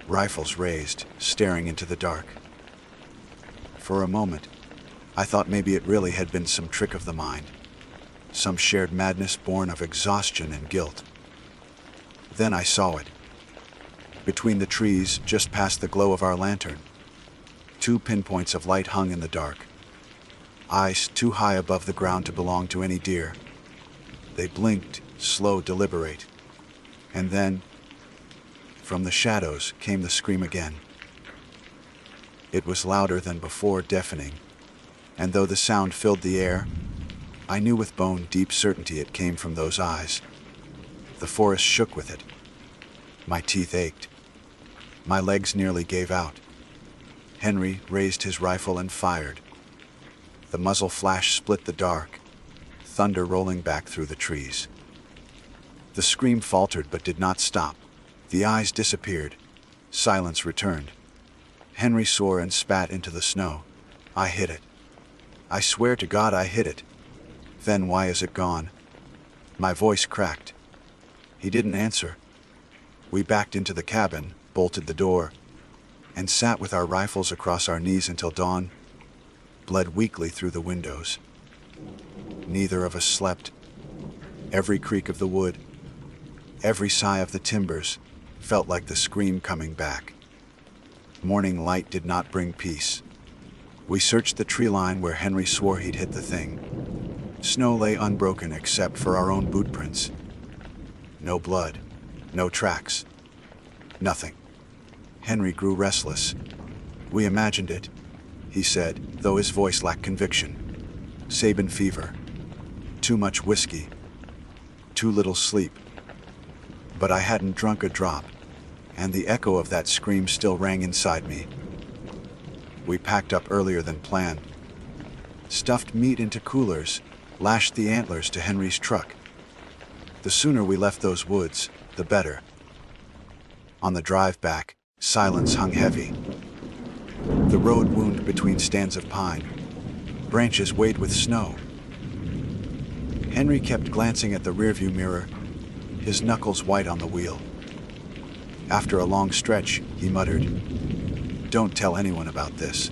rifles raised, staring into the dark. For a moment, I thought maybe it really had been some trick of the mind, some shared madness born of exhaustion and guilt. Then I saw it. Between the trees, just past the glow of our lantern, 2 pinpoints of light hung in the dark. Eyes too high above the ground to belong to any deer. They blinked, slow, deliberate. And then, from the shadows came the scream again. It was louder than before, deafening, and though the sound filled the air, I knew with bone-deep certainty it came from those eyes. The forest shook with it. My teeth ached. My legs nearly gave out. Henry raised his rifle and fired. The muzzle flash split the dark, thunder rolling back through the trees. The scream faltered but did not stop. The eyes disappeared. Silence returned. Henry swore and spat into the snow. I hit it. I swear to God I hit it. Then why is it gone? My voice cracked. He didn't answer. We backed into the cabin, bolted the door, and sat with our rifles across our knees until dawn bled weakly through the windows. Neither of us slept. Every creak of the wood, every sigh of the timbers, felt like the scream coming back. Morning light did not bring peace. We searched the tree line where Henry swore he'd hit the thing. Snow lay unbroken except for our own boot prints. No blood, no tracks, nothing. Henry grew restless. We imagined it, he said, though his voice lacked conviction. Sabin fever. Too much whiskey. Too little sleep. But I hadn't drunk a drop, and the echo of that scream still rang inside me. We packed up earlier than planned, stuffed meat into coolers, lashed the antlers to Henry's truck. The sooner we left those woods, the better. On the drive back, silence hung heavy. The road wound between stands of pine. Branches weighed with snow. Henry kept glancing at the rearview mirror, his knuckles white on the wheel. After a long stretch, he muttered, "Don't tell anyone about this.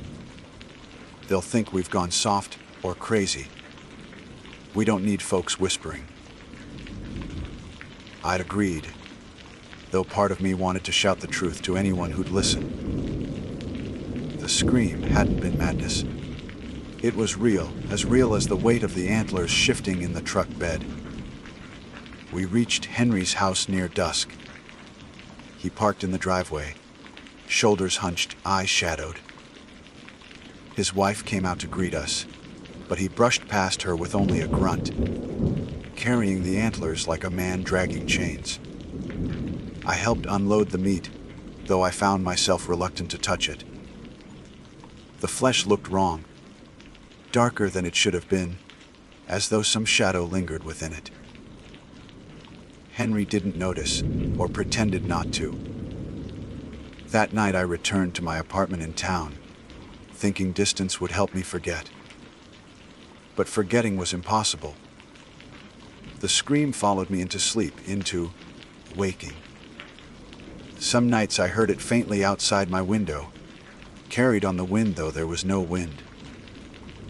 They'll think we've gone soft or crazy. We don't need folks whispering." I'd agreed, though part of me wanted to shout the truth to anyone who'd listen. The scream hadn't been madness. It was real as the weight of the antlers shifting in the truck bed. We reached Henry's house near dusk. He parked in the driveway, shoulders hunched, eyes shadowed. His wife came out to greet us, but he brushed past her with only a grunt, carrying the antlers like a man dragging chains. I helped unload the meat, though I found myself reluctant to touch it. The flesh looked wrong, darker than it should have been, as though some shadow lingered within it. Henry didn't notice, or pretended not to. That night I returned to my apartment in town, thinking distance would help me forget. But forgetting was impossible. The scream followed me into sleep, into waking. Some nights I heard it faintly outside my window, carried on the wind though there was no wind.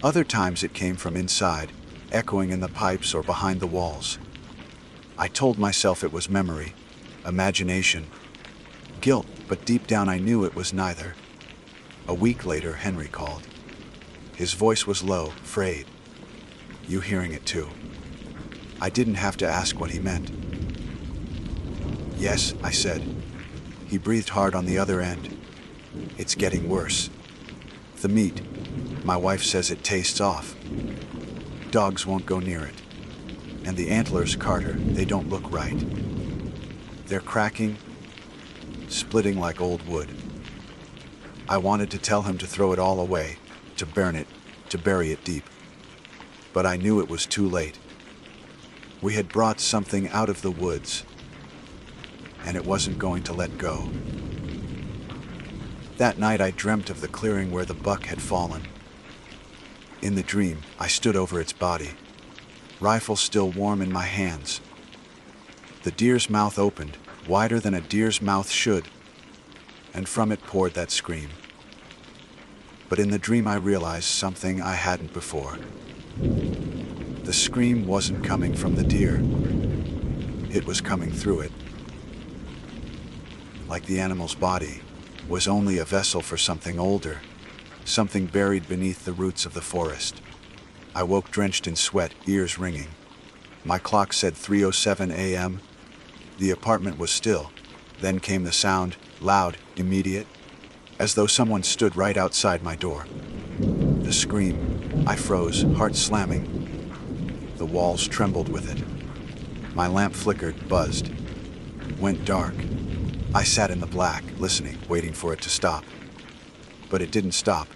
Other times it came from inside, echoing in the pipes or behind the walls. I told myself it was memory, imagination, guilt, but deep down I knew it was neither. A week later, Henry called. His voice was low, frayed. "You hearing it too?" I didn't have to ask what he meant. "Yes," I said. He breathed hard on the other end. "It's getting worse. The meat, my wife says it tastes off. Dogs won't go near it. And the antlers, Carter, they don't look right. They're cracking, splitting like old wood." I wanted to tell him to throw it all away, to burn it, to bury it deep. But I knew it was too late. We had brought something out of the woods, and it wasn't going to let go. That night I dreamt of the clearing where the buck had fallen. In the dream, I stood over its body, rifle still warm in my hands. The deer's mouth opened, wider than a deer's mouth should, and from it poured that scream. But in the dream I realized something I hadn't before. The scream wasn't coming from the deer. It was coming through it. Like the animal's body was only a vessel for something older, something buried beneath the roots of the forest. I woke drenched in sweat, ears ringing. My clock said 3:07 a.m. The apartment was still. Then came the sound, loud, immediate, as though someone stood right outside my door. The scream. I froze, heart slamming. The walls trembled with it. My lamp flickered, buzzed, went dark. I sat in the black, listening, waiting for it to stop. But it didn't stop.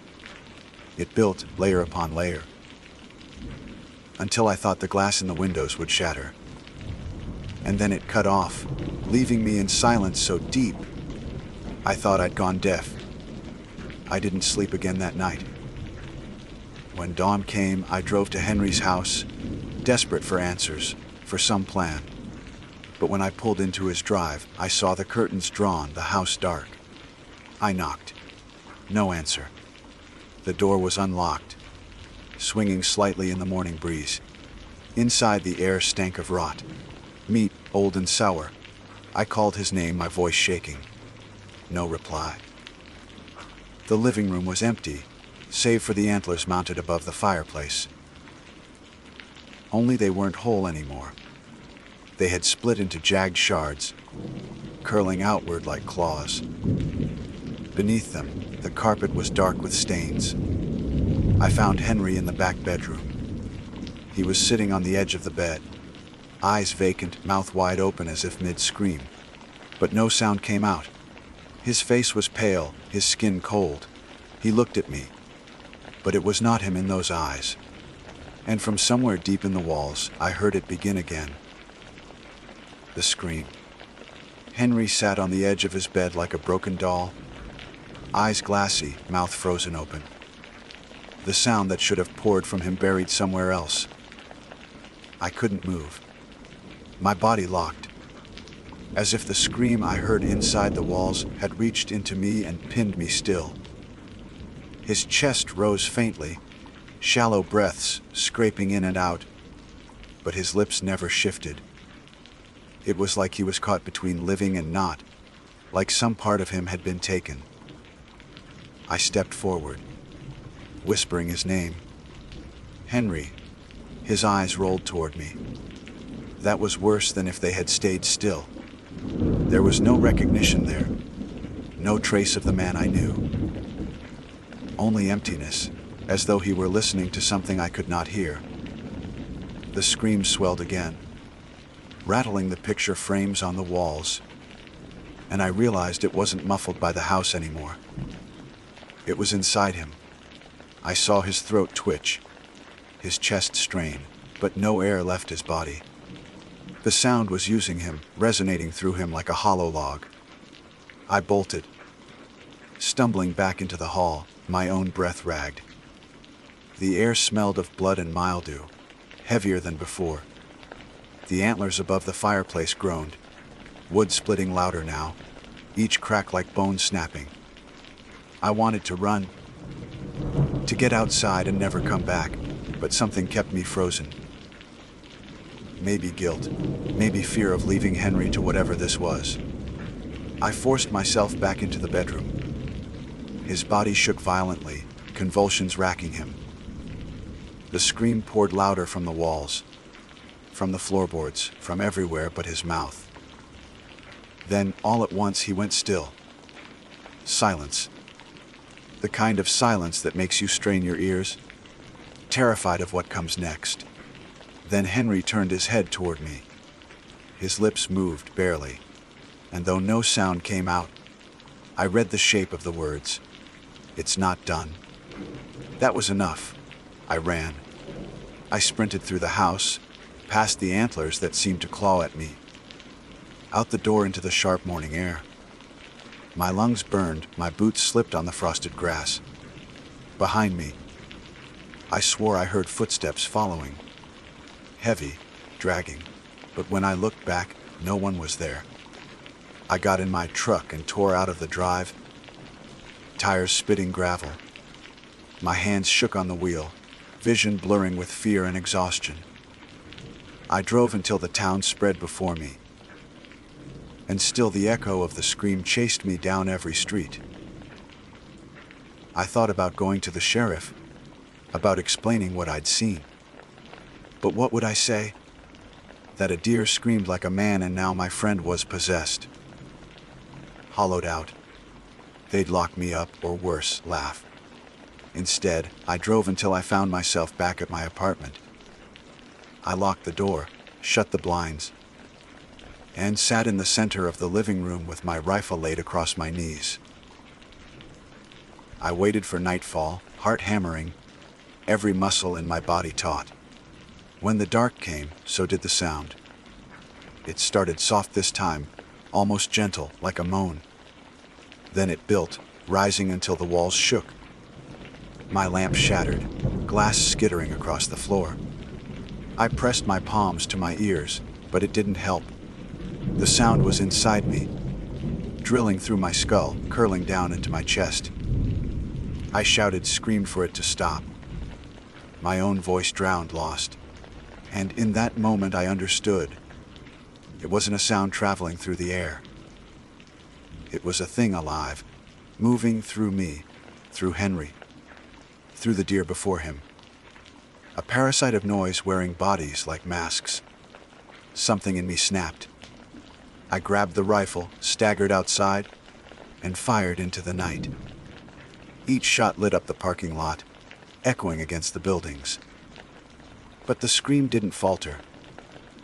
It built, layer upon layer, until I thought the glass in the windows would shatter. And then it cut off, leaving me in silence so deep, I thought I'd gone deaf. I didn't sleep again that night. When dawn came, I drove to Henry's house, desperate for answers, for some plan. But when I pulled into his drive, I saw the curtains drawn, the house dark. I knocked. No answer. The door was unlocked, swinging slightly in the morning breeze. Inside, the air stank of rot. Meat, old and sour. I called his name, my voice shaking. No reply. The living room was empty, save for the antlers mounted above the fireplace. Only they weren't whole anymore. They had split into jagged shards, curling outward like claws. Beneath them, the carpet was dark with stains. I found Henry in the back bedroom. He was sitting on the edge of the bed, eyes vacant, mouth wide open as if mid-scream. But no sound came out. His face was pale, his skin cold. He looked at me, but it was not him in those eyes. And from somewhere deep in the walls, I heard it begin again. The scream. Henry sat on the edge of his bed like a broken doll, eyes glassy, mouth frozen open. The sound that should have poured from him buried somewhere else. I couldn't move. My body locked, as if the scream I heard inside the walls had reached into me and pinned me still. His chest rose faintly, shallow breaths scraping in and out, but his lips never shifted. It was like he was caught between living and not, like some part of him had been taken. I stepped forward, whispering his name. Henry. His eyes rolled toward me. That was worse than if they had stayed still. There was no recognition there, no trace of the man I knew. Only emptiness, as though he were listening to something I could not hear. The scream swelled again, rattling the picture frames on the walls, and I realized it wasn't muffled by the house anymore. It was inside him. I saw his throat twitch, his chest strain, but no air left his body. The sound was using him, resonating through him like a hollow log. I bolted, stumbling back into the hall, my own breath ragged. The air smelled of blood and mildew, heavier than before. The antlers above the fireplace groaned, wood splitting louder now, each crack like bone snapping. I wanted to run, to get outside and never come back, but something kept me frozen. Maybe guilt, maybe fear of leaving Henry to whatever this was. I forced myself back into the bedroom. His body shook violently, convulsions racking him. The scream poured louder from the walls, from the floorboards, from everywhere but his mouth. Then, all at once, he went still. Silence. The kind of silence that makes you strain your ears, terrified of what comes next. Then Henry turned his head toward me. His lips moved barely, and though no sound came out, I read the shape of the words. It's not done. That was enough. I ran. I sprinted through the house, past the antlers that seemed to claw at me, out the door into the sharp morning air. My lungs burned, my boots slipped on the frosted grass. Behind me, I swore I heard footsteps following. Heavy, dragging, but when I looked back, no one was there. I got in my truck and tore out of the drive, tires spitting gravel. My hands shook on the wheel, vision blurring with fear and exhaustion. I drove until the town spread before me, and still the echo of the scream chased me down every street. I thought about going to the sheriff, about explaining what I'd seen. But what would I say? That a deer screamed like a man and now my friend was possessed. Hollowed out. They'd lock me up or worse, laugh. Instead, I drove until I found myself back at my apartment. I locked the door, shut the blinds, and sat in the center of the living room with my rifle laid across my knees. I waited for nightfall, heart hammering, every muscle in my body taut. When the dark came, so did the sound. It started soft this time, almost gentle, like a moan. Then it built, rising until the walls shook. My lamp shattered, glass skittering across the floor. I pressed my palms to my ears, but it didn't help. The sound was inside me, drilling through my skull, curling down into my chest. I shouted, screamed for it to stop. My own voice drowned, lost. And in that moment I understood. It wasn't a sound traveling through the air. It was a thing alive, moving through me, through Henry, through the deer before him. A parasite of noise wearing bodies like masks. Something in me snapped. I grabbed the rifle, staggered outside, and fired into the night. Each shot lit up the parking lot, echoing against the buildings. But the scream didn't falter.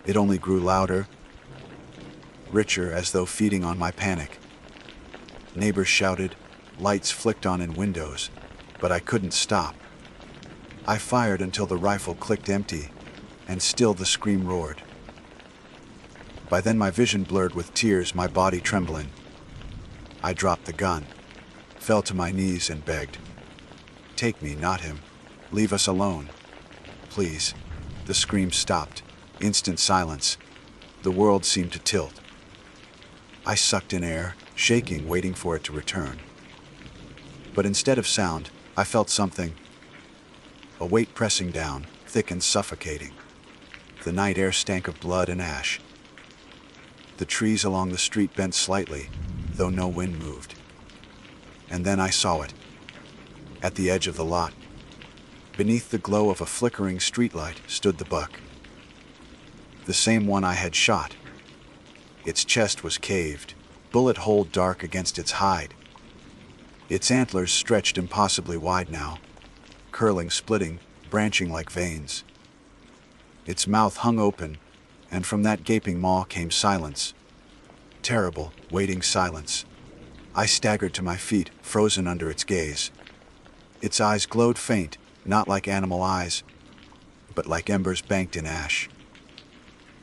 It only grew louder, richer, as though feeding on my panic. Neighbors shouted, lights flicked on in windows, but I couldn't stop. I fired until the rifle clicked empty, and still the scream roared. By then my vision blurred with tears, my body trembling. I dropped the gun, fell to my knees and begged, "Take me, not him. Leave us alone. Please." The scream stopped. Instant silence. The world seemed to tilt. I sucked in air, shaking, waiting for it to return. But instead of sound, I felt something. A weight pressing down, thick and suffocating. The night air stank of blood and ash. The trees along the street bent slightly, though no wind moved. And then I saw it. At the edge of the lot, beneath the glow of a flickering streetlight, stood the buck. The same one I had shot. Its chest was caved, bullet hole dark against its hide. Its antlers stretched impossibly wide now, curling, splitting, branching like veins. Its mouth hung open, and from that gaping maw came silence. Terrible, waiting silence. I staggered to my feet, frozen under its gaze. Its eyes glowed faint, not like animal eyes, but like embers banked in ash.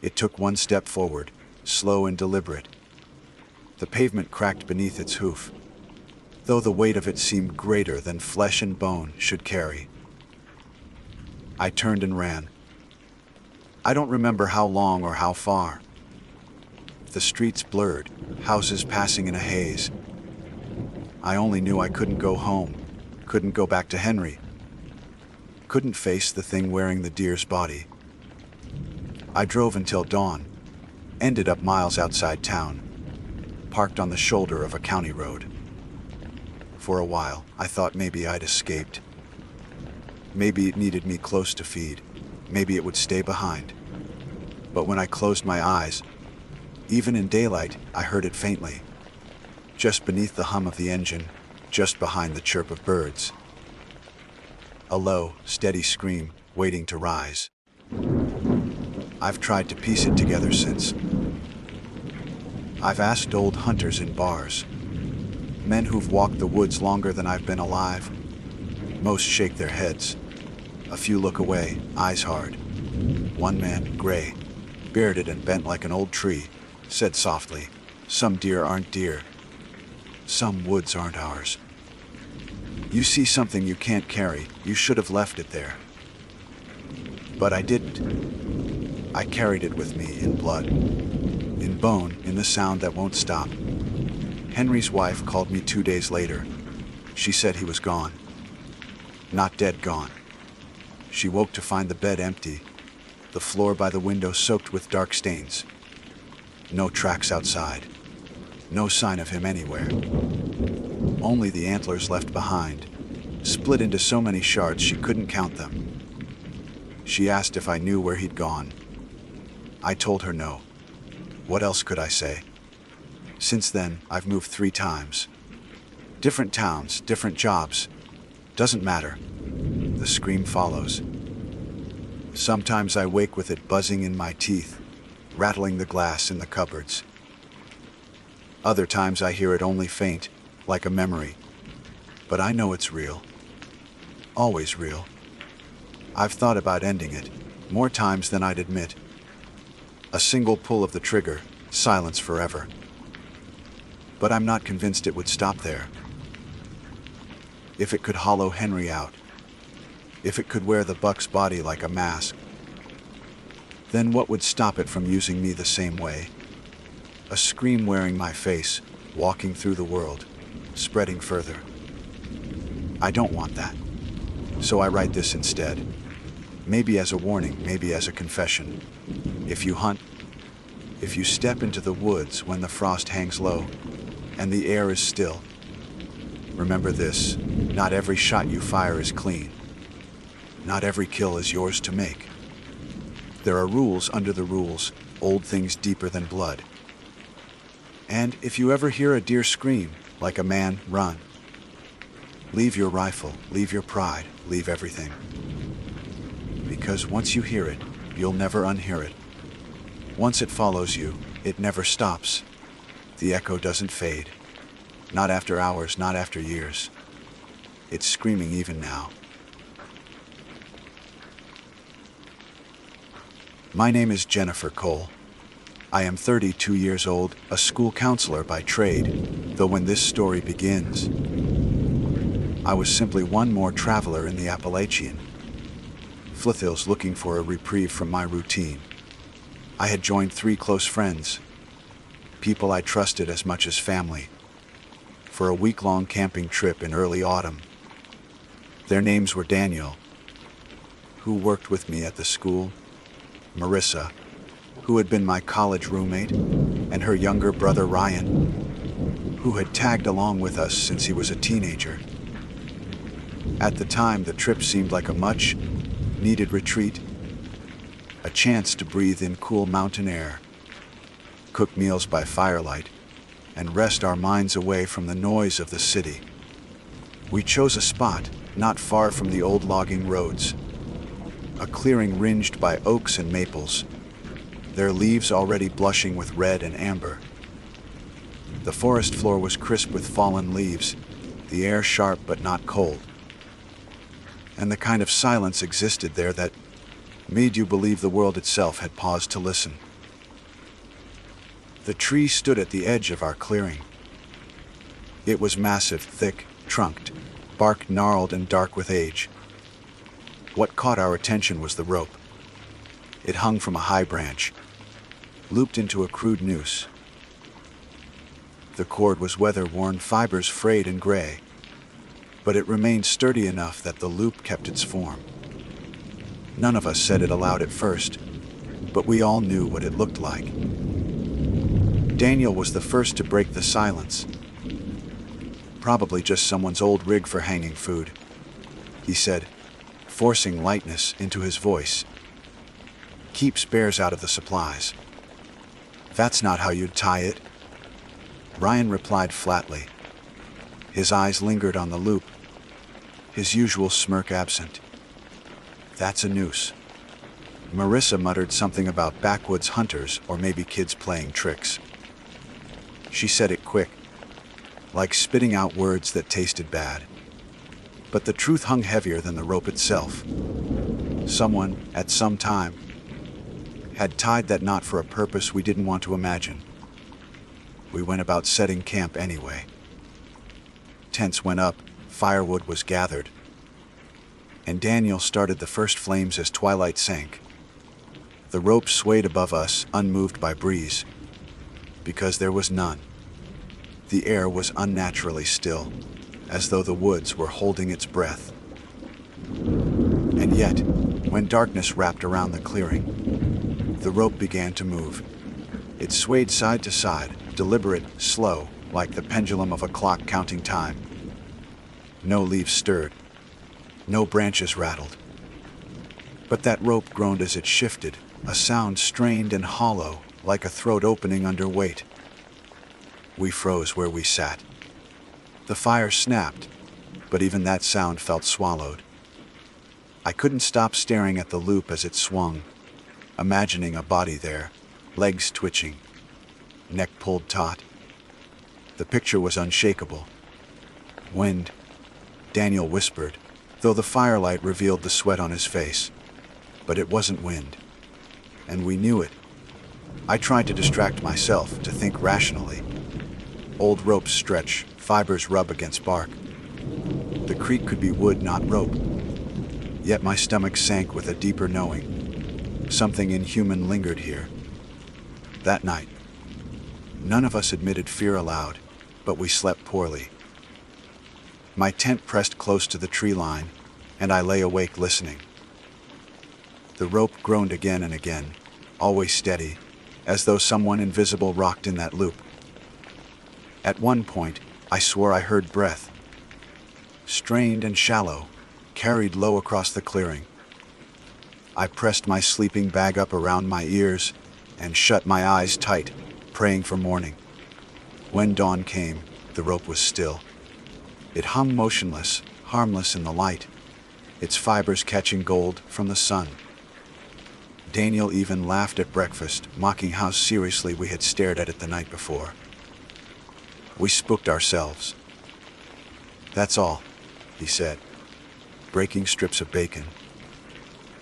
It took one step forward, slow and deliberate. The pavement cracked beneath its hoof, though the weight of it seemed greater than flesh and bone should carry. I turned and ran. I don't remember how long or how far. The streets blurred, houses passing in a haze. I only knew I couldn't go home, couldn't go back to Henry, couldn't face the thing wearing the deer's body. I drove until dawn, ended up miles outside town, parked on the shoulder of a county road. For a while, I thought maybe I'd escaped. Maybe it needed me close to feed. Maybe it would stay behind. But when I closed my eyes, even in daylight, I heard it faintly. Just beneath the hum of the engine, just behind the chirp of birds. A low, steady scream, waiting to rise. I've tried to piece it together since. I've asked old hunters in bars. Men who've walked the woods longer than I've been alive. Most shake their heads. A few look away, eyes hard. One man, gray, bearded and bent like an old tree, said softly, "Some deer aren't deer. Some woods aren't ours. You see something you can't carry, you should have left it there." But I didn't. I carried it with me in blood, in bone, in the sound that won't stop. Henry's wife called me 2 days later. She said he was gone. Not dead gone. She woke to find the bed empty, the floor by the window soaked with dark stains. No tracks outside. No sign of him anywhere. Only the antlers left behind, split into so many shards she couldn't count them. She asked if I knew where he'd gone. I told her no. What else could I say? Since then, I've moved 3 times. Different towns, different jobs. Doesn't matter. The scream follows. Sometimes I wake with it buzzing in my teeth, rattling the glass in the cupboards. Other times I hear it only faint, like a memory. But I know it's real. Always real. I've thought about ending it, more times than I'd admit. A single pull of the trigger, silence forever. But I'm not convinced it would stop there. If it could hollow Henry out, if it could wear the buck's body like a mask, then what would stop it from using me the same way? A scream wearing my face, walking through the world, spreading further. I don't want that. So I write this instead. Maybe as a warning, maybe as a confession. If you hunt, if you step into the woods when the frost hangs low and the air is still, remember this: not every shot you fire is clean. Not every kill is yours to make. There are rules under the rules, old things deeper than blood. And if you ever hear a deer scream, like a man, run. Leave your rifle, leave your pride, leave everything. Because once you hear it, you'll never unhear it. Once it follows you, it never stops. The echo doesn't fade. Not after hours, not after years. It's screaming even now. My name is Jennifer Cole. I am 32 years old, a school counselor by trade, though when this story begins, I was simply one more traveler in the Appalachian, foothills looking for a reprieve from my routine. I had joined 3 close friends, people I trusted as much as family, for a week-long camping trip in early autumn. Their names were Daniel, who worked with me at the school, Marissa, who had been my college roommate, and her younger brother Ryan, who had tagged along with us since he was a teenager. At the time, the trip seemed like a much-needed retreat, a chance to breathe in cool mountain air, cook meals by firelight, and rest our minds away from the noise of the city. We chose a spot not far from the old logging roads, a clearing ringed by oaks and maples, their leaves already blushing with red and amber. The forest floor was crisp with fallen leaves, the air sharp but not cold. And the kind of silence existed there that made you believe the world itself had paused to listen. The tree stood at the edge of our clearing. It was massive, thick, trunked, bark gnarled and dark with age. What caught our attention was the rope. It hung from a high branch, looped into a crude noose. The cord was weather-worn, fibers frayed and gray, but it remained sturdy enough that the loop kept its form. None of us said it aloud at first, but we all knew what it looked like. Daniel was the first to break the silence. Probably just someone's old rig for hanging food, he said, forcing lightness into his voice. Keep spares out of the supplies. That's not how you'd tie it. Ryan replied flatly. His eyes lingered on the loop, his usual smirk absent. That's a noose. Marissa muttered something about backwoods hunters or maybe kids playing tricks. She said it quick, like spitting out words that tasted bad. But the truth hung heavier than the rope itself. Someone, at some time, had tied that knot for a purpose we didn't want to imagine. We went about setting camp anyway. Tents went up, firewood was gathered, and Daniel started the first flames as twilight sank. The rope swayed above us, unmoved by breeze, because there was none. The air was unnaturally still, as though the woods were holding its breath. And yet, when darkness wrapped around the clearing, the rope began to move. It swayed side to side, deliberate, slow, like the pendulum of a clock counting time. No leaves stirred. No branches rattled. But that rope groaned as it shifted, a sound strained and hollow, like a throat opening under weight. We froze where we sat. The fire snapped, but even that sound felt swallowed. I couldn't stop staring at the loop as it swung, imagining a body there, legs twitching, neck pulled taut. The picture was unshakable. Wind, Daniel whispered, though the firelight revealed the sweat on his face. But it wasn't wind, and we knew it. I tried to distract myself, to think rationally. Old ropes stretch, fibers rub against bark. The creek could be wood, not rope. Yet my stomach sank with a deeper knowing. Something inhuman lingered here. That night, none of us admitted fear aloud, but we slept poorly. My tent pressed close to the tree line, and I lay awake listening. The rope groaned again and again, always steady, as though someone invisible rocked in that loop. At one point, I swore I heard breath. Strained and shallow, carried low across the clearing. I pressed my sleeping bag up around my ears and shut my eyes tight, praying for morning. When dawn came, the rope was still. It hung motionless, harmless in the light, its fibers catching gold from the sun. Daniel even laughed at breakfast, mocking how seriously we had stared at it the night before. We spooked ourselves. "That's all," he said, breaking strips of bacon.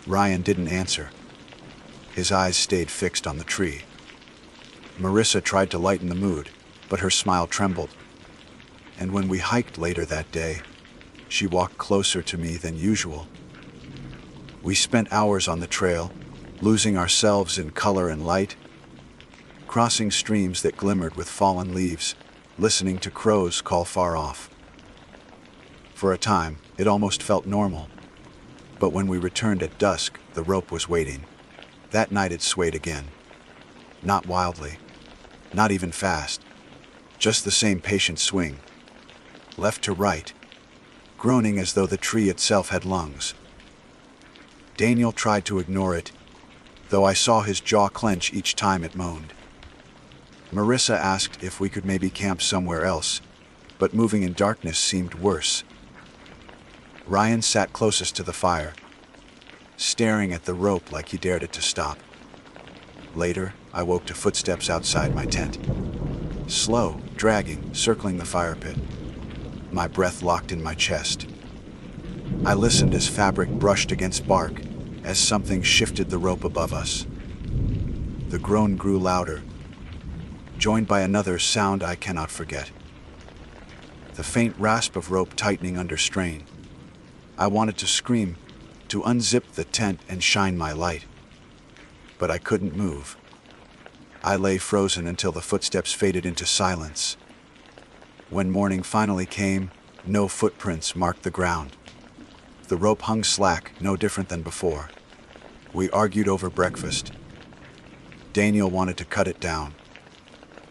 Ryan didn't answer. His eyes stayed fixed on the tree. Marissa tried to lighten the mood, but her smile trembled. And when we hiked later that day, she walked closer to me than usual. We spent hours on the trail, losing ourselves in color and light, crossing streams that glimmered with fallen leaves, listening to crows call far off. For a time, it almost felt normal. But when we returned at dusk, the rope was waiting. That night it swayed again. Not wildly, not even fast, just the same patient swing. Left to right, groaning as though the tree itself had lungs. Daniel tried to ignore it, though I saw his jaw clench each time it moaned. Marissa asked if we could maybe camp somewhere else, but moving in darkness seemed worse. Ryan sat closest to the fire, staring at the rope like he dared it to stop. Later, I woke to footsteps outside my tent. Slow, dragging, circling the fire pit. My breath locked in my chest. I listened as fabric brushed against bark, as something shifted the rope above us. The groan grew louder, joined by another sound I cannot forget. The faint rasp of rope tightening under strain. I wanted to scream, to unzip the tent and shine my light. But I couldn't move. I lay frozen until the footsteps faded into silence. When morning finally came, no footprints marked the ground. The rope hung slack, no different than before. We argued over breakfast. Daniel wanted to cut it down,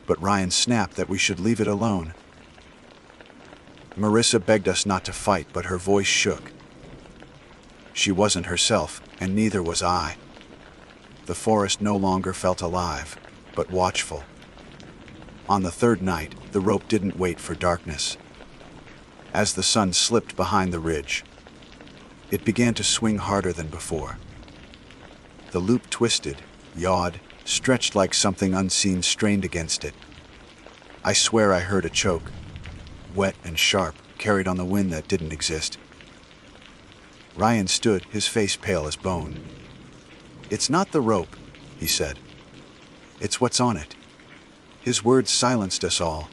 but Ryan snapped that we should leave it alone. Marissa begged us not to fight, but her voice shook. She wasn't herself, and neither was I. The forest no longer felt alive, but watchful. On the third night, the rope didn't wait for darkness. As the sun slipped behind the ridge, it began to swing harder than before. The loop twisted, yawed, stretched like something unseen strained against it. I swear I heard a choke, wet and sharp, carried on the wind that didn't exist. Ryan stood, his face pale as bone. "It's not the rope," he said. "It's what's on it." His words silenced us all.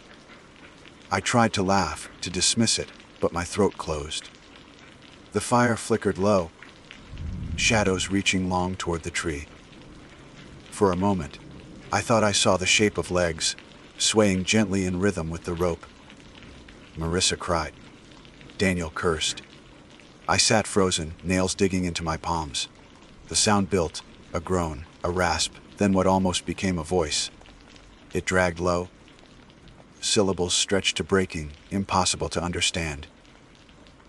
I tried to laugh, to dismiss it, but my throat closed. The fire flickered low, shadows reaching long toward the tree. For a moment, I thought I saw the shape of legs, swaying gently in rhythm with the rope. Marissa cried. Daniel cursed. I sat frozen, nails digging into my palms. The sound built, a groan, a rasp, then what almost became a voice. It dragged low. Syllables stretched to breaking, impossible to understand.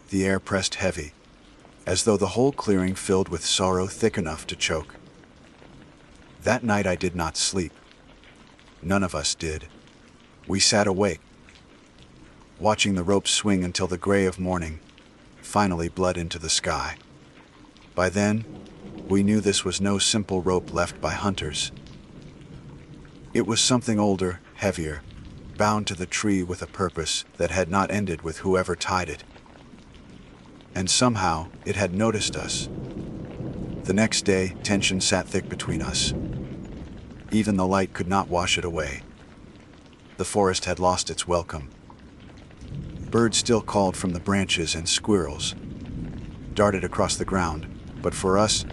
The air pressed heavy, as though the whole clearing filled with sorrow thick enough to choke. That night I did not sleep. None of us did. We sat awake, watching the rope swing until the gray of morning finally bled into the sky. By then, we knew this was no simple rope left by hunters. It was something older, heavier, bound to the tree with a purpose that had not ended with whoever tied it. And somehow, it had noticed us. The next day, tension sat thick between us. Even the light could not wash it away. The forest had lost its welcome. Birds still called from the branches and squirrels darted across the ground, but for us,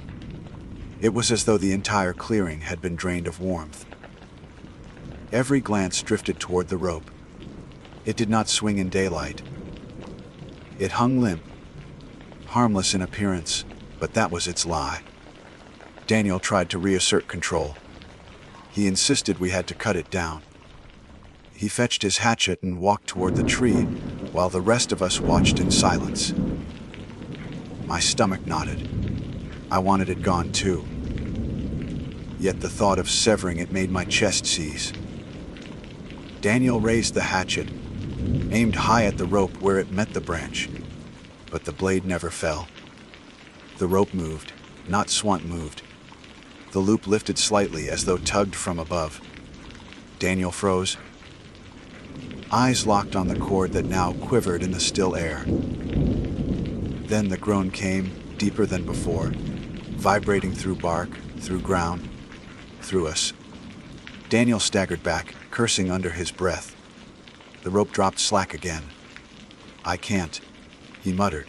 it was as though the entire clearing had been drained of warmth. Every glance drifted toward the rope. It did not swing in daylight. It hung limp, harmless in appearance, but that was its lie. Daniel tried to reassert control. He insisted we had to cut it down. He fetched his hatchet and walked toward the tree, while the rest of us watched in silence. My stomach knotted. I wanted it gone too. Yet the thought of severing it made my chest seize. Daniel raised the hatchet, aimed high at the rope where it met the branch, but the blade never fell. The rope moved, not Swant moved. The loop lifted slightly as though tugged from above. Daniel froze. Eyes locked on the cord that now quivered in the still air. Then the groan came, deeper than before, vibrating through bark, through ground, through us. Daniel staggered back, cursing under his breath. The rope dropped slack again. "I can't," he muttered.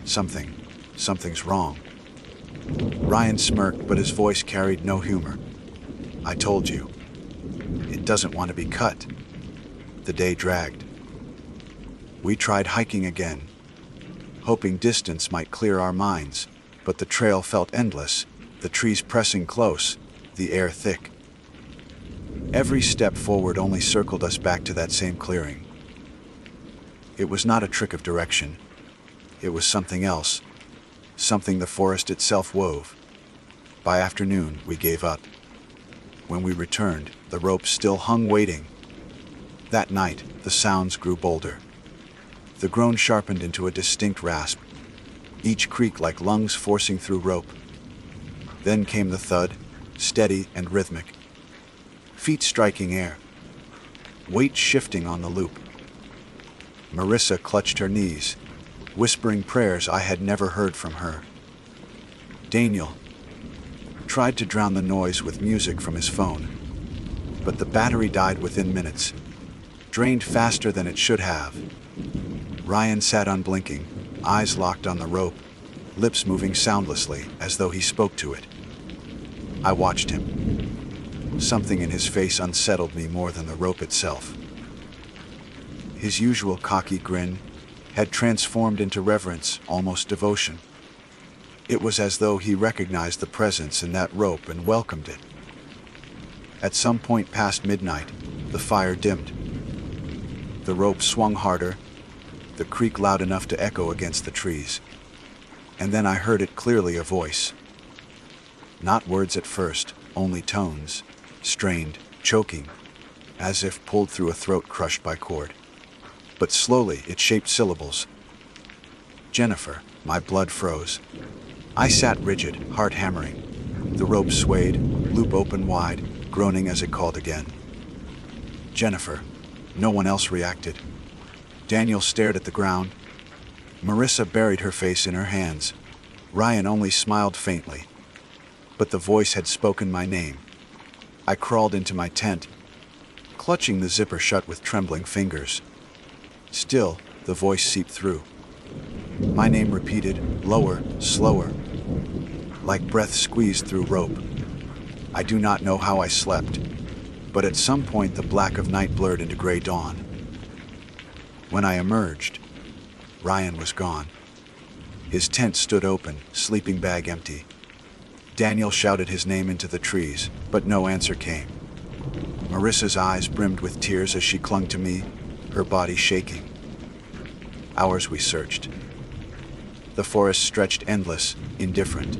Something's wrong." Ryan smirked, but his voice carried no humor. "I told you. It doesn't want to be cut." The day dragged. We tried hiking again, hoping distance might clear our minds, but the trail felt endless, the trees pressing close, the air thick. Every step forward only circled us back to that same clearing. It was not a trick of direction. It was something else, something the forest itself wove. By afternoon, we gave up. When we returned, the rope still hung waiting. That night, the sounds grew bolder. The groan sharpened into a distinct rasp, each creak like lungs forcing through rope. Then came the thud, steady and rhythmic. Feet striking air, weight shifting on the loop. Marissa clutched her knees, whispering prayers I had never heard from her. Daniel tried to drown the noise with music from his phone, but the battery died within minutes, drained faster than it should have. Ryan sat unblinking, eyes locked on the rope, lips moving soundlessly as though he spoke to it. I watched him. Something in his face unsettled me more than the rope itself. His usual cocky grin had transformed into reverence, almost devotion. It was as though he recognized the presence in that rope and welcomed it. At some point past midnight, the fire dimmed. The rope swung harder, the creak loud enough to echo against the trees. And then I heard it clearly, a voice. Not words at first, only tones, strained, choking, as if pulled through a throat crushed by cord. But slowly it shaped syllables. Jennifer. My blood froze. I sat rigid, heart hammering. The rope swayed, loop open wide, groaning as it called again. Jennifer. No one else reacted. Daniel stared at the ground. Marissa buried her face in her hands. Ryan only smiled faintly. But the voice had spoken my name. I crawled into my tent, clutching the zipper shut with trembling fingers. Still, the voice seeped through. My name repeated, lower, slower, like breath squeezed through rope. I do not know how I slept, but at some point the black of night blurred into gray dawn. When I emerged, Ryan was gone. His tent stood open, sleeping bag empty. Daniel shouted his name into the trees, but no answer came. Marissa's eyes brimmed with tears as she clung to me, her body shaking. Hours we searched. The forest stretched endless, indifferent.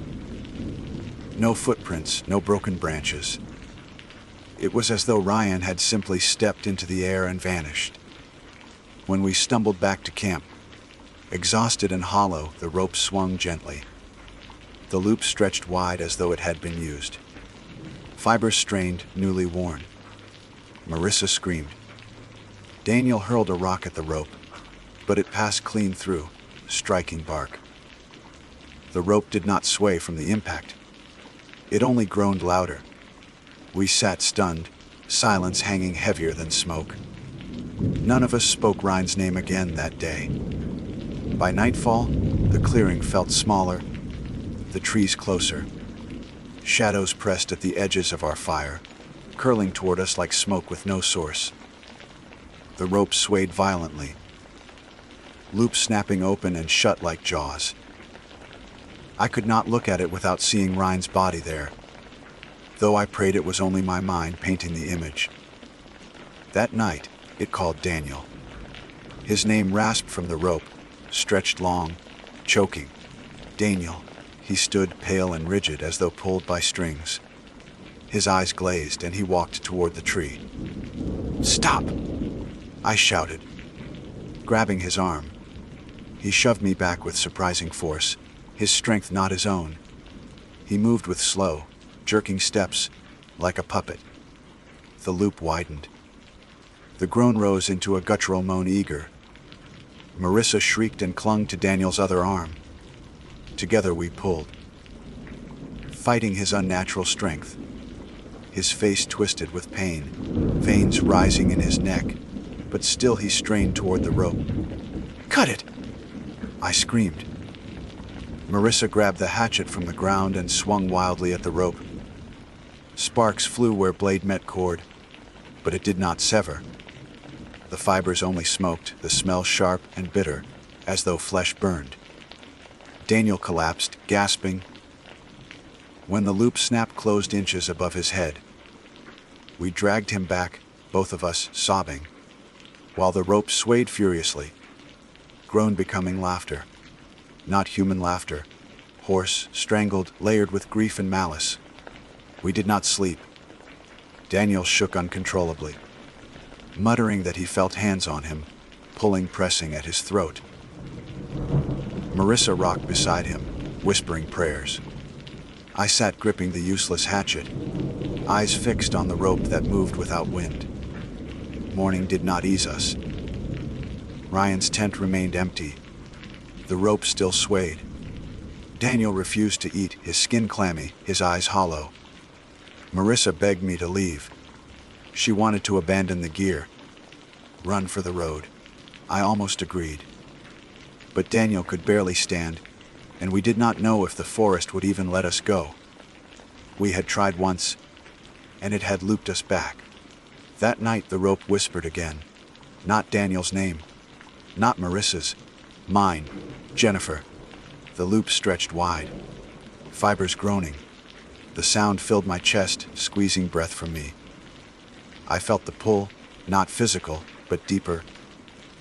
No footprints, no broken branches. It was as though Ryan had simply stepped into the air and vanished. When we stumbled back to camp, exhausted and hollow, the rope swung gently. The loop stretched wide as though it had been used. Fibers strained, newly worn. Marissa screamed. Daniel hurled a rock at the rope, but it passed clean through, striking bark. The rope did not sway from the impact. It only groaned louder. We sat stunned, silence hanging heavier than smoke. None of us spoke Ryan's name again that day. By nightfall, the clearing felt smaller, the trees closer. Shadows pressed at the edges of our fire, curling toward us like smoke with no source. The rope swayed violently, loops snapping open and shut like jaws. I could not look at it without seeing Ryan's body there, though I prayed it was only my mind painting the image. That night, it called Daniel. His name rasped from the rope, stretched long, choking. Daniel. He stood pale and rigid as though pulled by strings. His eyes glazed and he walked toward the tree. "Stop!" I shouted, grabbing his arm. He shoved me back with surprising force, his strength not his own. He moved with slow, jerking steps, like a puppet. The loop widened. The groan rose into a guttural moan eager. Marissa shrieked and clung to Daniel's other arm. Together we pulled, fighting his unnatural strength. His face twisted with pain, veins rising in his neck, but still he strained toward the rope. "Cut it!" I screamed. Marissa grabbed the hatchet from the ground and swung wildly at the rope. Sparks flew where blade met cord, but it did not sever. The fibers only smoked, the smell sharp and bitter, as though flesh burned. Daniel collapsed, gasping. When the loop snapped closed inches above his head, we dragged him back, both of us sobbing, while the rope swayed furiously, groan becoming laughter. Not human laughter, hoarse, strangled, layered with grief and malice. We did not sleep. Daniel shook uncontrollably, muttering that he felt hands on him, pulling, pressing at his throat. Marissa rocked beside him, whispering prayers. I sat gripping the useless hatchet, eyes fixed on the rope that moved without wind. Morning did not ease us. Ryan's tent remained empty. The rope still swayed. Daniel refused to eat, his skin clammy, his eyes hollow. Marissa begged me to leave. She wanted to abandon the gear, run for the road. I almost agreed. But Daniel could barely stand, and we did not know if the forest would even let us go. We had tried once, and it had looped us back. That night the rope whispered again. Not Daniel's name, not Marissa's, mine, Jennifer. The loop stretched wide, fibers groaning. The sound filled my chest, squeezing breath from me. I felt the pull, not physical, but deeper,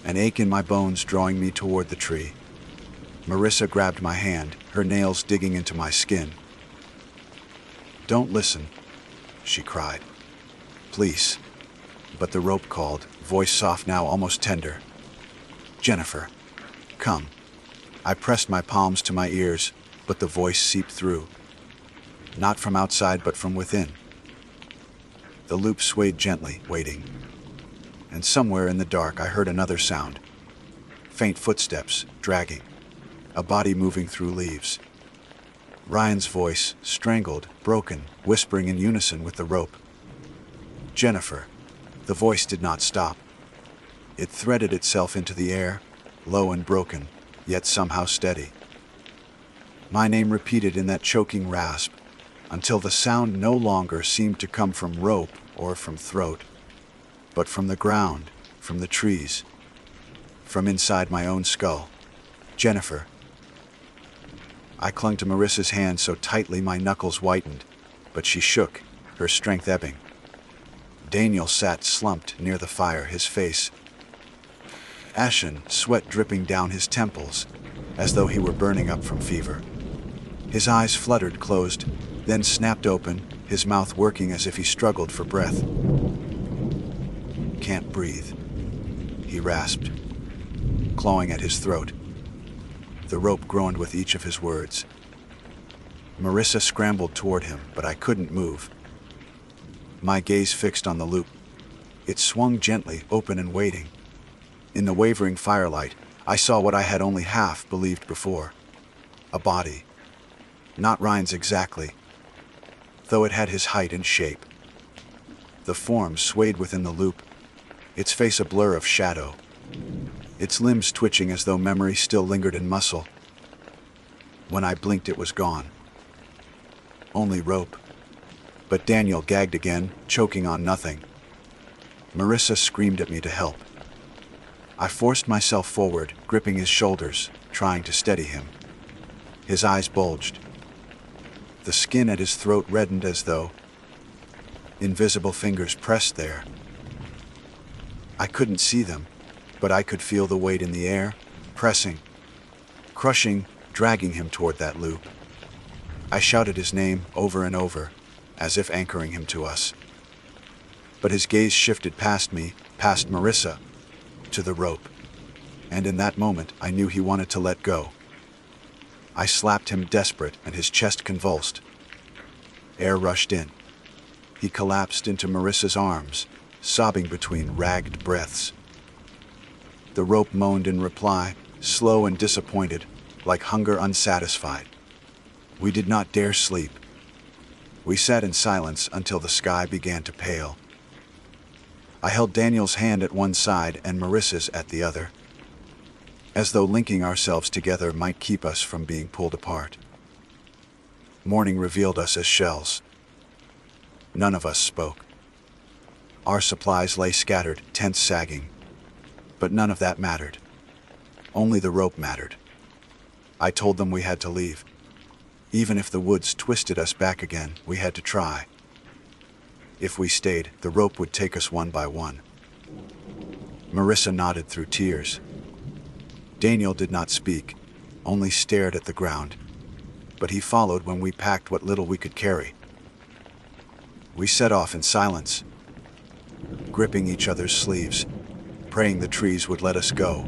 an ache in my bones drawing me toward the tree. Marissa grabbed my hand, her nails digging into my skin. "Don't listen," she cried. "Please." But the rope called, voice soft now, almost tender. "Jennifer, come." I pressed my palms to my ears, but the voice seeped through. Not from outside, but from within. The loop swayed gently, waiting. And somewhere in the dark I heard another sound. Faint footsteps, dragging. A body moving through leaves. Ryan's voice, strangled, broken, whispering in unison with the rope. Jennifer. The voice did not stop. It threaded itself into the air, low and broken, yet somehow steady. My name repeated in that choking rasp, until the sound no longer seemed to come from rope or from throat, but from the ground, from the trees, from inside my own skull. Jennifer. I clung to Marissa's hand so tightly my knuckles whitened, but she shook, her strength ebbing. Daniel sat slumped near the fire, his face ashen, sweat dripping down his temples, as though he were burning up from fever. His eyes fluttered closed, then snapped open, his mouth working as if he struggled for breath. "Can't breathe," he rasped, clawing at his throat. The rope groaned with each of his words. Marissa scrambled toward him, but I couldn't move. My gaze fixed on the loop. It swung gently, open and waiting. In the wavering firelight, I saw what I had only half believed before. A body. Not Ryan's exactly, though it had his height and shape. The form swayed within the loop, its face a blur of shadow, its limbs twitching as though memory still lingered in muscle. When I blinked, it was gone. Only rope. But Daniel gagged again, choking on nothing. Marissa screamed at me to help. I forced myself forward, gripping his shoulders, trying to steady him. His eyes bulged. The skin at his throat reddened as though invisible fingers pressed there. I couldn't see them, but I could feel the weight in the air, pressing, crushing, dragging him toward that loop. I shouted his name over and over, as if anchoring him to us. But his gaze shifted past me, past Marissa, to the rope, and in that moment I knew he wanted to let go. I slapped him desperate, and his chest convulsed. Air rushed in. He collapsed into Marissa's arms, sobbing between ragged breaths. The rope moaned in reply, slow and disappointed, like hunger unsatisfied. We did not dare sleep. We sat in silence until the sky began to pale. I held Daniel's hand at one side and Marissa's at the other, as though linking ourselves together might keep us from being pulled apart. Morning revealed us as shells. None of us spoke. Our supplies lay scattered, tents sagging. But none of that mattered. Only the rope mattered. I told them we had to leave. Even if the woods twisted us back again, we had to try. If we stayed, the rope would take us one by one. Marissa nodded through tears. Daniel did not speak, only stared at the ground, but he followed when we packed what little we could carry. We set off in silence, gripping each other's sleeves, praying the trees would let us go.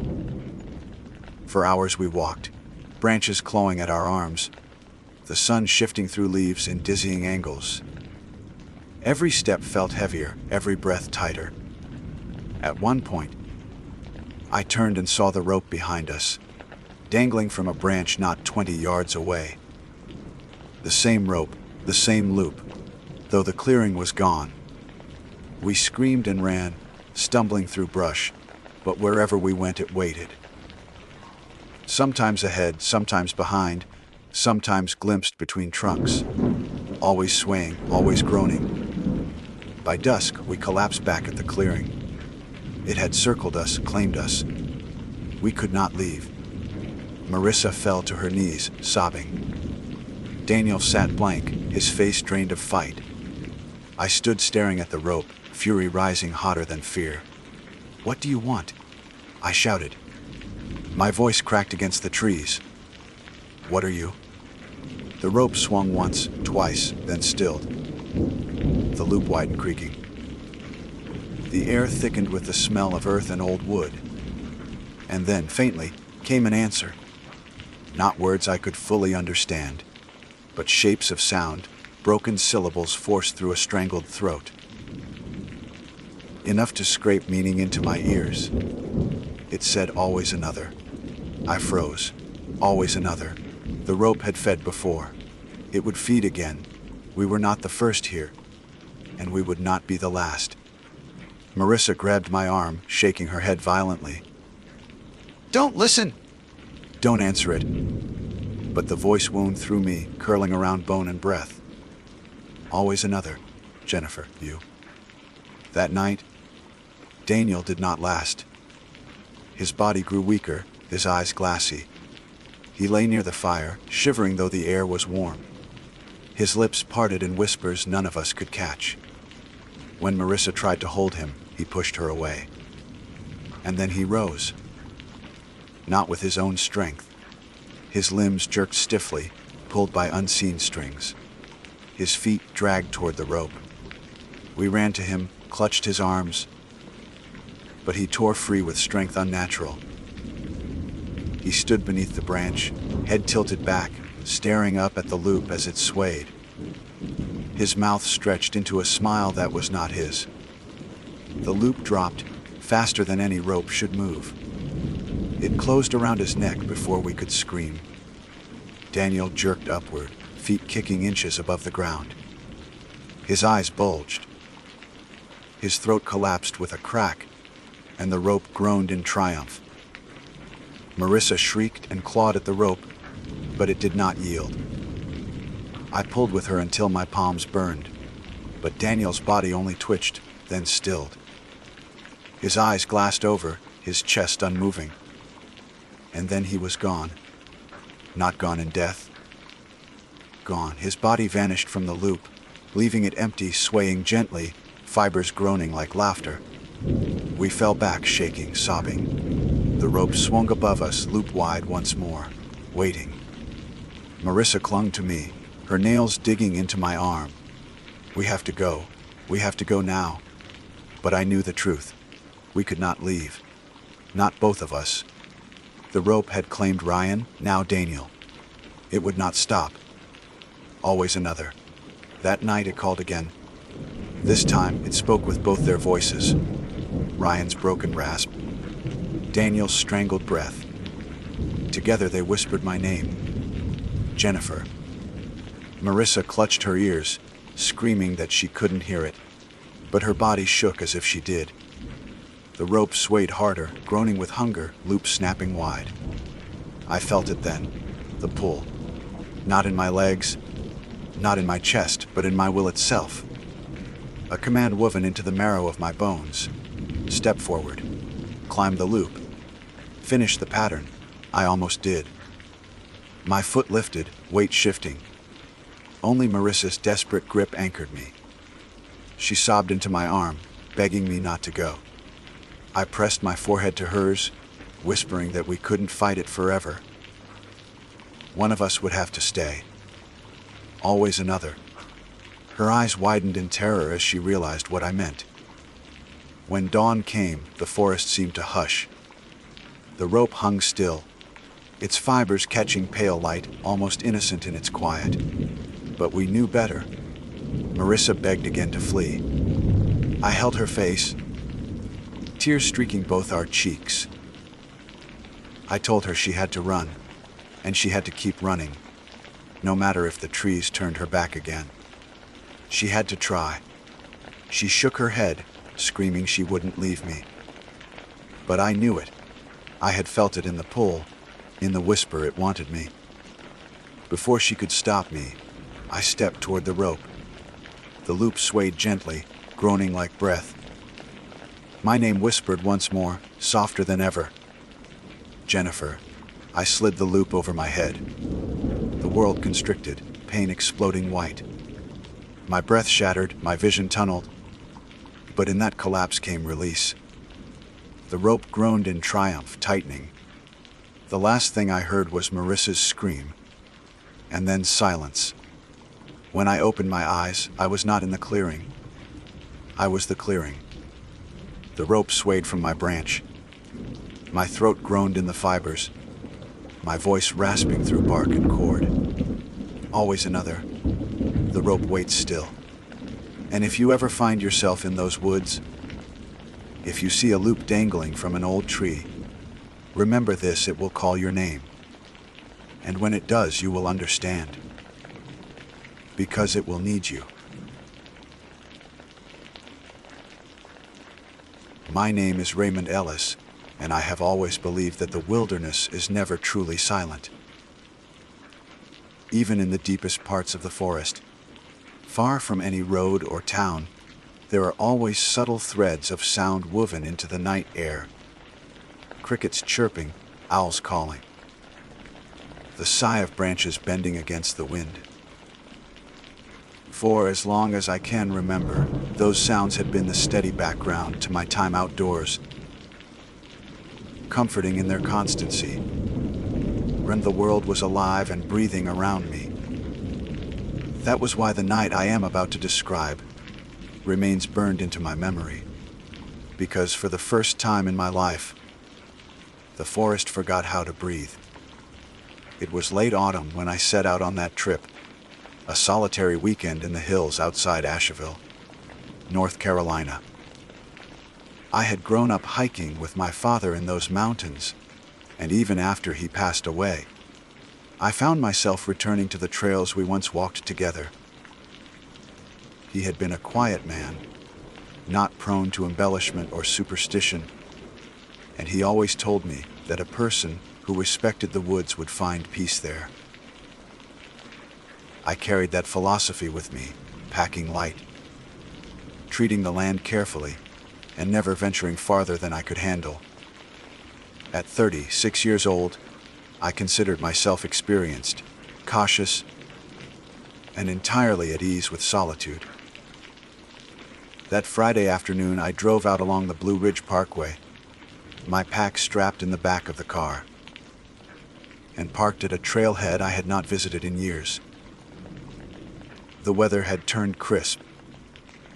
For hours we walked, branches clawing at our arms, the sun shifting through leaves in dizzying angles. Every step felt heavier, every breath tighter. At one point, I turned and saw the rope behind us, dangling from a branch not 20 yards away. The same rope, the same loop, though the clearing was gone. We screamed and ran, stumbling through brush, but wherever we went it waited. Sometimes ahead, sometimes behind, sometimes glimpsed between trunks, always swaying, always groaning. By dusk, we collapsed back at the clearing. It had circled us, claimed us. We could not leave. Marissa fell to her knees, sobbing. Daniel sat blank, his face drained of fight. I stood staring at the rope, fury rising hotter than fear. "What do you want?" I shouted. My voice cracked against the trees. "What are you?" The rope swung once, twice, then stilled. The loop widened, creaking. The air thickened with the smell of earth and old wood. And then, faintly, came an answer. Not words I could fully understand, but shapes of sound, broken syllables forced through a strangled throat. Enough to scrape meaning into my ears. It said always another. I froze. Always another. The rope had fed before. It would feed again. We were not the first here, and we would not be the last. Marissa grabbed my arm, shaking her head violently. "Don't listen!" "Don't answer it." But the voice wound through me, curling around bone and breath. Always another. Jennifer, you. That night, Daniel did not last. His body grew weaker, his eyes glassy. He lay near the fire, shivering though the air was warm. His lips parted in whispers none of us could catch. When Marissa tried to hold him, he pushed her away. And then he rose. Not with his own strength. His limbs jerked stiffly, pulled by unseen strings. His feet dragged toward the rope. We ran to him, clutched his arms, but he tore free with strength unnatural. He stood beneath the branch, head tilted back, staring up at the loop as it swayed. His mouth stretched into a smile that was not his. The loop dropped, faster than any rope should move. It closed around his neck before we could scream. Daniel jerked upward, feet kicking inches above the ground. His eyes bulged. His throat collapsed with a crack, and the rope groaned in triumph. Marissa shrieked and clawed at the rope, but it did not yield. I pulled with her until my palms burned, but Daniel's body only twitched, then stilled. His eyes glassed over, his chest unmoving. And then he was gone. Not gone in death. Gone. His body vanished from the loop, leaving it empty, swaying gently, fibers groaning like laughter. We fell back, shaking, sobbing. The rope swung above us, loop-wide once more, waiting. Marissa clung to me, her nails digging into my arm. We have to go. We have to go now. But I knew the truth. We could not leave. Not both of us. The rope had claimed Ryan, now Daniel. It would not stop. Always another. That night it called again. This time it spoke with both their voices. Ryan's broken rasp, Daniel's strangled breath. Together they whispered my name. Jennifer. Marissa clutched her ears, screaming that she couldn't hear it, but her body shook as if she did. The rope swayed harder, groaning with hunger, loop snapping wide. I felt it then, the pull. Not in my legs, not in my chest, but in my will itself. A command woven into the marrow of my bones. Step forward. Climb the loop. Finish the pattern. I almost did. My foot lifted, weight shifting. Only Marissa's desperate grip anchored me. She sobbed into my arm, begging me not to go. I pressed my forehead to hers, whispering that we couldn't fight it forever. One of us would have to stay. Always another. Her eyes widened in terror as she realized what I meant. When dawn came, the forest seemed to hush. The rope hung still, its fibers catching pale light, almost innocent in its quiet. But we knew better. Marissa begged again to flee. I held her face, tears streaking both our cheeks. I told her she had to run, and she had to keep running, no matter if the trees turned her back again. She had to try. She shook her head, screaming she wouldn't leave me. But I knew it. I had felt it in the pull, in the whisper it wanted me. Before she could stop me, I stepped toward the rope. The loop swayed gently, groaning like breath. My name whispered once more, softer than ever. Jennifer. I slid the loop over my head. The world constricted, pain exploding white. My breath shattered, my vision tunneled. But in that collapse came release. The rope groaned in triumph, tightening. The last thing I heard was Marissa's scream, and then silence. When I opened my eyes, I was not in the clearing. I was the clearing. The rope swayed from my branch. My throat groaned in the fibers, my voice rasping through bark and cord. Always another. The rope waits still. And if you ever find yourself in those woods, if you see a loop dangling from an old tree, Remember this, it will call your name. And when it does, you will understand. Because it will need you. My name is Raymond Ellis, and I have always believed that the wilderness is never truly silent. Even in the deepest parts of the forest, far from any road or town, there are always subtle threads of sound woven into the night air. Crickets chirping, owls calling. The sigh of branches bending against the wind. For as long as I can remember, those sounds had been the steady background to my time outdoors, comforting in their constancy, when the world was alive and breathing around me. That was why the night I am about to describe remains burned into my memory, because for the first time in my life, the forest forgot how to breathe. It was late autumn when I set out on that trip, a solitary weekend in the hills outside Asheville, North Carolina. I had grown up hiking with my father in those mountains, and even after he passed away, I found myself returning to the trails we once walked together. He had been a quiet man, not prone to embellishment or superstition, and he always told me that a person who respected the woods would find peace there. I carried that philosophy with me, packing light, treating the land carefully, and never venturing farther than I could handle. At 36 years old, I considered myself experienced, cautious, and entirely at ease with solitude. That Friday afternoon, I drove out along the Blue Ridge Parkway, my pack strapped in the back of the car, and parked at a trailhead I had not visited in years. The weather had turned crisp,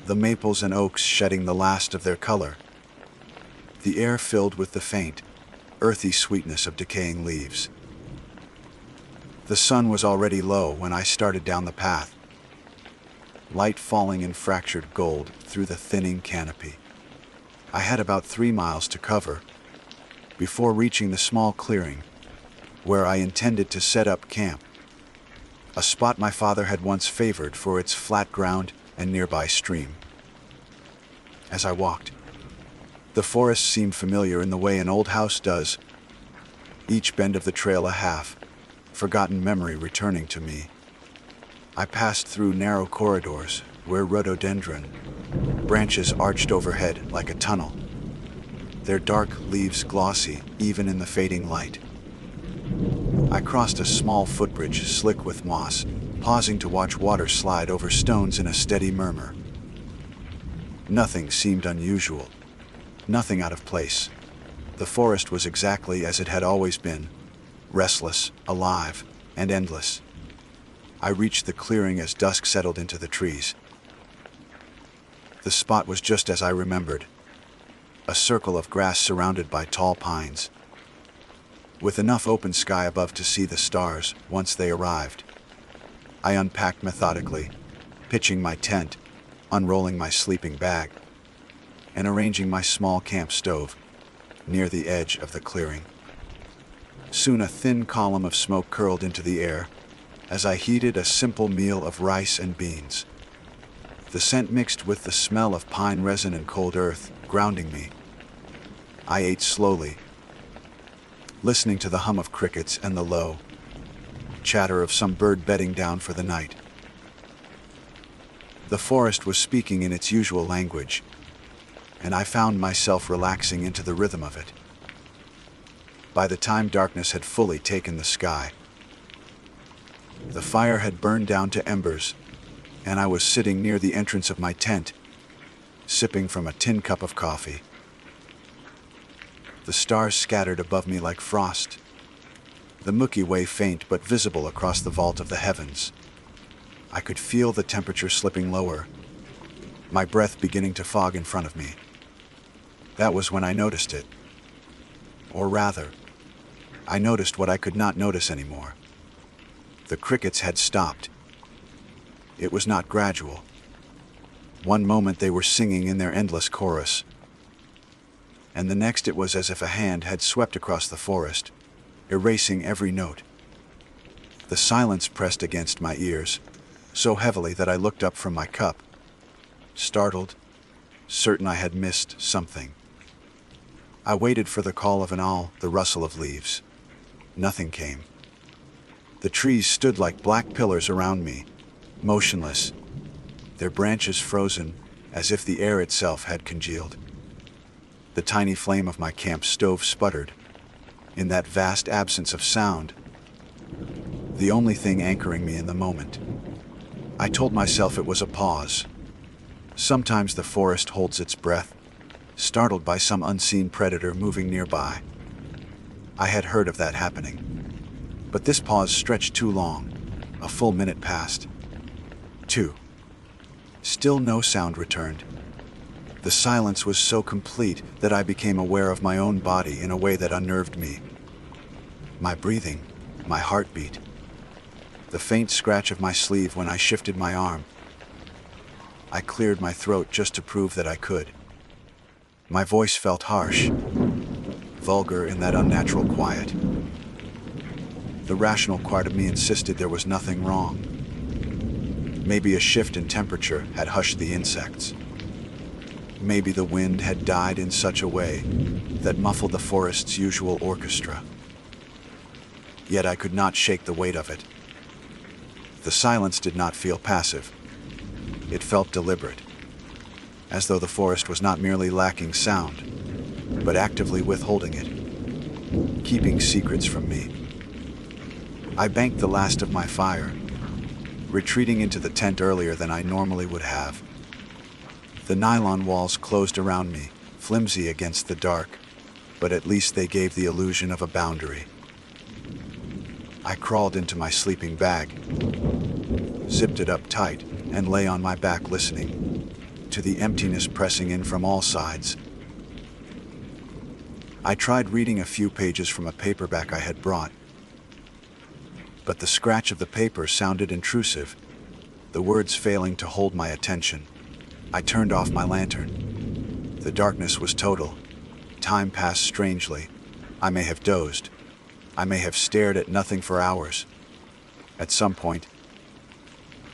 the maples and oaks shedding the last of their color, the air filled with the faint, earthy sweetness of decaying leaves. The sun was already low when I started down the path, light falling in fractured gold through the thinning canopy. I had about 3 miles to cover before reaching the small clearing where I intended to set up camp, a spot my father had once favored for its flat ground and nearby stream. As I walked, the forest seemed familiar in the way an old house does, each bend of the trail a half-forgotten memory returning to me. I passed through narrow corridors where rhododendron branches arched overhead like a tunnel, their dark leaves glossy even in the fading light. I crossed a small footbridge slick with moss, pausing to watch water slide over stones in a steady murmur. Nothing seemed unusual, nothing out of place. The forest was exactly as it had always been, restless, alive, and endless. I reached the clearing as dusk settled into the trees. The spot was just as I remembered, a circle of grass surrounded by tall pines, with enough open sky above to see the stars once they arrived. I unpacked methodically, pitching my tent, unrolling my sleeping bag, and arranging my small camp stove near the edge of the clearing. Soon a thin column of smoke curled into the air as I heated a simple meal of rice and beans. The scent mixed with the smell of pine resin and cold earth, grounding me. I ate slowly, listening to the hum of crickets and the low chatter of some bird bedding down for the night. The forest was speaking in its usual language, and I found myself relaxing into the rhythm of it. By the time darkness had fully taken the sky, the fire had burned down to embers, and I was sitting near the entrance of my tent, sipping from a tin cup of coffee. The stars scattered above me like frost, the Milky Way faint but visible across the vault of the heavens. I could feel the temperature slipping lower, my breath beginning to fog in front of me. That was when I noticed it. Or rather, I noticed what I could not notice anymore. The crickets had stopped. It was not gradual. One moment they were singing in their endless chorus. and the next it was as if a hand had swept across the forest, erasing every note. The silence pressed against my ears, so heavily that I looked up from my cup, startled, certain I had missed something. I waited for the call of an owl, the rustle of leaves. Nothing came. The trees stood like black pillars around me, motionless, their branches frozen, as if the air itself had congealed. The tiny flame of my camp stove sputtered. In that vast absence of sound, the only thing anchoring me in the moment. I told myself it was a pause. Sometimes the forest holds its breath, startled by some unseen predator moving nearby. I had heard of that happening. But this pause stretched too long. A full minute passed. 2. Still no sound returned. The silence was so complete that I became aware of my own body in a way that unnerved me. My breathing, my heartbeat, the faint scratch of my sleeve when I shifted my arm. I cleared my throat just to prove that I could. My voice felt harsh, vulgar in that unnatural quiet. The rational part of me insisted there was nothing wrong. Maybe a shift in temperature had hushed the insects. Maybe the wind had died in such a way that muffled the forest's usual orchestra. Yet I could not shake the weight of it. The silence did not feel passive. It felt deliberate, as though the forest was not merely lacking sound, but actively withholding it, keeping secrets from me. I banked the last of my fire, retreating into the tent earlier than I normally would have. The nylon walls closed around me, flimsy against the dark, but at least they gave the illusion of a boundary. I crawled into my sleeping bag, zipped it up tight, and lay on my back listening to the emptiness pressing in from all sides. I tried reading a few pages from a paperback I had brought, but the scratch of the paper sounded intrusive, the words failing to hold my attention. I turned off my lantern. The darkness was total. Time passed strangely. I may have dozed. I may have stared at nothing for hours. At some point,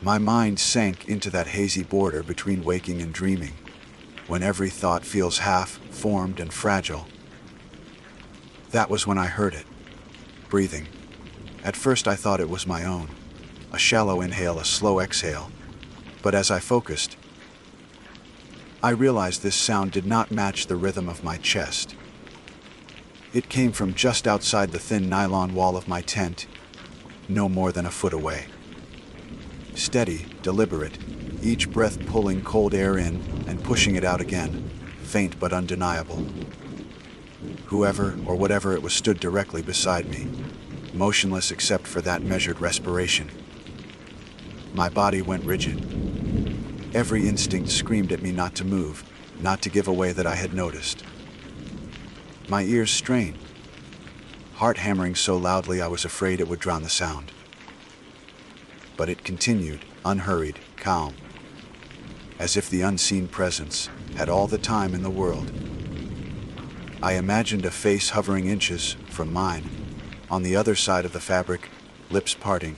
my mind sank into that hazy border between waking and dreaming, when every thought feels half-formed and fragile. That was when I heard it, breathing. At first I thought it was my own, a shallow inhale, a slow exhale, but as I focused, I realized this sound did not match the rhythm of my chest. It came from just outside the thin nylon wall of my tent, no more than a foot away. Steady, deliberate, each breath pulling cold air in and pushing it out again, faint but undeniable. Whoever or whatever it was stood directly beside me, motionless except for that measured respiration. My body went rigid. Every instinct screamed at me not to move, not to give away that I had noticed. My ears strained, heart hammering so loudly I was afraid it would drown the sound. But it continued, unhurried, calm, as if the unseen presence had all the time in the world. I imagined a face hovering inches from mine, on the other side of the fabric, lips parting,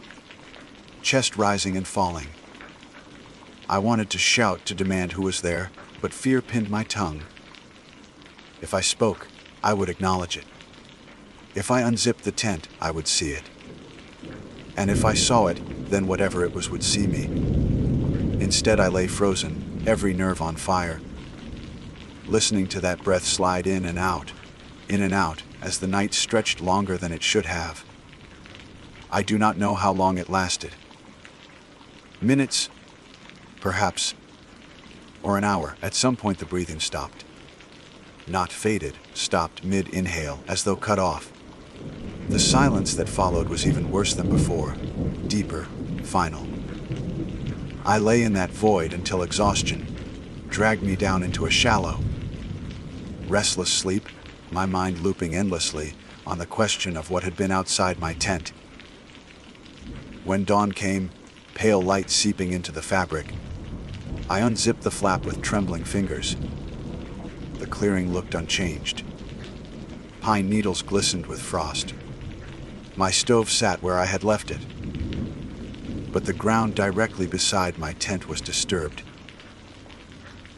chest rising and falling. I wanted to shout to demand who was there, but fear pinned my tongue. If I spoke, I would acknowledge it. If I unzipped the tent, I would see it. And if I saw it, then whatever it was would see me. Instead, I lay frozen, every nerve on fire, listening to that breath slide in and out, as the night stretched longer than it should have. I do not know how long it lasted. Minutes, perhaps, or an hour. At some point the breathing stopped. Not faded, stopped mid-inhale, as though cut off. The silence that followed was even worse than before, deeper, final. I lay in that void until exhaustion dragged me down into a shallow, restless sleep, my mind looping endlessly on the question of what had been outside my tent. When dawn came, pale light seeping into the fabric, I unzipped the flap with trembling fingers. The clearing looked unchanged. Pine needles glistened with frost. My stove sat where I had left it. But the ground directly beside my tent was disturbed.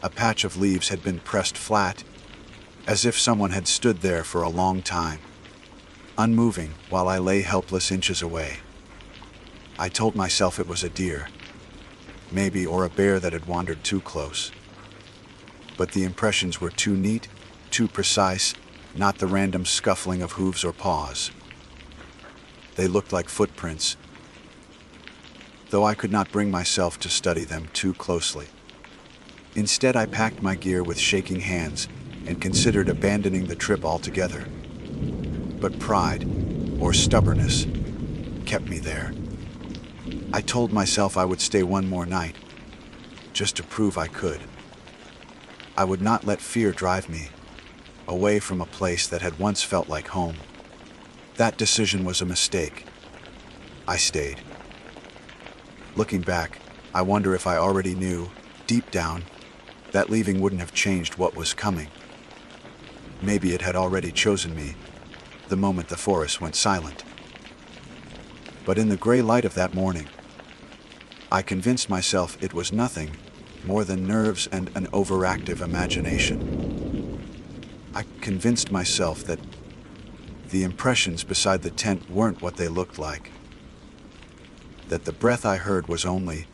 A patch of leaves had been pressed flat, as if someone had stood there for a long time, unmoving while I lay helpless inches away. I told myself it was a deer, maybe, or a bear that had wandered too close. But the impressions were too neat, too precise, not the random scuffling of hooves or paws. They looked like footprints, though I could not bring myself to study them too closely. Instead, I packed my gear with shaking hands and considered abandoning the trip altogether. But pride, or stubbornness, kept me there. I told myself I would stay one more night, just to prove I could. I would not let fear drive me away from a place that had once felt like home. That decision was a mistake. I stayed. Looking back, I wonder if I already knew, deep down, that leaving wouldn't have changed what was coming. Maybe it had already chosen me the moment the forest went silent. But in the gray light of that morning, I convinced myself it was nothing more than nerves and an overactive imagination. I convinced myself that the impressions beside the tent weren't what they looked like, that the breath I heard was only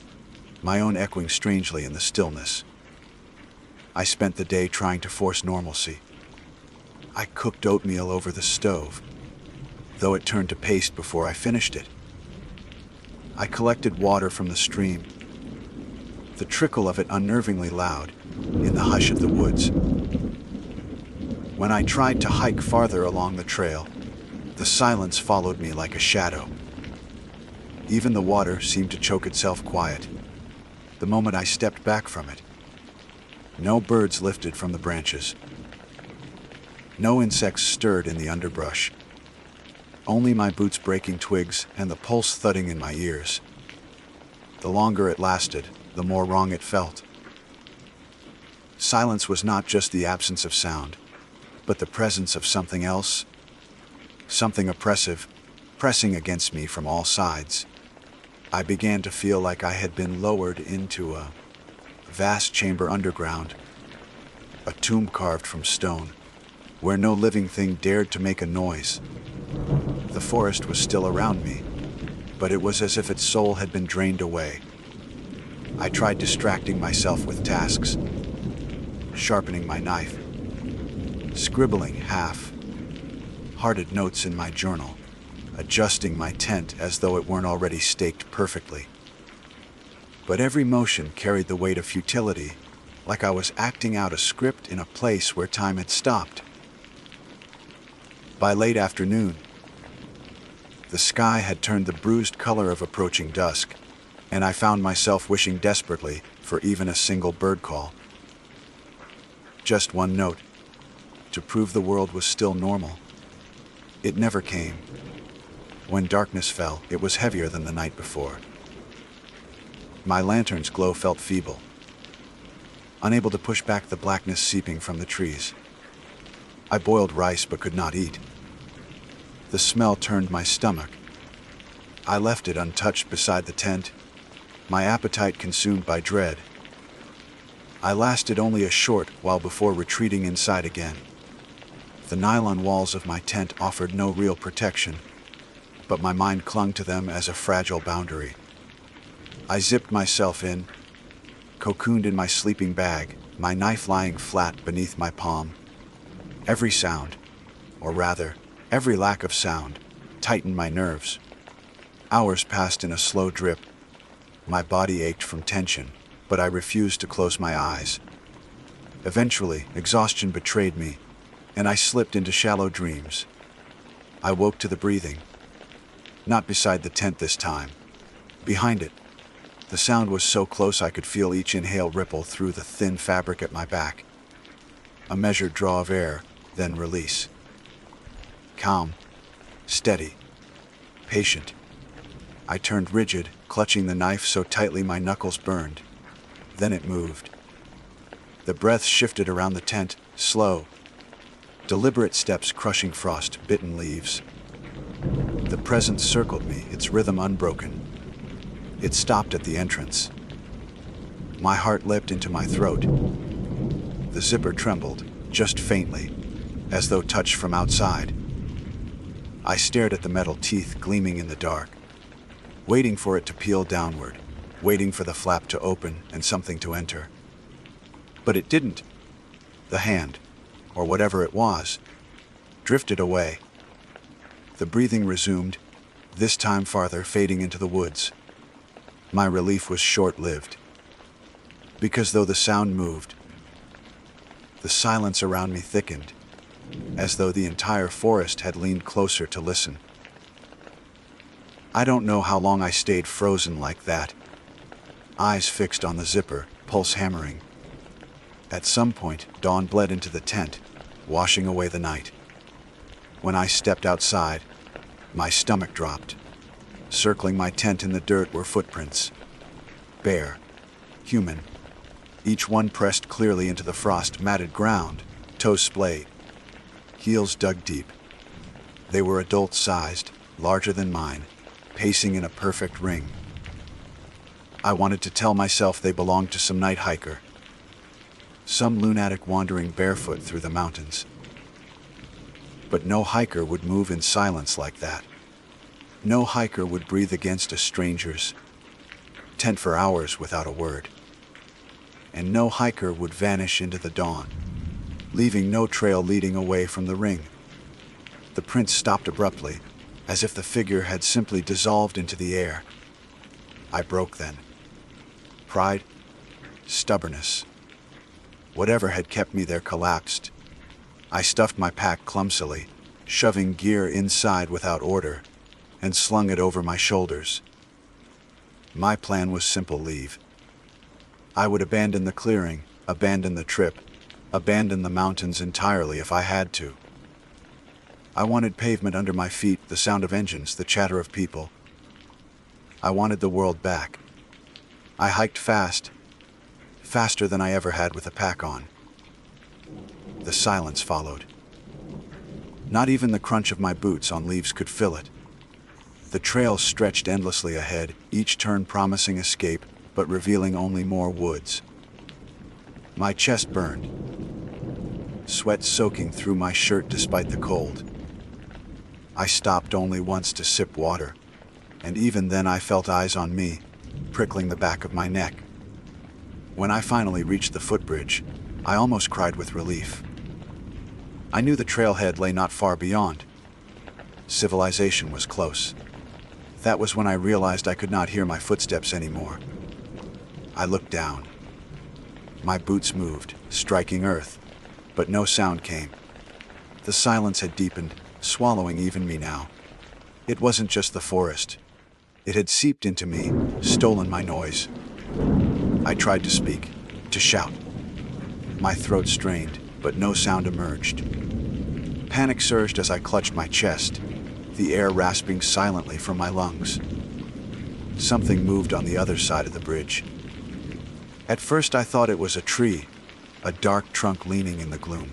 my own echoing strangely in the stillness. I spent the day trying to force normalcy. I cooked oatmeal over the stove, though it turned to paste before I finished it. I collected water from the stream, the trickle of it unnervingly loud in the hush of the woods. When I tried to hike farther along the trail, the silence followed me like a shadow. Even the water seemed to choke itself quiet the moment I stepped back from it. No birds lifted from the branches. No insects stirred in the underbrush. Only my boots breaking twigs and the pulse thudding in my ears. The longer it lasted, the more wrong it felt. Silence was not just the absence of sound, but the presence of something else, something oppressive, pressing against me from all sides. I began to feel like I had been lowered into a vast chamber underground, a tomb carved from stone, where no living thing dared to make a noise. The forest was still around me, but it was as if its soul had been drained away. I tried distracting myself with tasks, sharpening my knife, scribbling half-hearted notes in my journal, adjusting my tent as though it weren't already staked perfectly. But every motion carried the weight of futility, like I was acting out a script in a place where time had stopped. By late afternoon, the sky had turned the bruised color of approaching dusk, and I found myself wishing desperately for even a single bird call. Just one note, to prove the world was still normal. It never came. When darkness fell, it was heavier than the night before. My lantern's glow felt feeble, unable to push back the blackness seeping from the trees. I boiled rice but could not eat. The smell turned my stomach. I left it untouched beside the tent, my appetite consumed by dread. I lasted only a short while before retreating inside again. The nylon walls of my tent offered no real protection, but my mind clung to them as a fragile boundary. I zipped myself in, cocooned in my sleeping bag, my knife lying flat beneath my palm. Every sound, or rather, every lack of sound, tightened my nerves. Hours passed in a slow drip. My body ached from tension, but I refused to close my eyes. Eventually, exhaustion betrayed me, and I slipped into shallow dreams. I woke to the breathing. Not beside the tent this time. Behind it. The sound was so close I could feel each inhale ripple through the thin fabric at my back. A measured draw of air, then release. Calm, steady, patient. I turned rigid, clutching the knife so tightly my knuckles burned. Then it moved. The breath shifted around the tent, slow, deliberate steps crushing frost-bitten leaves. The presence circled me, its rhythm unbroken. It stopped at the entrance. My heart leapt into my throat. The zipper trembled, just faintly, as though touched from outside. I stared at the metal teeth gleaming in the dark, waiting for it to peel downward, waiting for the flap to open and something to enter. But it didn't. The hand, or whatever it was, drifted away. The breathing resumed, this time farther, fading into the woods. My relief was short-lived, because though the sound moved, the silence around me thickened, as though the entire forest had leaned closer to listen. I don't know how long I stayed frozen like that, eyes fixed on the zipper, pulse hammering. At some point, dawn bled into the tent, washing away the night. When I stepped outside, my stomach dropped. Circling my tent in the dirt were footprints. Bare, human, each one pressed clearly into the frost-matted ground, toes splayed, heels dug deep. They were adult-sized, larger than mine, pacing in a perfect ring. I wanted to tell myself they belonged to some night hiker, some lunatic wandering barefoot through the mountains. But no hiker would move in silence like that. No hiker would breathe against a stranger's tent for hours without a word. And no hiker would vanish into the dawn, leaving no trail leading away from the ring. The prints stopped abruptly, as if the figure had simply dissolved into the air. I broke then. Pride, stubbornness, whatever had kept me there collapsed. I stuffed my pack clumsily, shoving gear inside without order, and slung it over my shoulders. My plan was simple: leave. I would abandon the clearing, abandon the trip, abandon the mountains entirely if I had to. I wanted pavement under my feet, the sound of engines, the chatter of people. I wanted the world back. I hiked fast, faster than I ever had with a pack on. The silence followed. Not even the crunch of my boots on leaves could fill it. The trail stretched endlessly ahead, each turn promising escape, but revealing only more woods. My chest burned, sweat soaking through my shirt despite the cold. I stopped only once to sip water, and even then I felt eyes on me, prickling the back of my neck. When I finally reached the footbridge, I almost cried with relief. I knew the trailhead lay not far beyond. Civilization was close. That was when I realized I could not hear my footsteps anymore. I looked down. My boots moved, striking earth, but no sound came. The silence had deepened, swallowing even me now. It wasn't just the forest. It had seeped into me, stolen my noise. I tried to speak, to shout. My throat strained, but no sound emerged. Panic surged as I clutched my chest, the air rasping silently from my lungs. Something moved on the other side of the bridge. At first I thought it was a tree, a dark trunk leaning in the gloom.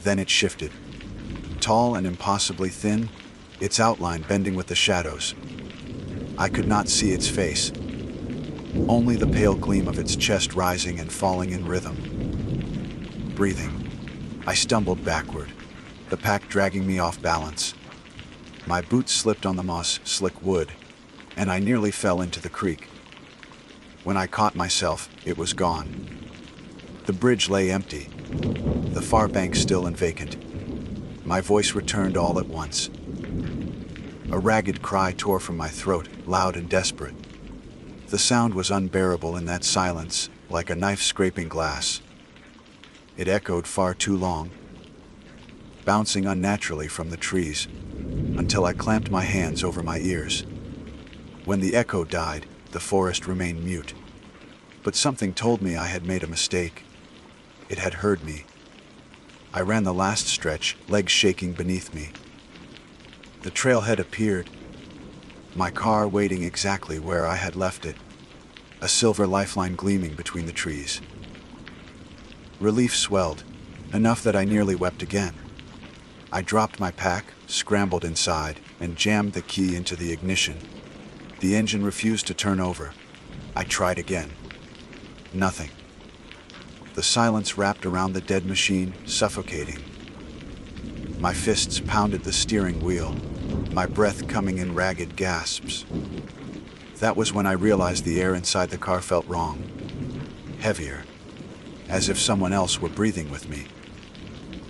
Then it shifted. Tall and impossibly thin, its outline bending with the shadows. I could not see its face, only the pale gleam of its chest rising and falling in rhythm. Breathing, I stumbled backward, the pack dragging me off balance. My boots slipped on the moss-slick wood, and I nearly fell into the creek. When I caught myself, it was gone. The bridge lay empty, the far bank still and vacant. My voice returned all at once. A ragged cry tore from my throat, loud and desperate. The sound was unbearable in that silence, like a knife scraping glass. It echoed far too long, bouncing unnaturally from the trees, until I clamped my hands over my ears. When the echo died, the forest remained mute. But something told me I had made a mistake. It had heard me. I ran the last stretch, legs shaking beneath me. The trailhead appeared, my car waiting exactly where I had left it, a silver lifeline gleaming between the trees. Relief swelled, enough that I nearly wept again. I dropped my pack, scrambled inside, and jammed the key into the ignition. The engine refused to turn over. I tried again. Nothing. The silence wrapped around the dead machine, suffocating. My fists pounded the steering wheel, my breath coming in ragged gasps. That was when I realized the air inside the car felt wrong. Heavier, as if someone else were breathing with me.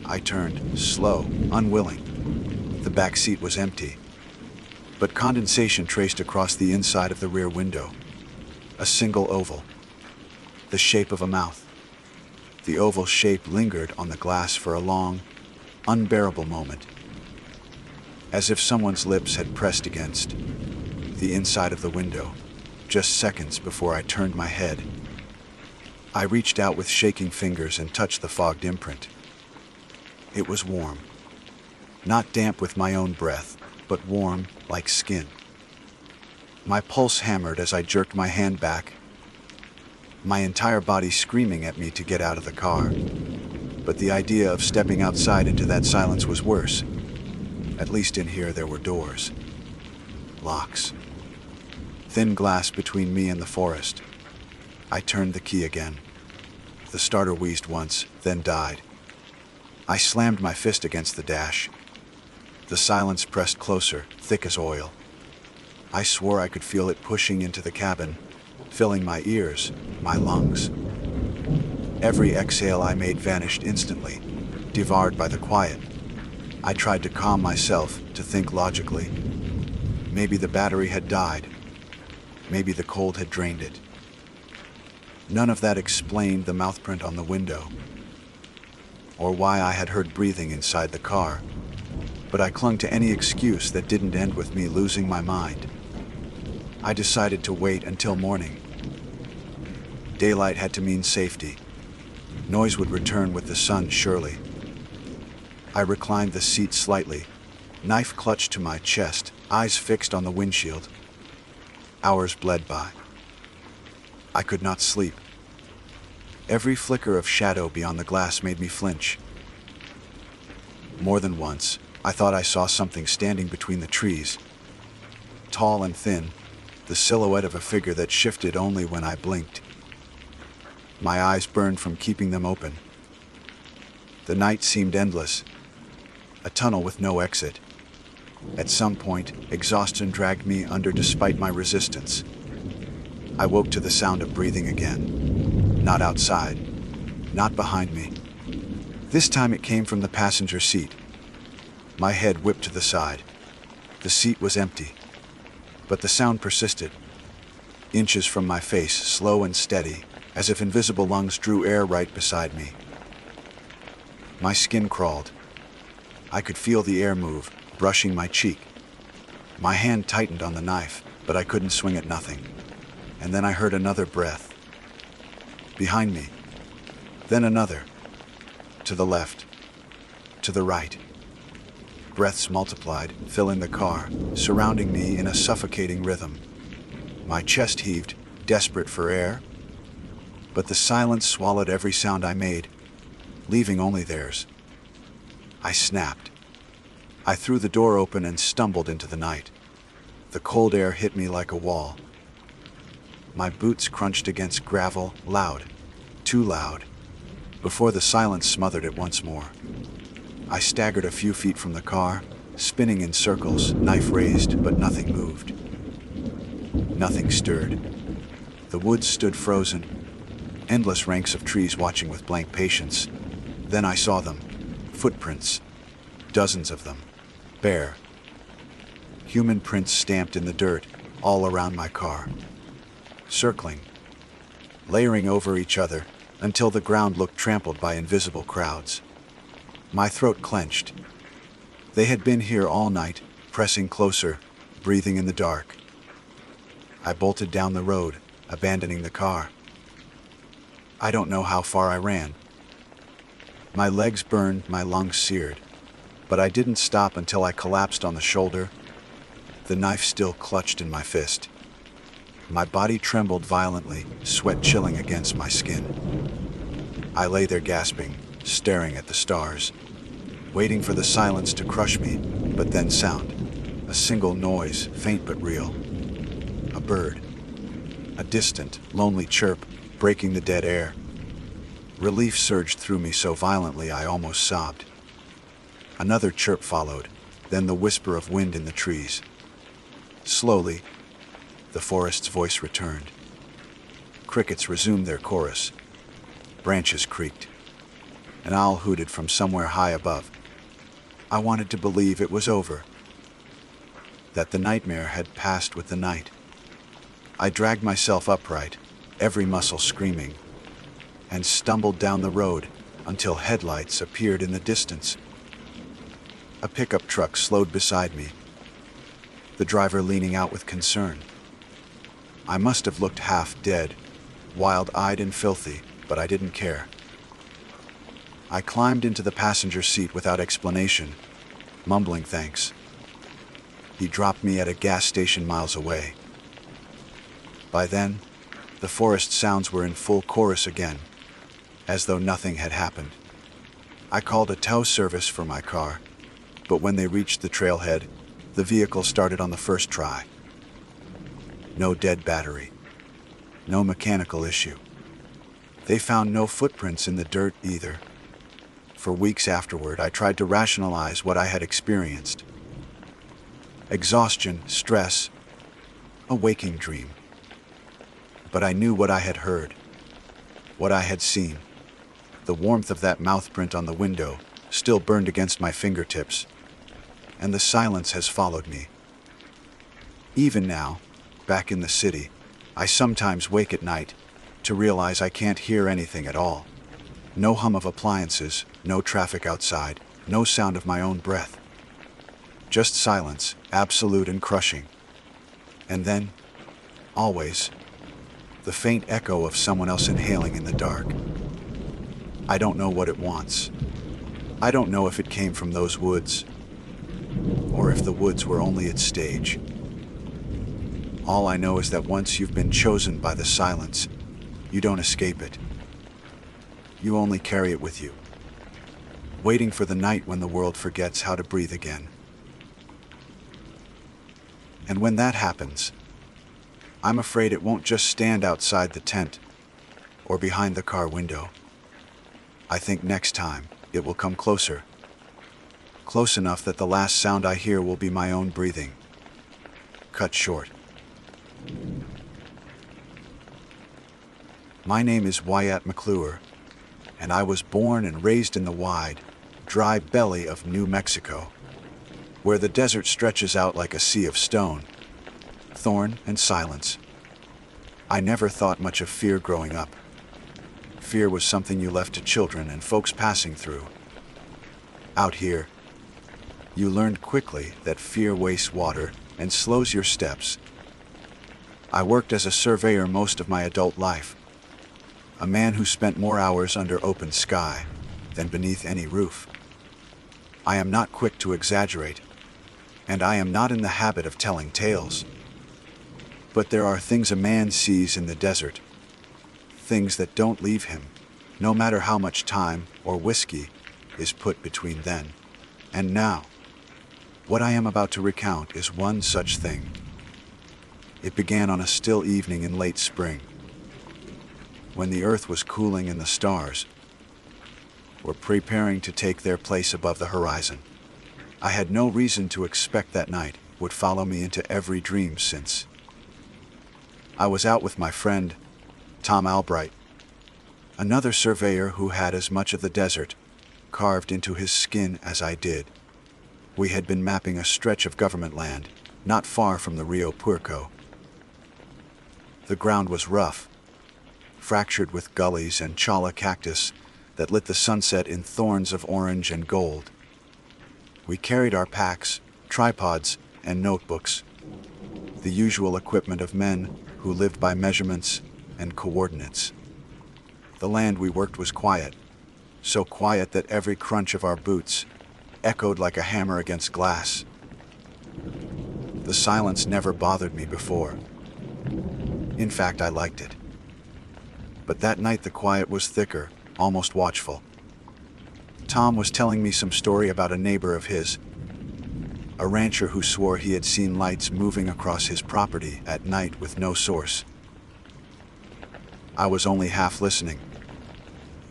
I turned, slow, unwilling. The back seat was empty, but condensation traced across the inside of the rear window. A single oval, the shape of a mouth. The oval shape lingered on the glass for a long, unbearable moment, as if someone's lips had pressed against the inside of the window, just seconds before I turned my head. I reached out with shaking fingers and touched the fogged imprint. It was warm. Not damp with my own breath, but warm like skin. My pulse hammered as I jerked my hand back, my entire body screaming at me to get out of the car. But the idea of stepping outside into that silence was worse. At least in here there were doors. Locks. Thin glass between me and the forest. I turned the key again. The starter wheezed once, then died. I slammed my fist against the dash. The silence pressed closer, thick as oil. I swore I could feel it pushing into the cabin, filling my ears, my lungs. Every exhale I made vanished instantly, devoured by the quiet. I tried to calm myself, to think logically. Maybe the battery had died. Maybe the cold had drained it. None of that explained the mouthprint on the window, or why I had heard breathing inside the car, but I clung to any excuse that didn't end with me losing my mind. I decided to wait until morning. Daylight had to mean safety. Noise would return with the sun, surely. I reclined the seat slightly, knife clutched to my chest, eyes fixed on the windshield. Hours bled by. I could not sleep. Every flicker of shadow beyond the glass made me flinch. More than once, I thought I saw something standing between the trees. Tall and thin, the silhouette of a figure that shifted only when I blinked. My eyes burned from keeping them open. The night seemed endless, a tunnel with no exit. At some point, exhaustion dragged me under despite my resistance. I woke to the sound of breathing again. Not outside, not behind me. This time it came from the passenger seat. My head whipped to the side. The seat was empty, but the sound persisted. Inches from my face, slow and steady, as if invisible lungs drew air right beside me. My skin crawled. I could feel the air move, brushing my cheek. My hand tightened on the knife, but I couldn't swing at nothing. And then I heard another breath. Behind me. Then another. To the left. To the right. Breaths multiplied, filling the car, surrounding me in a suffocating rhythm. My chest heaved, desperate for air. But the silence swallowed every sound I made, leaving only theirs. I snapped. I threw the door open and stumbled into the night. The cold air hit me like a wall. My boots crunched against gravel, loud, too loud, before the silence smothered it once more. I staggered a few feet from the car, spinning in circles, knife raised, but nothing moved. Nothing stirred. The woods stood frozen, endless ranks of trees watching with blank patience. Then I saw them, footprints, dozens of them, bare. Human prints stamped in the dirt, all around my car. Circling, layering over each other, until the ground looked trampled by invisible crowds. My throat clenched. They had been here all night, pressing closer, breathing in the dark. I bolted down the road, abandoning the car. I don't know how far I ran. My legs burned, my lungs seared, but I didn't stop until I collapsed on the shoulder, the knife still clutched in my fist. My body trembled violently, sweat chilling against my skin. I lay there gasping, staring at the stars, waiting for the silence to crush me, but then sound. A single noise, faint but real. A bird. A distant, lonely chirp, breaking the dead air. Relief surged through me so violently I almost sobbed. Another chirp followed, then the whisper of wind in the trees. Slowly, the forest's voice returned. Crickets resumed their chorus. Branches creaked. An owl hooted from somewhere high above. I wanted to believe it was over, that the nightmare had passed with the night. I dragged myself upright, every muscle screaming, and stumbled down the road until headlights appeared in the distance. A pickup truck slowed beside me, the driver leaning out with concern. I must have looked half dead, wild-eyed and filthy, but I didn't care. I climbed into the passenger seat without explanation, mumbling thanks. He dropped me at a gas station miles away. By then, the forest sounds were in full chorus again, as though nothing had happened. I called a tow service for my car, but when they reached the trailhead, the vehicle started on the first try. No dead battery. No mechanical issue. They found no footprints in the dirt either. For weeks afterward, I tried to rationalize what I had experienced. Exhaustion, stress, a waking dream. But I knew what I had heard, what I had seen. The warmth of that mouth print on the window still burned against my fingertips, and the silence has followed me. Even now, back in the city, I sometimes wake at night to realize I can't hear anything at all. No hum of appliances, no traffic outside, no sound of my own breath. Just silence, absolute and crushing. And then, always, the faint echo of someone else inhaling in the dark. I don't know what it wants. I don't know if it came from those woods, or if the woods were only its stage. All I know is that once you've been chosen by the silence, you don't escape it. You only carry it with you, waiting for the night when the world forgets how to breathe again. And when that happens, I'm afraid it won't just stand outside the tent or behind the car window. I think next time it will come closer, close enough that the last sound I hear will be my own breathing, cut short. My name is Wyatt McClure, and I was born and raised in the wide, dry belly of New Mexico, where the desert stretches out like a sea of stone, thorn and silence. I never thought much of fear growing up. Fear was something you left to children and folks passing through. Out here, you learned quickly that fear wastes water and slows your steps. I worked as a surveyor most of my adult life, a man who spent more hours under open sky than beneath any roof. I am not quick to exaggerate, and I am not in the habit of telling tales. But there are things a man sees in the desert, things that don't leave him, no matter how much time or whiskey is put between then and now. What I am about to recount is one such thing. It began on a still evening in late spring, when the earth was cooling and the stars were preparing to take their place above the horizon. I had no reason to expect that night would follow me into every dream since. I was out with my friend, Tom Albright, another surveyor who had as much of the desert carved into his skin as I did. We had been mapping a stretch of government land not far from the Rio Puerco. The ground was rough, fractured with gullies and chala cactus that lit the sunset in thorns of orange and gold. We carried our packs, tripods, and notebooks, the usual equipment of men who lived by measurements and coordinates. The land we worked was quiet, so quiet that every crunch of our boots echoed like a hammer against glass. The silence never bothered me before. In fact, I liked it. But that night the quiet was thicker, almost watchful. Tom was telling me some story about a neighbor of his, a rancher who swore he had seen lights moving across his property at night with no source. I was only half listening,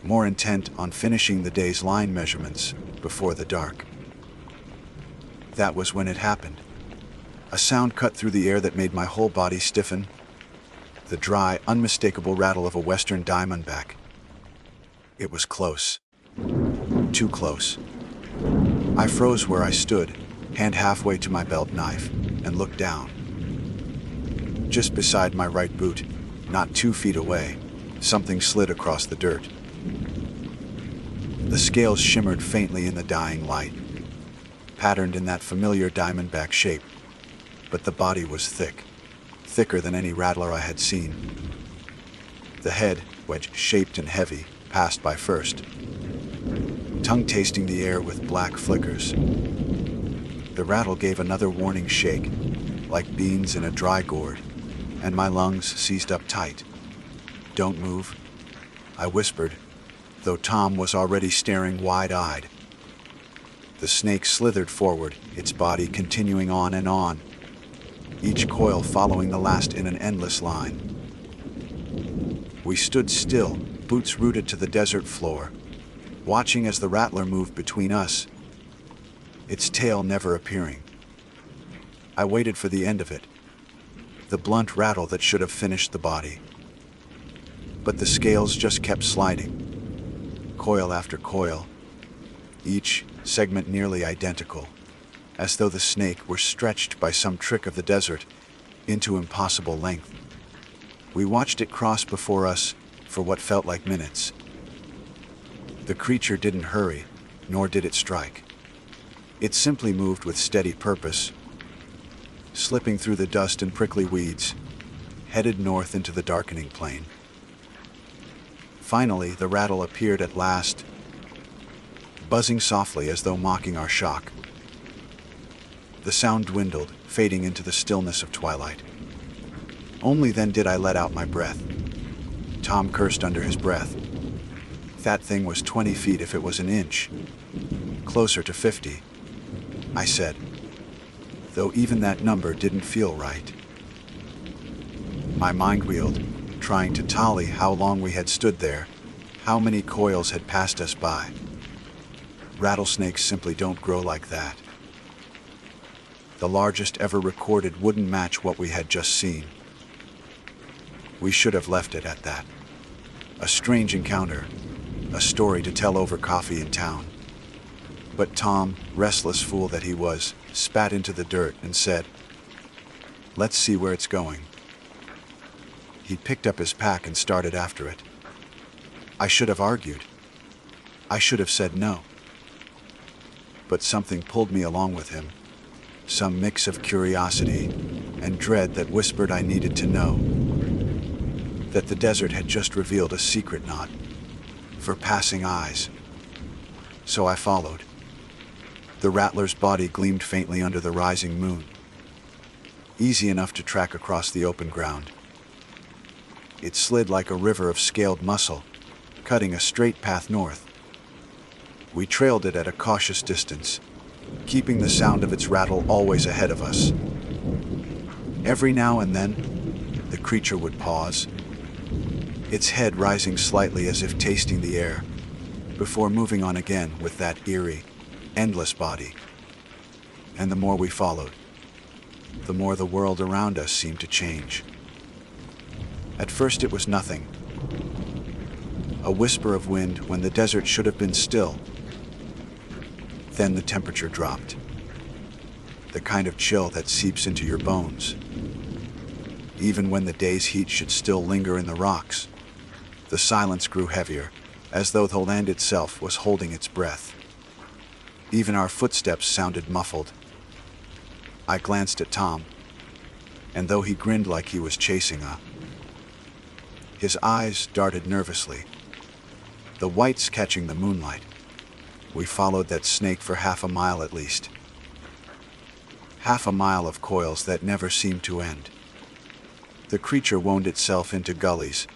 more intent on finishing the day's line measurements before the dark. That was when it happened. A sound cut through the air that made my whole body stiffen. The dry, unmistakable rattle of a western diamondback. It was close. Too close. I froze where I stood, hand halfway to my belt knife, and looked down. Just beside my right boot, not 2 feet away, something slid across the dirt. The scales shimmered faintly in the dying light, patterned in that familiar diamondback shape, but the body was thick, thicker than any rattler I had seen. The head, wedge-shaped and heavy, passed by first, tongue tasting the air with black flickers. The rattle gave another warning shake, like beans in a dry gourd, and my lungs seized up tight. "Don't move," I whispered, though Tom was already staring wide-eyed. The snake slithered forward, its body continuing on and on, each coil following the last in an endless line. We stood still, boots rooted to the desert floor, watching as the rattler moved between us, its tail never appearing. I waited for the end of it, the blunt rattle that should have finished the body. But the scales just kept sliding, coil after coil, each segment nearly identical, as though the snake were stretched by some trick of the desert into impossible length. We watched it cross before us for what felt like minutes. The creature didn't hurry, nor did it strike. It simply moved with steady purpose, slipping through the dust and prickly weeds, headed north into the darkening plain. Finally, the rattle appeared at last, buzzing softly as though mocking our shock. The sound dwindled, fading into the stillness of twilight. Only then did I let out my breath. Tom cursed under his breath. That thing was 20 feet if it was an inch. Closer to 50, I said, though even that number didn't feel right. My mind wheeled, trying to tally how long we had stood there, how many coils had passed us by. Rattlesnakes simply don't grow like that. The largest ever recorded wouldn't match what we had just seen. We should have left it at that. A strange encounter, a story to tell over coffee in town. But Tom, restless fool that he was, spat into the dirt and said, "Let's see where it's going." He picked up his pack and started after it. I should have argued. I should have said no. But something pulled me along with him, some mix of curiosity and dread that whispered I needed to know, that the desert had just revealed a secret not for passing eyes. So I followed. The rattler's body gleamed faintly under the rising moon, easy enough to track across the open ground. It slid like a river of scaled muscle, cutting a straight path north. We trailed it at a cautious distance, keeping the sound of its rattle always ahead of us. Every now and then, the creature would pause, its head rising slightly as if tasting the air, before moving on again with that eerie, endless body. And the more we followed, the more the world around us seemed to change. At first it was nothing, a whisper of wind when the desert should have been still. Then the temperature dropped, the kind of chill that seeps into your bones. Even when the day's heat should still linger in the rocks, the silence grew heavier, as though the land itself was holding its breath. Even our footsteps sounded muffled. I glanced at Tom, and though he grinned like he was chasing his eyes darted nervously, the whites catching the moonlight. We followed that snake for half a mile at least. Half a mile of coils that never seemed to end. The creature wound itself into gullies,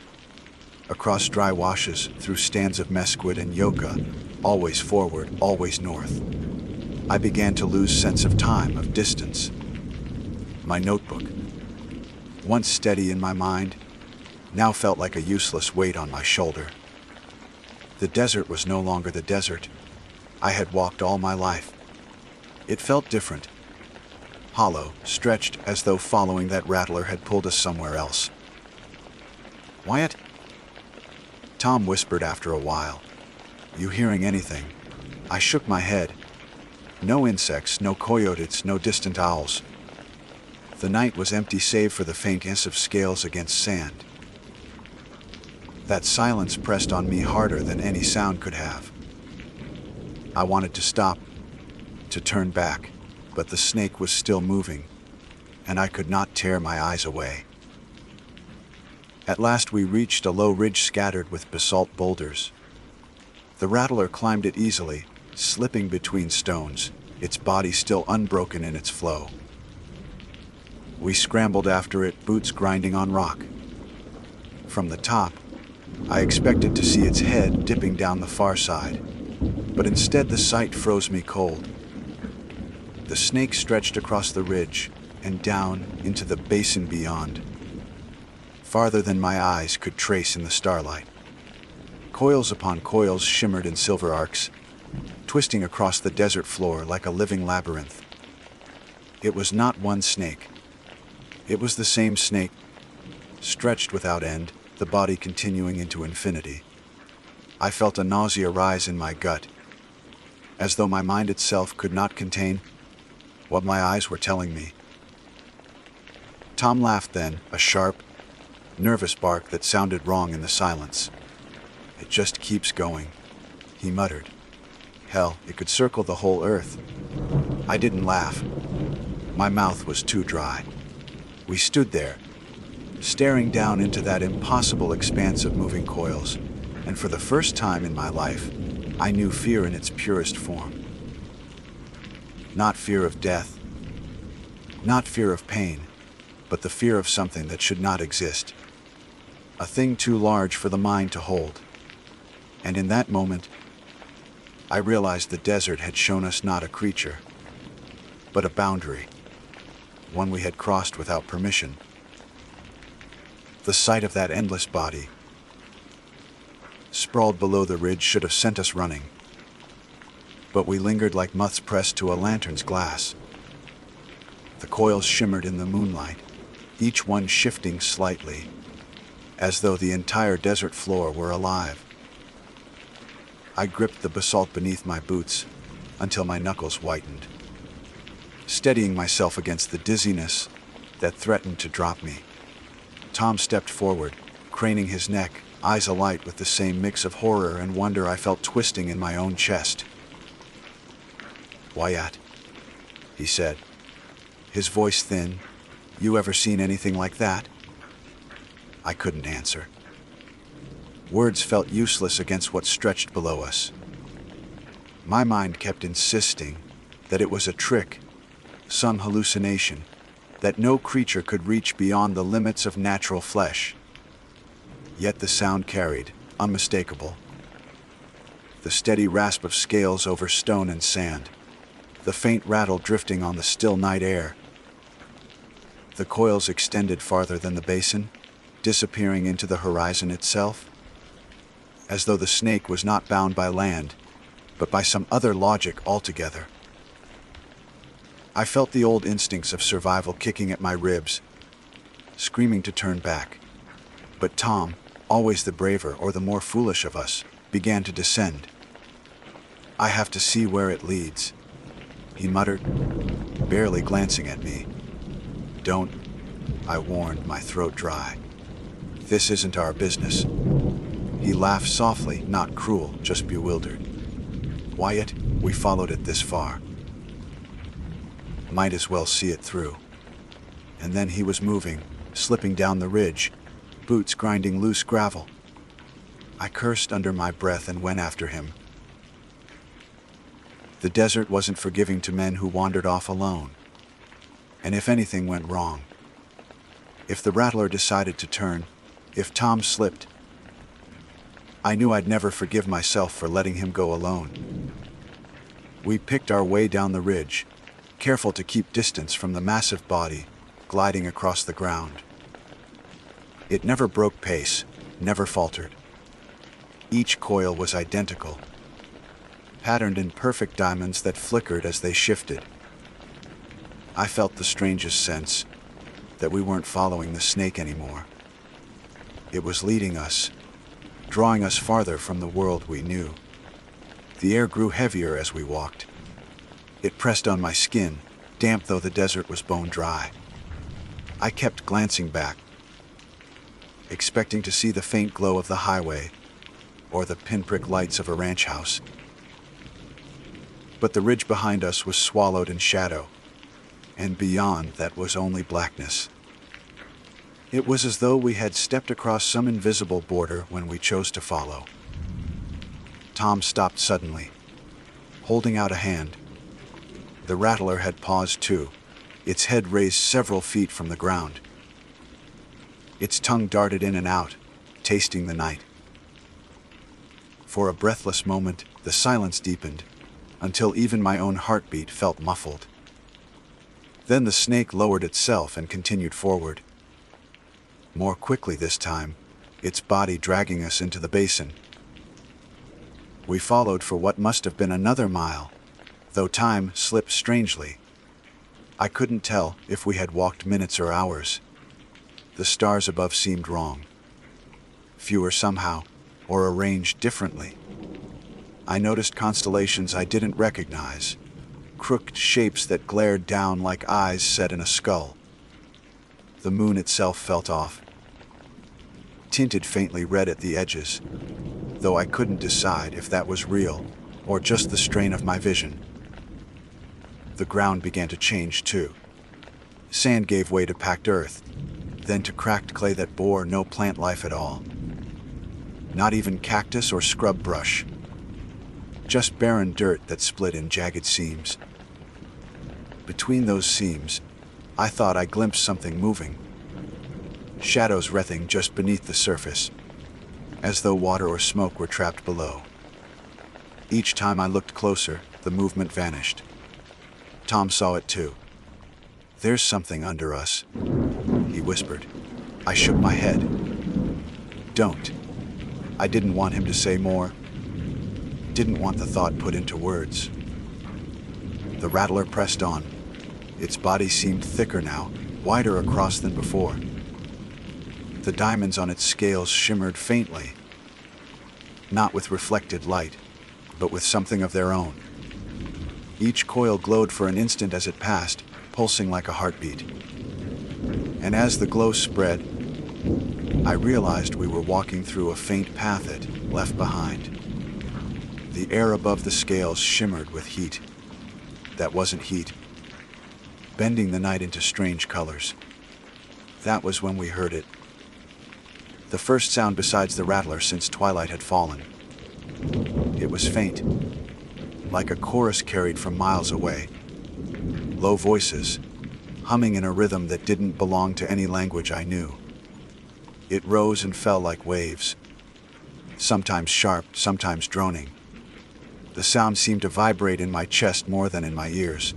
across dry washes, through stands of mesquite and yucca, always forward, always north. I began to lose sense of time, of distance. My notebook, once steady in my mind, now felt like a useless weight on my shoulder. The desert was no longer the desert I had walked all my life. It felt different, hollow, stretched as though following that rattler had pulled us somewhere else. "Wyatt?" Tom whispered after a while. "You hearing anything?" I shook my head. No insects, no coyotes, no distant owls. The night was empty save for the faint hiss of scales against sand. That silence pressed on me harder than any sound could have. I wanted to stop, to turn back, but the snake was still moving, and I could not tear my eyes away. At last we reached a low ridge scattered with basalt boulders. The rattler climbed it easily, slipping between stones, its body still unbroken in its flow. We scrambled after it, boots grinding on rock. From the top, I expected to see its head dipping down the far side, but instead the sight froze me cold. The snake stretched across the ridge and down into the basin beyond, farther than my eyes could trace in the starlight. Coils upon coils shimmered in silver arcs, twisting across the desert floor like a living labyrinth. It was not one snake. It was the same snake, stretched without end, the body continuing into infinity. I felt a nausea rise in my gut, as though my mind itself could not contain what my eyes were telling me. Tom laughed then, a sharp, nervous bark that sounded wrong in the silence. "It just keeps going," he muttered. "Hell, it could circle the whole earth." I didn't laugh. My mouth was too dry. We stood there, staring down into that impossible expanse of moving coils, and for the first time in my life, I knew fear in its purest form. Not fear of death, not fear of pain, but the fear of something that should not exist. A thing too large for the mind to hold. And in that moment, I realized the desert had shown us not a creature, but a boundary, one we had crossed without permission. The sight of that endless body, sprawled below the ridge, should have sent us running. But we lingered like moths pressed to a lantern's glass. The coils shimmered in the moonlight, each one shifting slightly, as though the entire desert floor were alive. I gripped the basalt beneath my boots until my knuckles whitened, steadying myself against the dizziness that threatened to drop me. Tom stepped forward, craning his neck, eyes alight with the same mix of horror and wonder I felt twisting in my own chest. "Wyatt," he said, his voice thin, "you ever seen anything like that?" I couldn't answer. Words felt useless against what stretched below us. My mind kept insisting that it was a trick, some hallucination, that no creature could reach beyond the limits of natural flesh. Yet the sound carried, unmistakable. The steady rasp of scales over stone and sand, the faint rattle drifting on the still night air. The coils extended farther than the basin, disappearing into the horizon itself, as though the snake was not bound by land, but by some other logic altogether. I felt the old instincts of survival kicking at my ribs, screaming to turn back. But Tom, always the braver or the more foolish of us, began to descend. "I have to see where it leads," he muttered, barely glancing at me. "Don't," I warned, my throat dry. "This isn't our business." He laughed softly, not cruel, just bewildered. "Wyatt, we followed it this far. Might as well see it through." And then he was moving, slipping down the ridge, boots grinding loose gravel. I cursed under my breath and went after him. The desert wasn't forgiving to men who wandered off alone. And if anything went wrong, if the rattler decided to turn, if Tom slipped, I knew I'd never forgive myself for letting him go alone. We picked our way down the ridge, careful to keep distance from the massive body gliding across the ground. It never broke pace, never faltered. Each coil was identical, patterned in perfect diamonds that flickered as they shifted. I felt the strangest sense that we weren't following the snake anymore. It was leading us, drawing us farther from the world we knew. The air grew heavier as we walked. It pressed on my skin, damp though the desert was bone dry. I kept glancing back, expecting to see the faint glow of the highway or the pinprick lights of a ranch house. But the ridge behind us was swallowed in shadow, and beyond that was only blackness. It was as though we had stepped across some invisible border when we chose to follow. Tom stopped suddenly, holding out a hand. The rattler had paused too, its head raised several feet from the ground. Its tongue darted in and out, tasting the night. For a breathless moment, the silence deepened, until even my own heartbeat felt muffled. Then the snake lowered itself and continued forward. More quickly this time, its body dragging us into the basin. We followed for what must have been another mile, though time slipped strangely. I couldn't tell if we had walked minutes or hours. The stars above seemed wrong, fewer somehow, or arranged differently. I noticed constellations I didn't recognize, crooked shapes that glared down like eyes set in a skull. The moon itself felt off, tinted faintly red at the edges, though I couldn't decide if that was real or just the strain of my vision. The ground began to change too. Sand gave way to packed earth, then to cracked clay that bore no plant life at all. Not even cactus or scrub brush. Just barren dirt that split in jagged seams. Between those seams, I thought I glimpsed something moving. Shadows writhing just beneath the surface, as though water or smoke were trapped below. Each time I looked closer, the movement vanished. Tom saw it too. "There's something under us," he whispered. I shook my head. "Don't." I didn't want him to say more. Didn't want the thought put into words. The rattler pressed on. Its body seemed thicker now, wider across than before. The diamonds on its scales shimmered faintly, not with reflected light, but with something of their own. Each coil glowed for an instant as it passed, pulsing like a heartbeat. And as the glow spread, I realized we were walking through a faint path it left behind. The air above the scales shimmered with heat. That wasn't heat, bending the night into strange colors. That was when we heard it. The first sound besides the rattler since twilight had fallen. It was faint, like a chorus carried from miles away. Low voices, humming in a rhythm that didn't belong to any language I knew. It rose and fell like waves, sometimes sharp, sometimes droning. The sound seemed to vibrate in my chest more than in my ears.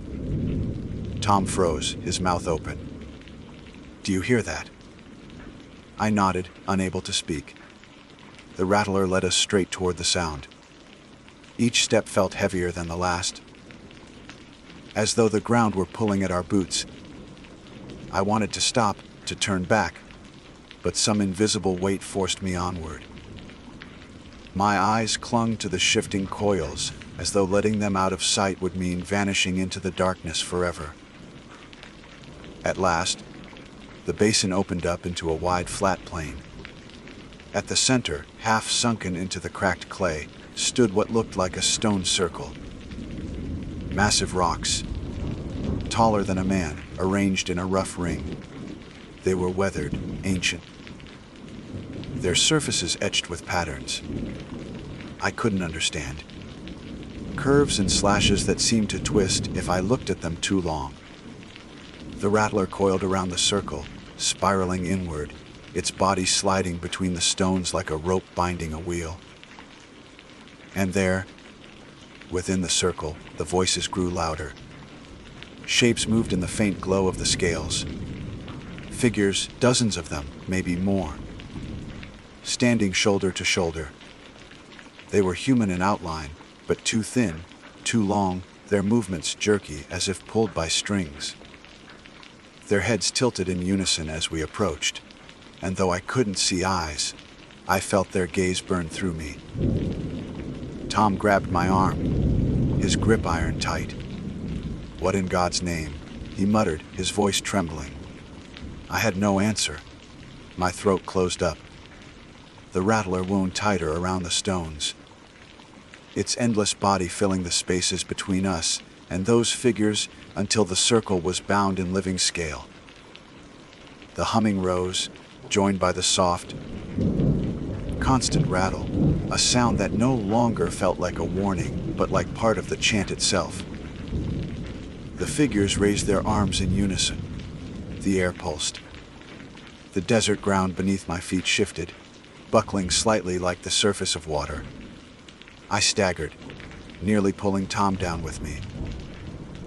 Tom froze, his mouth open. "Do you hear that?" I nodded, unable to speak. The rattler led us straight toward the sound. Each step felt heavier than the last, as though the ground were pulling at our boots. I wanted to stop, to turn back, but some invisible weight forced me onward. My eyes clung to the shifting coils, as though letting them out of sight would mean vanishing into the darkness forever. At last, the basin opened up into a wide flat plain. At the center, half sunken into the cracked clay, stood what looked like a stone circle. Massive rocks, taller than a man, arranged in a rough ring. They were weathered, ancient, their surfaces etched with patterns I couldn't understand. Curves and slashes that seemed to twist if I looked at them too long. The rattler coiled around the circle, spiraling inward, its body sliding between the stones like a rope binding a wheel. And there, within the circle, the voices grew louder. Shapes moved in the faint glow of the scales. Figures, dozens of them, maybe more, standing shoulder to shoulder. They were human in outline, but too thin, too long, their movements jerky as if pulled by strings. Their heads tilted in unison as we approached, and though I couldn't see eyes, I felt their gaze burn through me. Tom grabbed my arm, his grip iron tight. "What in God's name?" he muttered, his voice trembling. I had no answer. My throat closed up. The rattler wound tighter around the stones, its endless body filling the spaces between us and those figures until the circle was bound in living scale. The humming rose, joined by the soft, constant rattle, a sound that no longer felt like a warning, but like part of the chant itself. The figures raised their arms in unison. The air pulsed. The desert ground beneath my feet shifted, buckling slightly like the surface of water. I staggered, nearly pulling Tom down with me.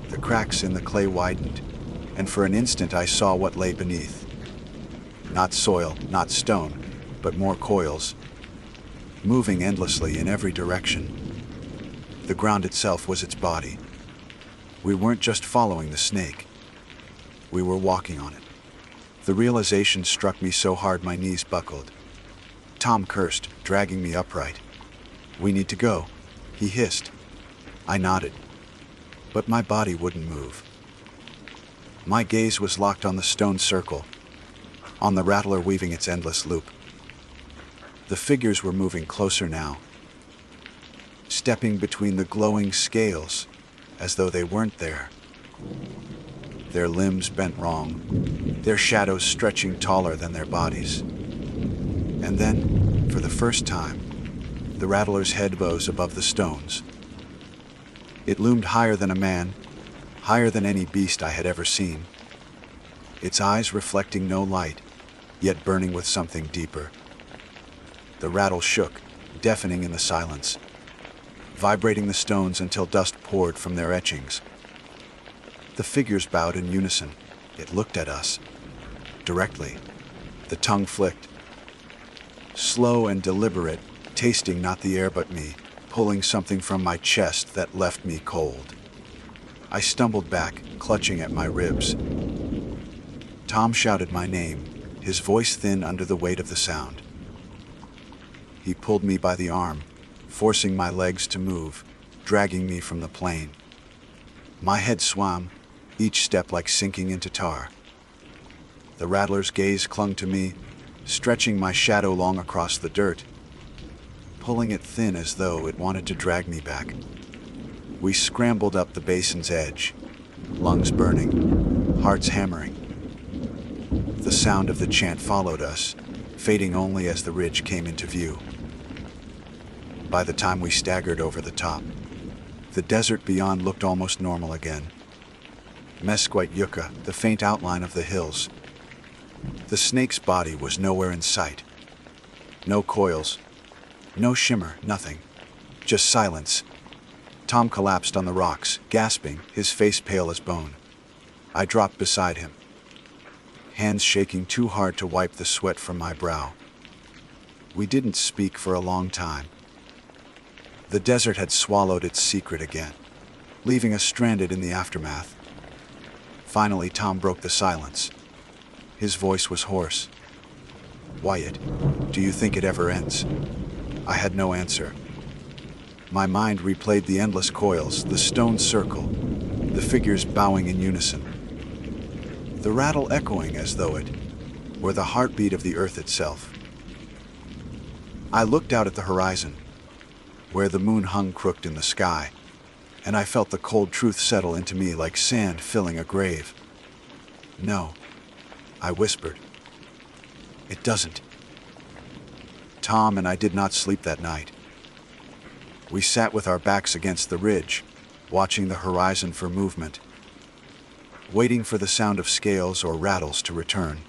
The cracks in the clay widened, and for an instant I saw what lay beneath. Not soil, not stone, but more coils, moving endlessly in every direction. The ground itself was its body. We weren't just following the snake. We were walking on it. The realization struck me so hard my knees buckled. Tom cursed, dragging me upright. "We need to go," he hissed. I nodded, but my body wouldn't move. My gaze was locked on the stone circle, on the rattler weaving its endless loop. The figures were moving closer now, stepping between the glowing scales as though they weren't there. Their limbs bent wrong, their shadows stretching taller than their bodies. And then, for the first time, the rattler's head rose above the stones. It loomed higher than a man, higher than any beast I had ever seen. Its eyes reflecting no light, yet burning with something deeper. The rattle shook, deafening in the silence, vibrating the stones until dust poured from their etchings. The figures bowed in unison. It looked at us, directly. The tongue flicked, slow and deliberate, tasting not the air but me, pulling something from my chest that left me cold. I stumbled back, clutching at my ribs. Tom shouted my name, his voice thin under the weight of the sound. He pulled me by the arm, forcing my legs to move, dragging me from the plain. My head swam, each step like sinking into tar. The rattler's gaze clung to me, stretching my shadow long across the dirt, pulling it thin as though it wanted to drag me back. We scrambled up the basin's edge, lungs burning, hearts hammering. The sound of the chant followed us, fading only as the ridge came into view. By the time we staggered over the top, the desert beyond looked almost normal again. Mesquite yucca, the faint outline of the hills. The snake's body was nowhere in sight. No coils, no shimmer, nothing. Just silence. Tom collapsed on the rocks, gasping, his face pale as bone. I dropped beside him, hands shaking too hard to wipe the sweat from my brow. We didn't speak for a long time. The desert had swallowed its secret again, leaving us stranded in the aftermath. Finally, Tom broke the silence. His voice was hoarse. "Wyatt, do you think it ever ends?" I had no answer. My mind replayed the endless coils, the stone circle, the figures bowing in unison, the rattle echoing as though it were the heartbeat of the earth itself. I looked out at the horizon, where the moon hung crooked in the sky, and I felt the cold truth settle into me like sand filling a grave. "No," I whispered. "It doesn't." Tom and I did not sleep that night. We sat with our backs against the ridge, watching the horizon for movement, waiting for the sound of scales or rattles to return.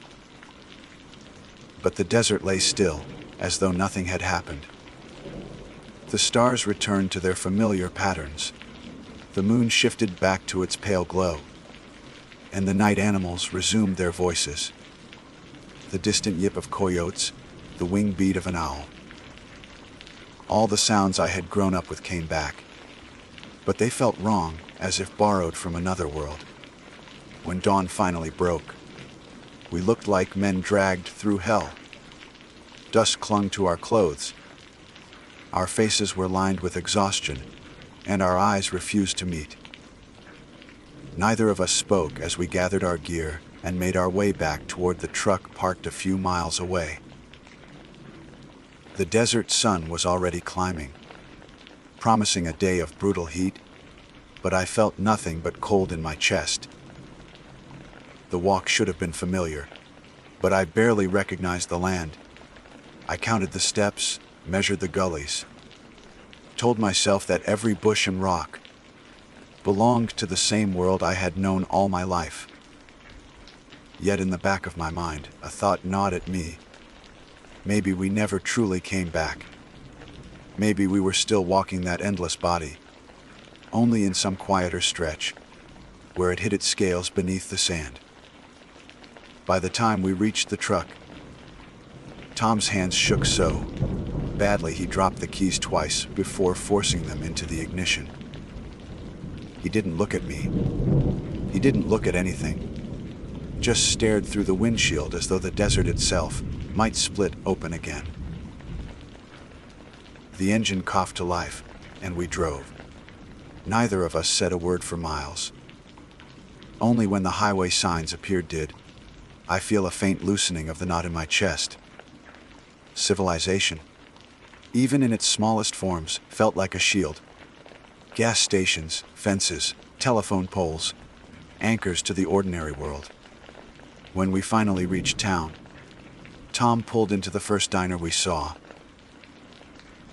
But the desert lay still, as though nothing had happened. The stars returned to their familiar patterns. The moon shifted back to its pale glow, and the night animals resumed their voices. The distant yip of coyotes, the wing beat of an owl. All the sounds I had grown up with came back, but they felt wrong, as if borrowed from another world. When dawn finally broke, we looked like men dragged through hell. Dust clung to our clothes. Our faces were lined with exhaustion, and our eyes refused to meet. Neither of us spoke as we gathered our gear and made our way back toward the truck parked a few miles away. The desert sun was already climbing, promising a day of brutal heat, but I felt nothing but cold in my chest. The walk should have been familiar, but I barely recognized the land. I counted the steps, measured the gullies, told myself that every bush and rock belonged to the same world I had known all my life. Yet in the back of my mind, a thought gnawed at me. Maybe we never truly came back. Maybe we were still walking that endless body, only in some quieter stretch, where it hid its scales beneath the sand. By the time we reached the truck, Tom's hands shook so badly he dropped the keys twice before forcing them into the ignition. He didn't look at me. He didn't look at anything. Just stared through the windshield as though the desert itself might split open again. The engine coughed to life, and we drove. Neither of us said a word for miles. Only when the highway signs appeared did I feel a faint loosening of the knot in my chest. Civilization, even in its smallest forms, felt like a shield. Gas stations, fences, telephone poles, anchors to the ordinary world. When we finally reached town, Tom pulled into the first diner we saw.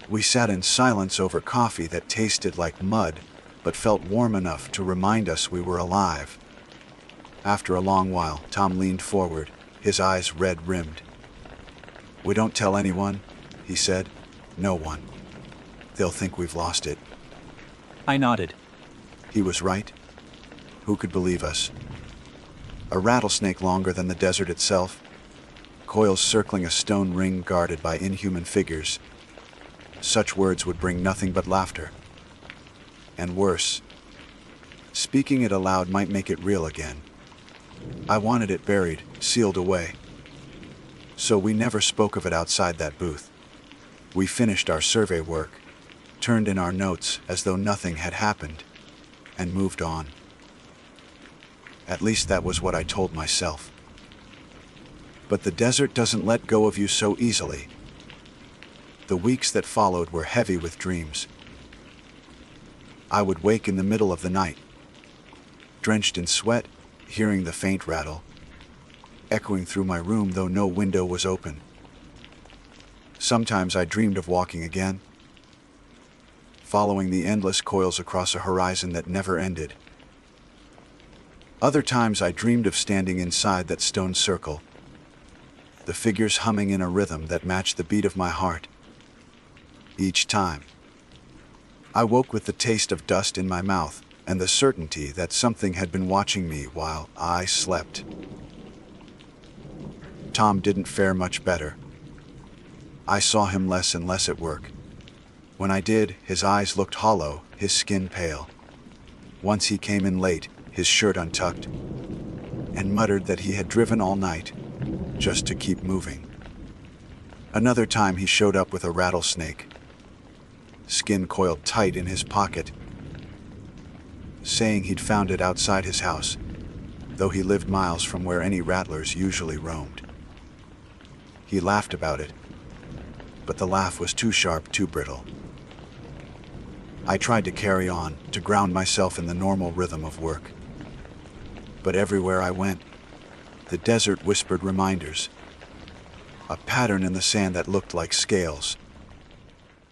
We sat in silence over coffee that tasted like mud, but felt warm enough to remind us we were alive. After a long while, Tom leaned forward, his eyes red-rimmed. "We don't tell anyone," he said. "No one. They'll think we've lost it." I nodded. He was right. Who could believe us? A rattlesnake longer than the desert itself, coils circling a stone ring guarded by inhuman figures. Such words would bring nothing but laughter. And worse, speaking it aloud might make it real again. I wanted it buried, sealed away. So we never spoke of it outside that booth. We finished our survey work, turned in our notes as though nothing had happened, and moved on. At least that was what I told myself. But the desert doesn't let go of you so easily. The weeks that followed were heavy with dreams. I would wake in the middle of the night, drenched in sweat, hearing the faint rattle, echoing through my room though no window was open. Sometimes I dreamed of walking again, following the endless coils across a horizon that never ended. Other times I dreamed of standing inside that stone circle, the figures humming in a rhythm that matched the beat of my heart. Each time, I woke with the taste of dust in my mouth and the certainty that something had been watching me while I slept. Tom didn't fare much better. I saw him less and less at work. When I did, his eyes looked hollow, his skin pale. Once he came in late, his shirt untucked, and muttered that he had driven all night just to keep moving. Another time he showed up with a rattlesnake, skin coiled tight in his pocket, saying he'd found it outside his house, though he lived miles from where any rattlers usually roamed. He laughed about it, but the laugh was too sharp, too brittle. I tried to carry on, to ground myself in the normal rhythm of work. But everywhere I went, the desert whispered reminders. A pattern in the sand that looked like scales.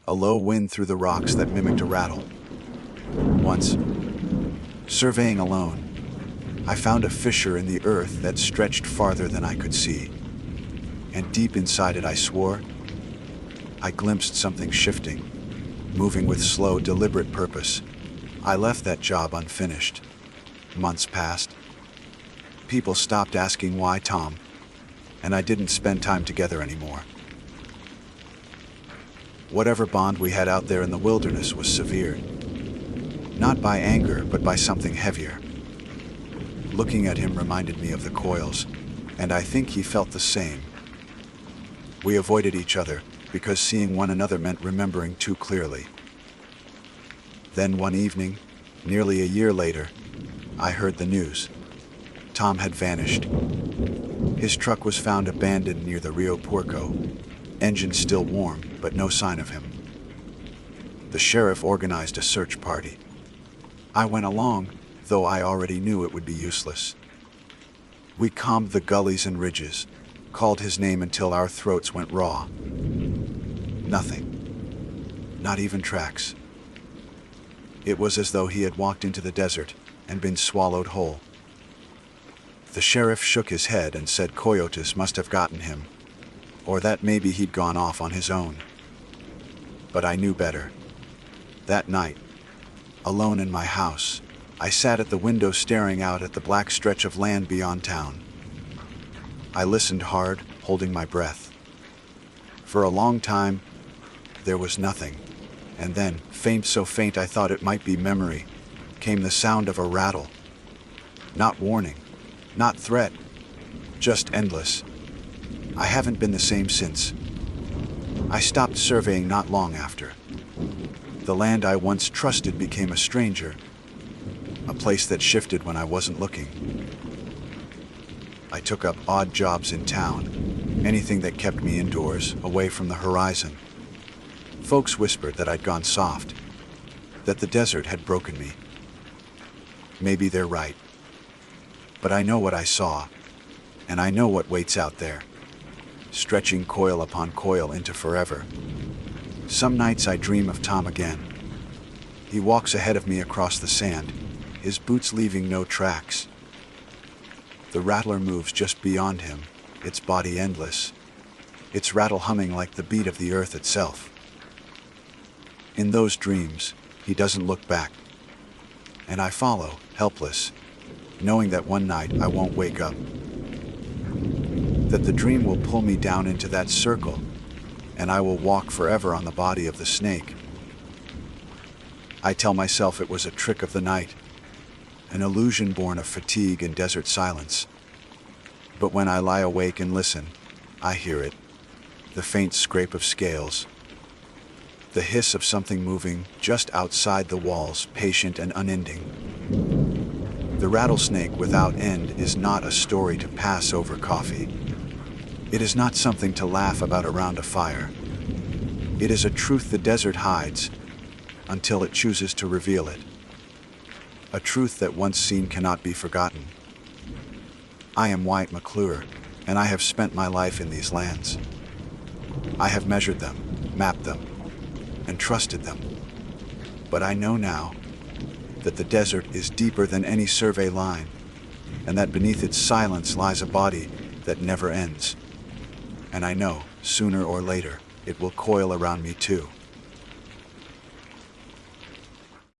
A low wind through the rocks that mimicked a rattle. Once, surveying alone, I found a fissure in the earth that stretched farther than I could see. And deep inside it, I swore, I glimpsed something shifting, moving with slow, deliberate purpose. I left that job unfinished. Months passed. People stopped asking why Tom, and I didn't spend time together anymore. Whatever bond we had out there in the wilderness was severed. Not by anger, but by something heavier. Looking at him reminded me of the coils, and I think he felt the same. We avoided each other because seeing one another meant remembering too clearly. Then one evening, nearly a year later, I heard the news. Tom had vanished. His truck was found abandoned near the Rio Porco, engine still warm, but no sign of him. The sheriff organized a search party. I went along, though I already knew it would be useless. We combed the gullies and ridges, called his name until our throats went raw. Nothing. Not even tracks. It was as though he had walked into the desert and been swallowed whole. The sheriff shook his head and said coyotes must have gotten him, or that maybe he'd gone off on his own. But I knew better. That night, alone in my house, I sat at the window staring out at the black stretch of land beyond town. I listened hard, holding my breath. For a long time, there was nothing, and then, faint so faint I thought it might be memory, came the sound of a rattle. Not warning, not threat, just endless. I haven't been the same since. I stopped surveying not long after. The land I once trusted became a stranger, a place that shifted when I wasn't looking. I took up odd jobs in town, anything that kept me indoors, away from the horizon. Folks whispered that I'd gone soft, that the desert had broken me. Maybe they're right. But I know what I saw, and I know what waits out there, stretching coil upon coil into forever. Some nights I dream of Tom again. He walks ahead of me across the sand, his boots leaving no tracks. The rattler moves just beyond him, its body endless, its rattle humming like the beat of the earth itself. In those dreams, he doesn't look back, and I follow, helpless, knowing that one night I won't wake up, that the dream will pull me down into that circle, and I will walk forever on the body of the snake. I tell myself it was a trick of the night, an illusion born of fatigue and desert silence. But when I lie awake and listen, I hear it, the faint scrape of scales, the hiss of something moving just outside the walls, patient and unending. The rattlesnake without end is not a story to pass over coffee. It is not something to laugh about around a fire. It is a truth the desert hides until it chooses to reveal it. A truth that once seen cannot be forgotten. I am Wyatt McClure, and I have spent my life in these lands. I have measured them, mapped them, and trusted them. But I know now that the desert is deeper than any survey line, and that beneath its silence lies a body that never ends. And I know, sooner or later, it will coil around me too.